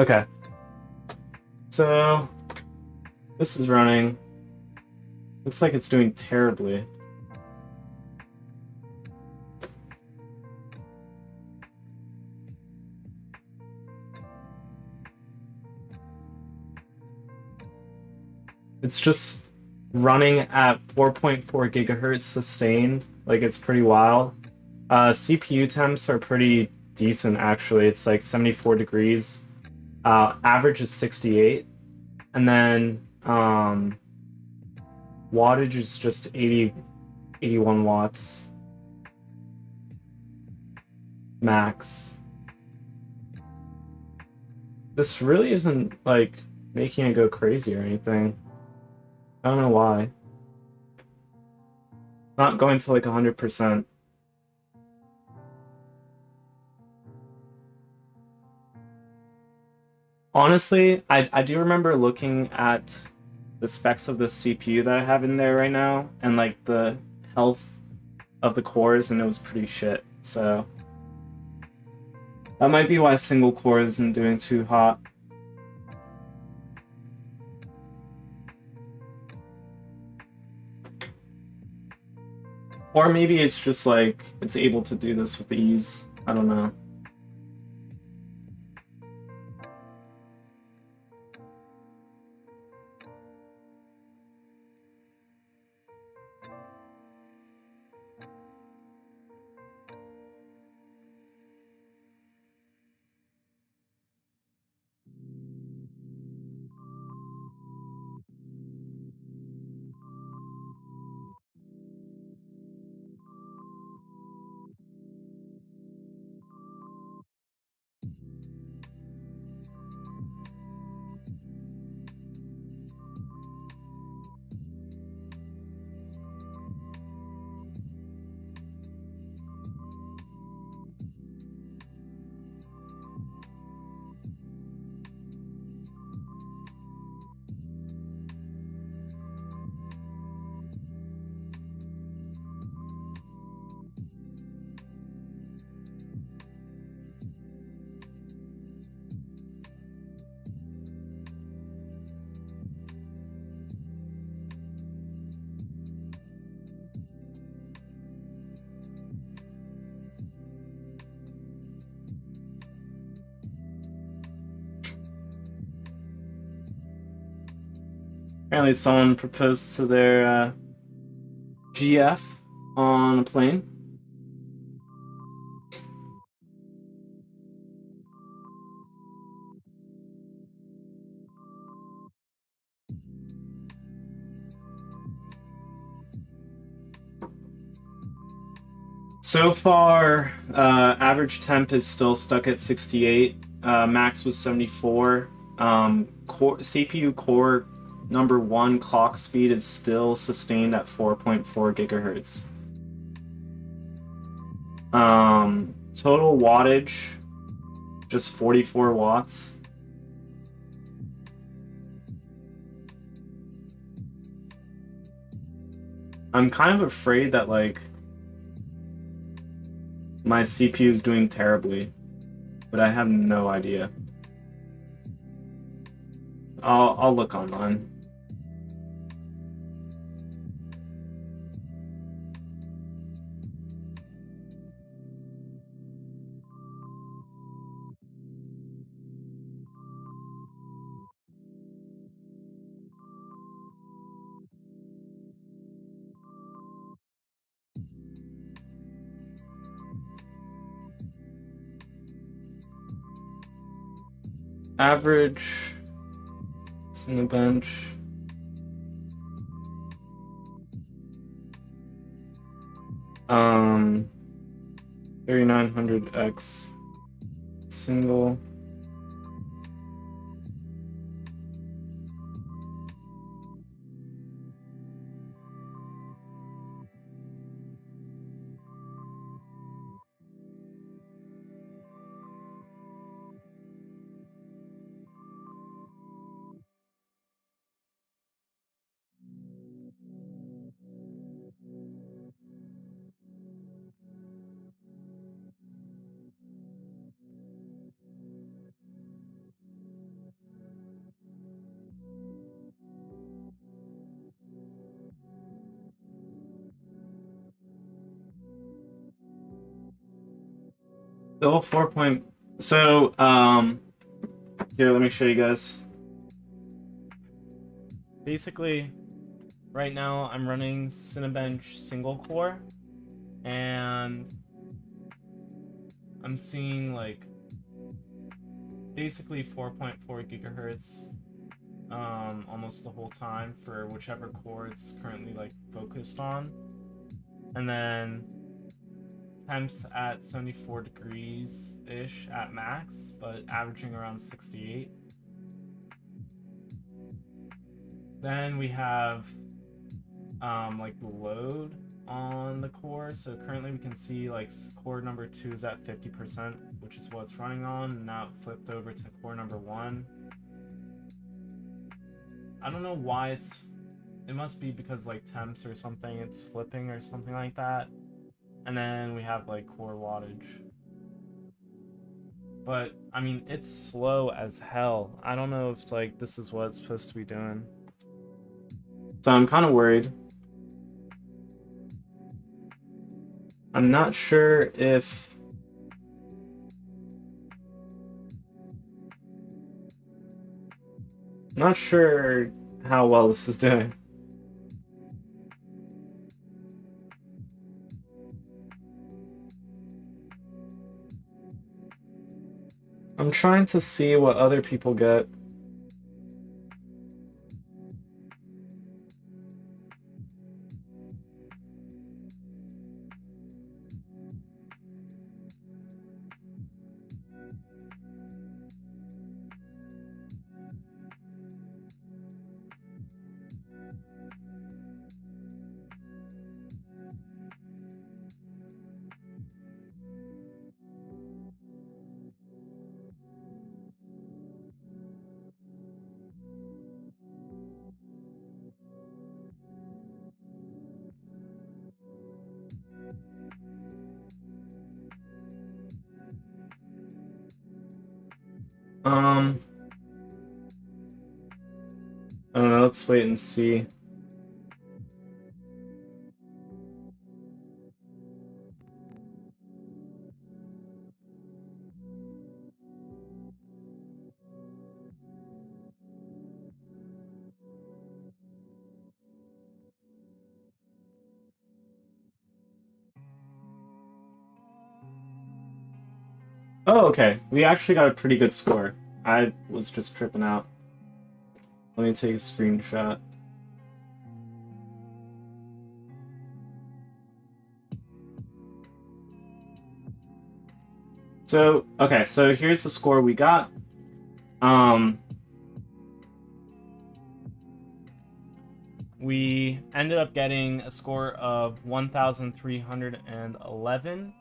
Okay. So this is running. Looks like it's doing terribly. It's just running at 4.4 gigahertz sustained. Like it's pretty wild. CPU temps are pretty decent actually. It's like 74 degrees. Average is 68. And then wattage is just 81 watts max. This really isn't like making it go crazy or anything. I don't know why. Not going to like 100%. Honestly, I do remember looking at the specs of the CPU that I have in there right now and like the health of the cores, and it was pretty shit. So that might be why single core isn't doing too hot. Or maybe it's just like it's able to do this with ease. I don't know. Apparently, someone proposed to their GF on a plane. So far, average temp is still stuck at 68. Max was 74. CPU core number one clock speed is still sustained at 4.4 gigahertz. Total wattage, just 44 watts. I'm kind of afraid that like my CPU is doing terribly, but I have no idea. I'll look online. Average Cinebench. Um, 3900X single. Still 4 point. So, here, let me show you guys. Basically, right now I'm running Cinebench single core, and I'm seeing like basically 4.4 gigahertz almost the whole time for whichever core it's currently like focused on, and then temps at 74 degrees ish at max, but averaging around 68. Then we have like the load on the core. So currently we can see like core number 2 is at 50%, which is what it's running on, and now it flipped over to core number 1. I don't know why it must be because like temps or something, it's flipping or something like that. And then we have like core wattage. But I mean, it's slow as hell. I don't know if like this is what it's supposed to be doing. So I'm kind of worried. I'm not sure if not sure how well this is doing. I'm trying to see what other people get. I don't know, let's wait and see. Oh, okay. We actually got a pretty good score. I was just tripping out. Let me take a screenshot. So, okay, so here's the score we got. We ended up getting a score of 1,311.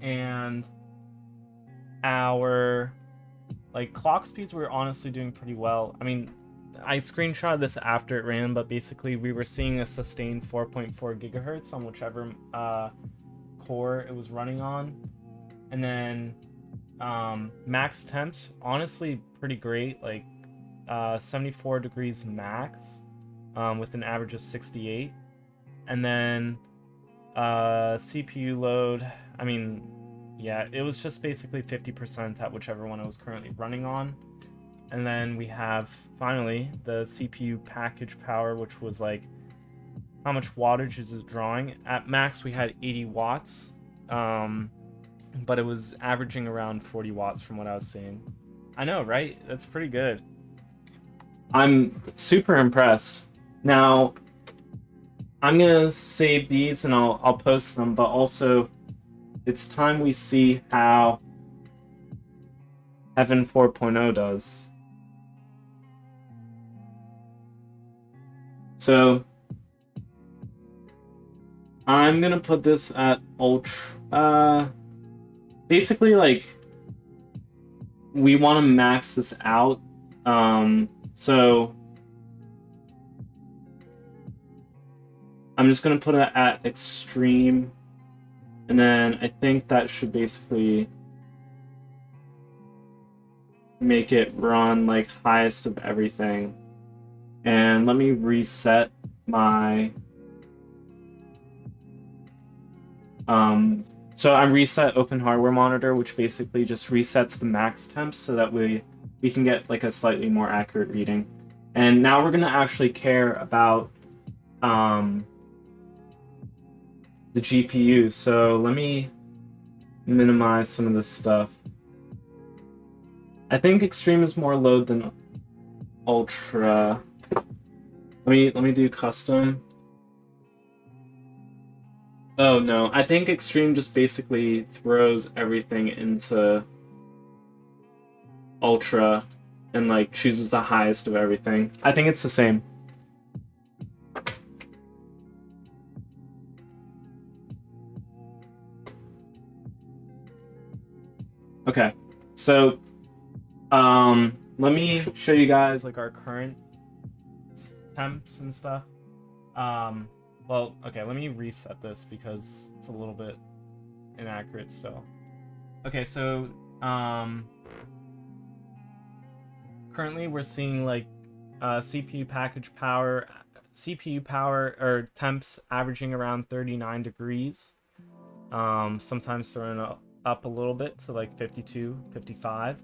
And our like clock speeds were honestly doing pretty well. I mean, I screenshot this after it ran, but basically we were seeing a sustained 4.4 gigahertz on whichever core it was running on. And then max temps, honestly pretty great, like 74 degrees max with an average of 68. And then CPU load, I mean, yeah, it was just basically 50% at whichever one I was currently running on. And then we have, finally, the CPU package power, which was like, how much wattage is it drawing? At max, we had 80 watts, but it was averaging around 40 watts from what I was seeing. I know, right? That's pretty good. I'm super impressed. Now, I'm gonna save these and I'll post them, but also it's time we see how Heaven 4.0 does. So I'm gonna put this at ultra. Basically, like we want to max this out. So I'm just gonna put it at extreme, and then I think that should basically make it run like highest of everything. And let me reset my So I reset Open Hardware Monitor, which basically just resets the max temps so that we can get like a slightly more accurate reading. And now we're gonna actually care about the GPU. So let me minimize some of this stuff. I think Extreme is more load than Ultra. Let me do custom. Oh no, I think Extreme just basically throws everything into Ultra and like chooses the highest of everything. I think it's the same. Okay, so let me show you guys like our current temps and stuff. Well, okay, let me reset this because it's a little bit inaccurate still. Okay, so currently we're seeing like CPU power or temps averaging around 39 degrees. Sometimes throwing up a little bit to like 52, 55.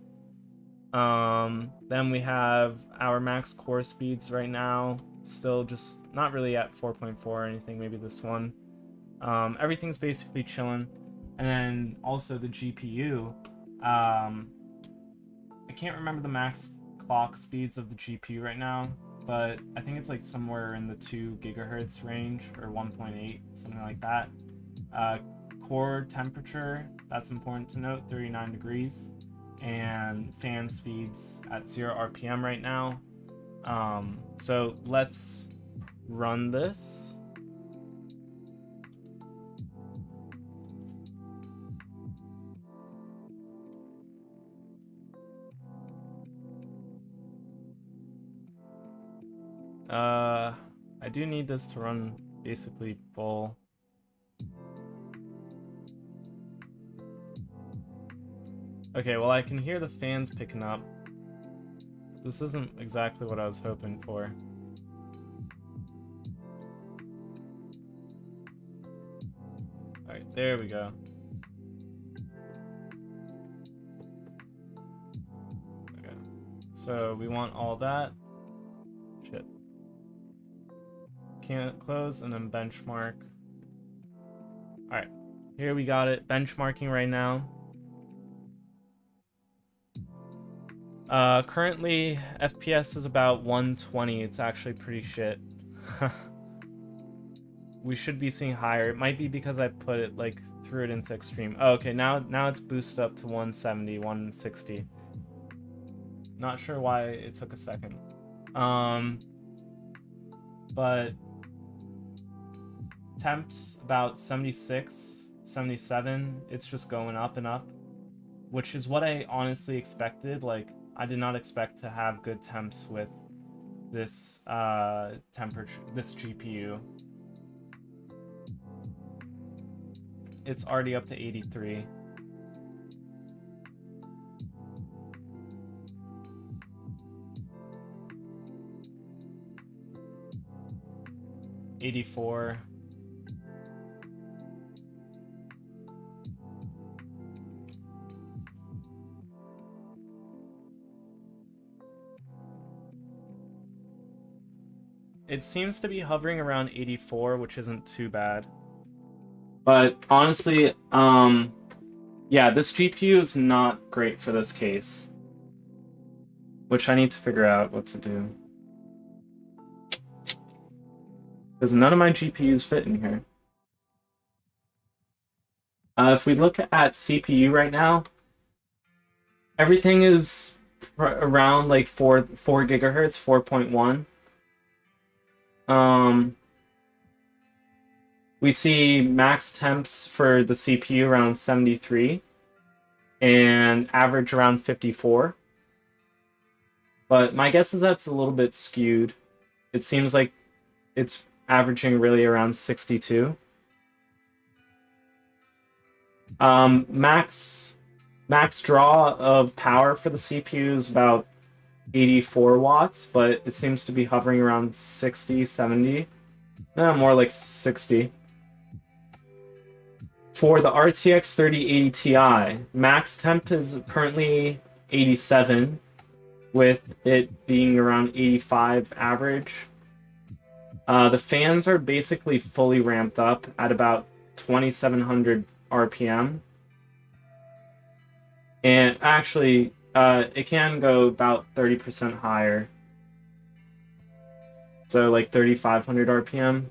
Then we have our max core speeds right now, still just not really at 4.4 or anything, maybe this one. Everything's basically chilling. And then also the GPU. I can't remember the max clock speeds of the GPU right now, but I think it's like somewhere in the 2 gigahertz range or 1.8, something like that. Core temperature, that's important to note, 39 degrees. And fan speeds at 0 RPM right now. So let's run this. I do need this to run basically full. Okay, well I can hear the fans picking up. This isn't exactly what I was hoping for. Alright, there we go. Okay, so we want all that. Shit. Can't close and then benchmark. Alright, here we got it. Benchmarking right now. Currently, FPS is about 120. It's actually pretty shit. We should be seeing higher. It might be because I put it, like, threw it into extreme. Oh, okay, now it's boosted up to 170, 160. Not sure why it took a second. But temps about 76, 77. It's just going up and up, which is what I honestly expected. Like, I did not expect to have good temps with this temperature, this GPU. It's already up to 83. '84. It seems to be hovering around 84, which isn't too bad. But honestly, yeah, this GPU is not great for this case. Which I need to figure out what to do. Because none of my GPUs fit in here. If we look at CPU right now, everything is around like 4 gigahertz, 4.1. We see max temps for the CPU around 73 and average around 54. But my guess is that's a little bit skewed. It seems like it's averaging really around 62. Max draw of power for the CPU is about 84 watts, but it seems to be hovering around 60, 70. More like 60. For the RTX 3080 Ti, max temp is currently 87, with it being around 85 average. The fans are basically fully ramped up at about 2700 RPM. And actually, it can go about 30% higher. So like 3500 RPM.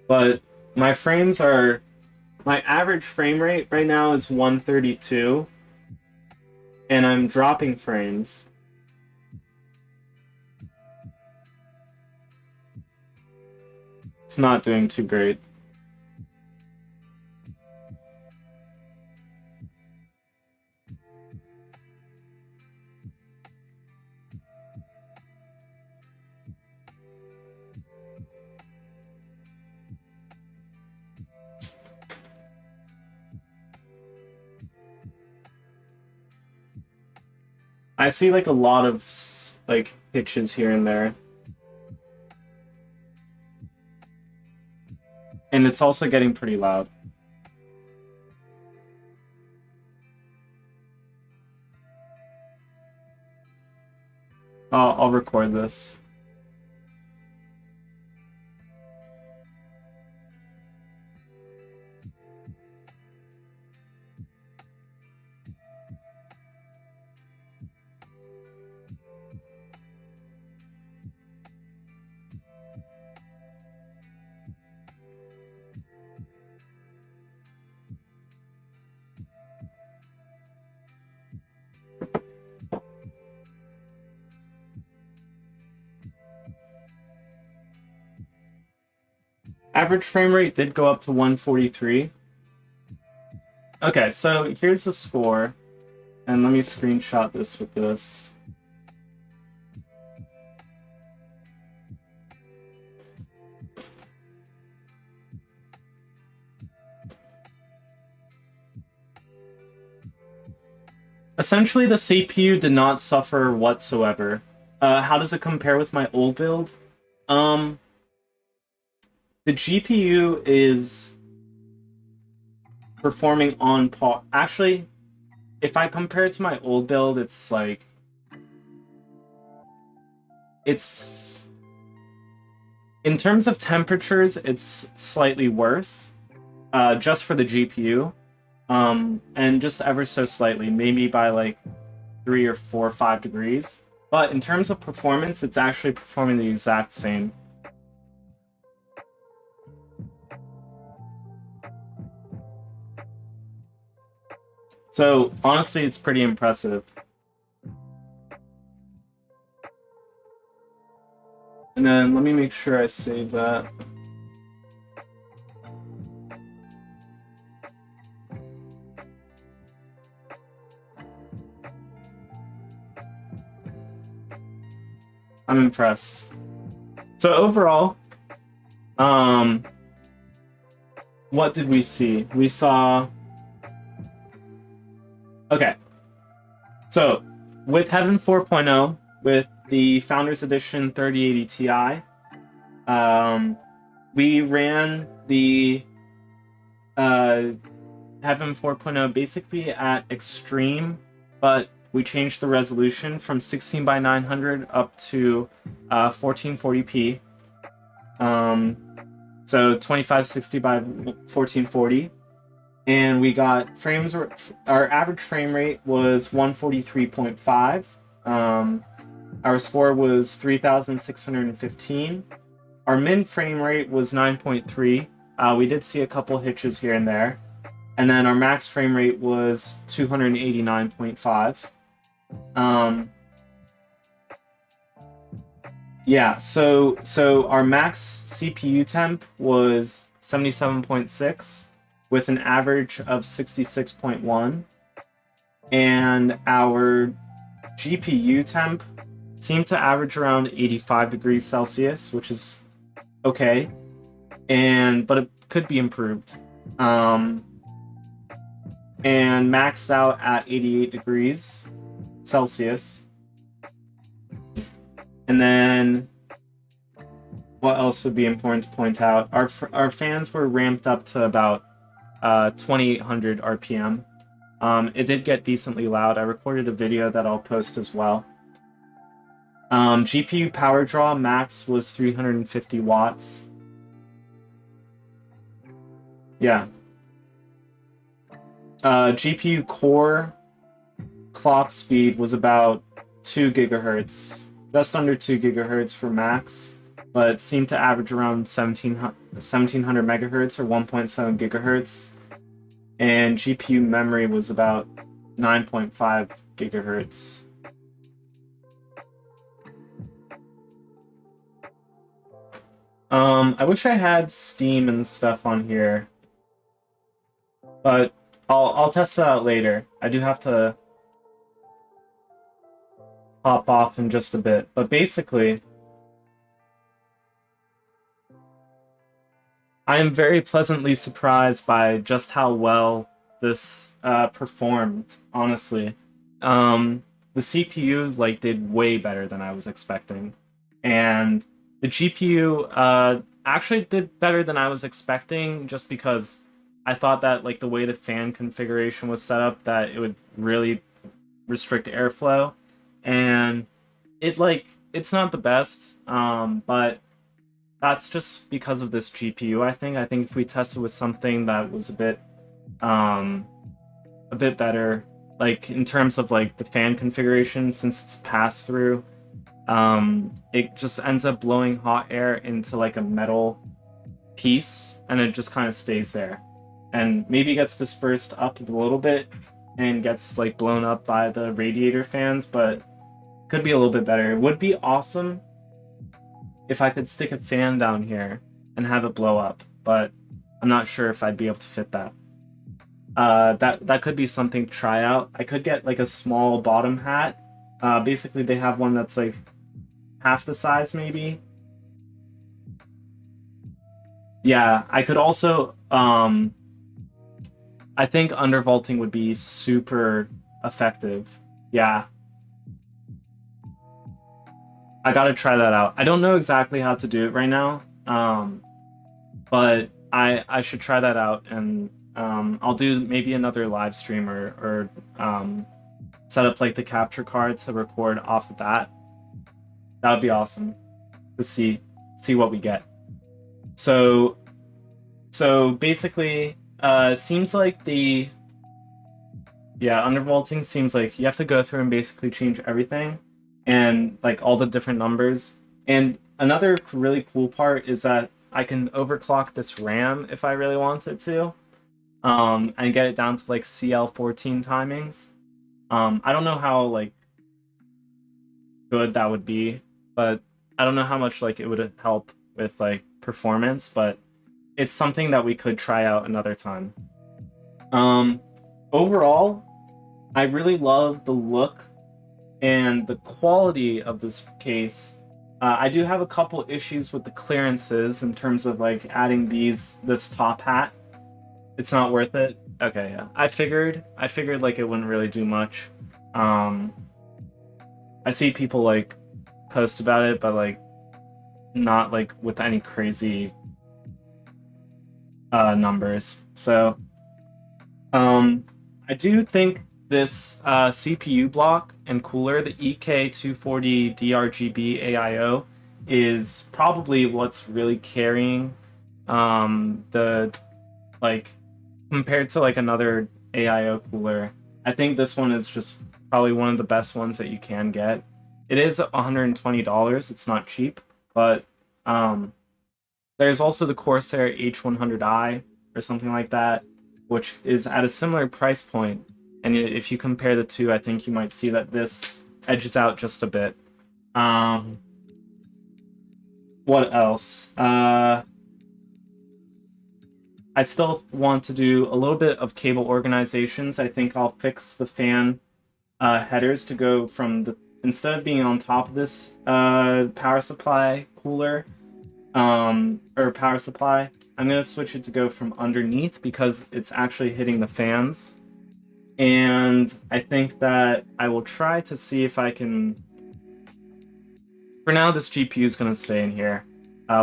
But my average frame rate right now is 132. And I'm dropping frames. It's not doing too great. I see like a lot of like hitches here and there. And it's also getting pretty loud. I'll record this. Average frame rate did go up to 143. Okay, so here's the score. And let me screenshot this with this. Essentially, the CPU did not suffer whatsoever. How does it compare with my old build? The GPU is performing on par. Actually, if I compare it to my old build, it's like... It's... In terms of temperatures, it's slightly worse. Just for the GPU. And just ever so slightly, maybe by like 3 or 4 or 5 degrees. But in terms of performance, it's actually performing the exact same. So honestly, it's pretty impressive. And then let me make sure I save that. I'm impressed. So overall, what did we see? We saw... Okay. So, with Heaven 4.0, with the Founders Edition 3080 Ti, we ran the Heaven 4.0 basically at extreme, but we changed the resolution from 16 by 900 up to 1440p. So 2560 by 1440. And we got frames, our average frame rate was 143.5. Our score was 3615. Our min frame rate was 9.3. We did see a couple hitches here and there. And then our max frame rate was 289.5. Yeah, so our max CPU temp was 77.6 with an average of 66.1. And our GPU temp seemed to average around 85 degrees Celsius, which is okay. But it could be improved. And maxed out at 88 degrees Celsius. And then what else would be important to point out? Our fans were ramped up to about 2800 RPM. It did get decently loud. I recorded a video that I'll post as well. GPU power draw max was 350 watts. Yeah. GPU core clock speed was about 2 gigahertz, just under 2 gigahertz for max, but seemed to average around 1700 megahertz or 1.7 gigahertz. And GPU memory was about 9.5 gigahertz. I wish I had Steam and stuff on here, but I'll test it out later. I do have to hop off in just a bit, but basically, I am very pleasantly surprised by just how well this performed, honestly. The CPU like did way better than I was expecting, and the GPU actually did better than I was expecting, just because I thought that like the way the fan configuration was set up, that it would really restrict airflow, and it's not the best, but that's just because of this GPU. I think if we tested with something that was a bit better, like in terms of like the fan configuration, since it's a pass through, it just ends up blowing hot air into like a metal piece, and it just kind of stays there, and maybe gets dispersed up a little bit and gets like blown up by the radiator fans, but could be a little bit better. It would be awesome if I could stick a fan down here and have it blow up, but I'm not sure if I'd be able to fit that. That could be something to try out. I could get like a small bottom hat. Basically, they have one that's like half the size, maybe. Yeah, I could also. I think undervolting would be super effective. Yeah. I gotta try that out. I don't know exactly how to do it right now, but I should try that out, and I'll do maybe another live stream or set up like the capture card to record off of that. That would be awesome to see what we get. So basically, seems like undervolting seems like you have to go through and basically change everything, and like all the different numbers. And another really cool part is that I can overclock this RAM if I really wanted to, and get it down to like CL14 timings. I don't know how like good that would be, but I don't know how much like it would help with like performance, but it's something that we could try out another time. Overall, I really love the look and the quality of this case. I do have a couple issues with the clearances in terms of like adding this top hat. It's not worth it. Okay, yeah. I figured like it wouldn't really do much. I see people like post about it, but like not like with any crazy numbers. So I do think this CPU block and cooler, the EK240 DRGB AIO, is probably what's really carrying the, like, compared to like another AIO cooler. I think this one is just probably one of the best ones that you can get. It is $120. It's not cheap, but there's also the Corsair H100i or something like that, which is at a similar price point. And if you compare the two, I think you might see that this edges out just a bit. What else? I still want to do a little bit of cable organizations. I think I'll fix the fan headers to go from the, instead of being on top of this power supply cooler or power supply, I'm going to switch it to go from underneath because it's actually hitting the fans. And I think that I will try to see if I can... For now, this GPU is going to stay in here.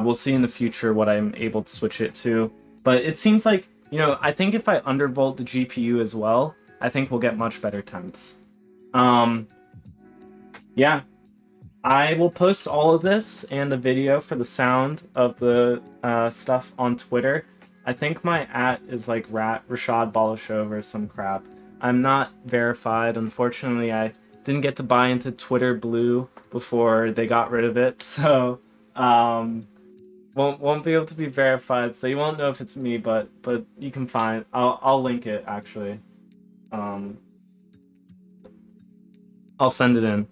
We'll see in the future what I'm able to switch it to. But it seems like, I think if I undervolt the GPU as well, I think we'll get much better temps. Yeah. I will post all of this and the video for the sound of the stuff on Twitter. I think my is like Rashad Balashov or some crap. I'm not verified. Unfortunately, I didn't get to buy into Twitter Blue before they got rid of it, so won't be able to be verified. So you won't know if it's me, but you can find. I'll link it actually. I'll send it in.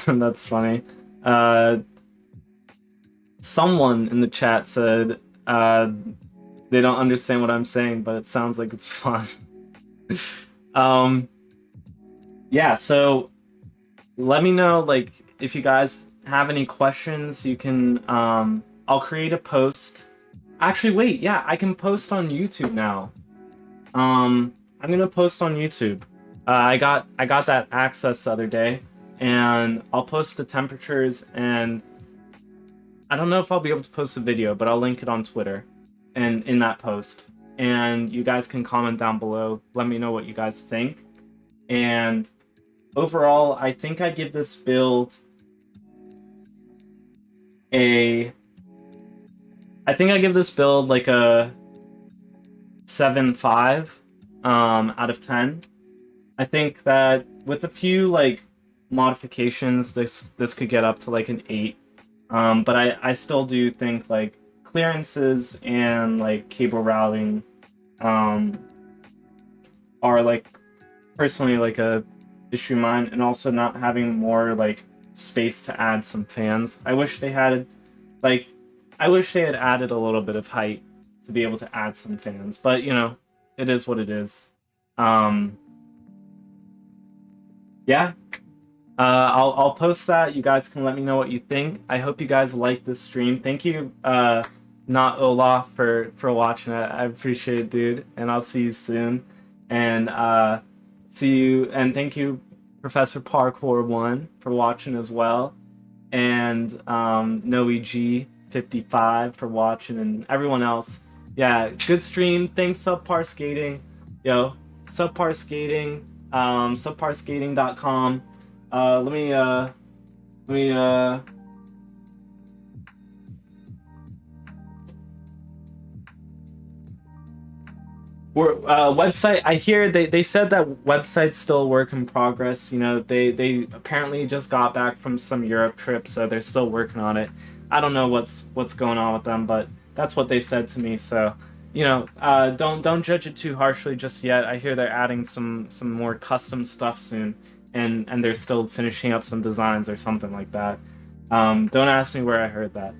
That's funny. Someone in the chat said they don't understand what I'm saying, but it sounds like it's fun. Yeah, so let me know, like, if you guys have any questions. You can I'll create a post. Actually, wait, yeah, I can post on YouTube now. I'm gonna post on YouTube. I got that access the other day, and I'll post the temperatures, and I don't know if I'll be able to post a video, but I'll link it on Twitter and in that post. And you guys can comment down below. Let me know what you guys think. And overall, I think I give this build like a 7.5 out of 10. I think that with a few like modifications, this could get up to like an 8. But I still do think like clearances and like cable routing are like personally like a issue of mine, and also not having more like space to add some fans. I wish they had added a little bit of height to be able to add some fans, but it is what it is. Yeah. I'll post that. You guys can let me know what you think. I hope you guys like this stream. Thank you, not Olaf, for watching it. I appreciate it, dude. And I'll see you soon. And see you. And thank you, Professor Parkour1, for watching as well. And NoeG55 for watching, and everyone else. Yeah, good stream. Thanks, Subpar Skating. Yo, Subpar Skating. Subparskating.com. Let me website. I hear they said that website's still a work in progress. They apparently just got back from some Europe trip, so they're still working on it. I don't know what's going on with them, but that's what they said to me. So don't judge it too harshly just yet. I hear they're adding some more custom stuff soon, and they're still finishing up some designs or something like that. Don't ask me where I heard that.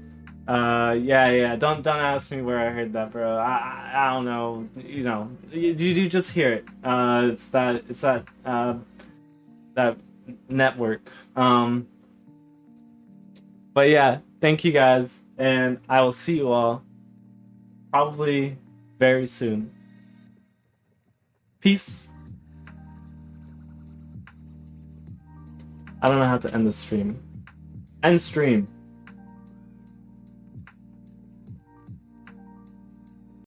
Yeah. Don't ask me where I heard that, bro. I don't know. You just hear it. It's that network. But yeah, thank you guys, and I will see you all probably very soon. Peace. I don't know how to end the stream. End stream.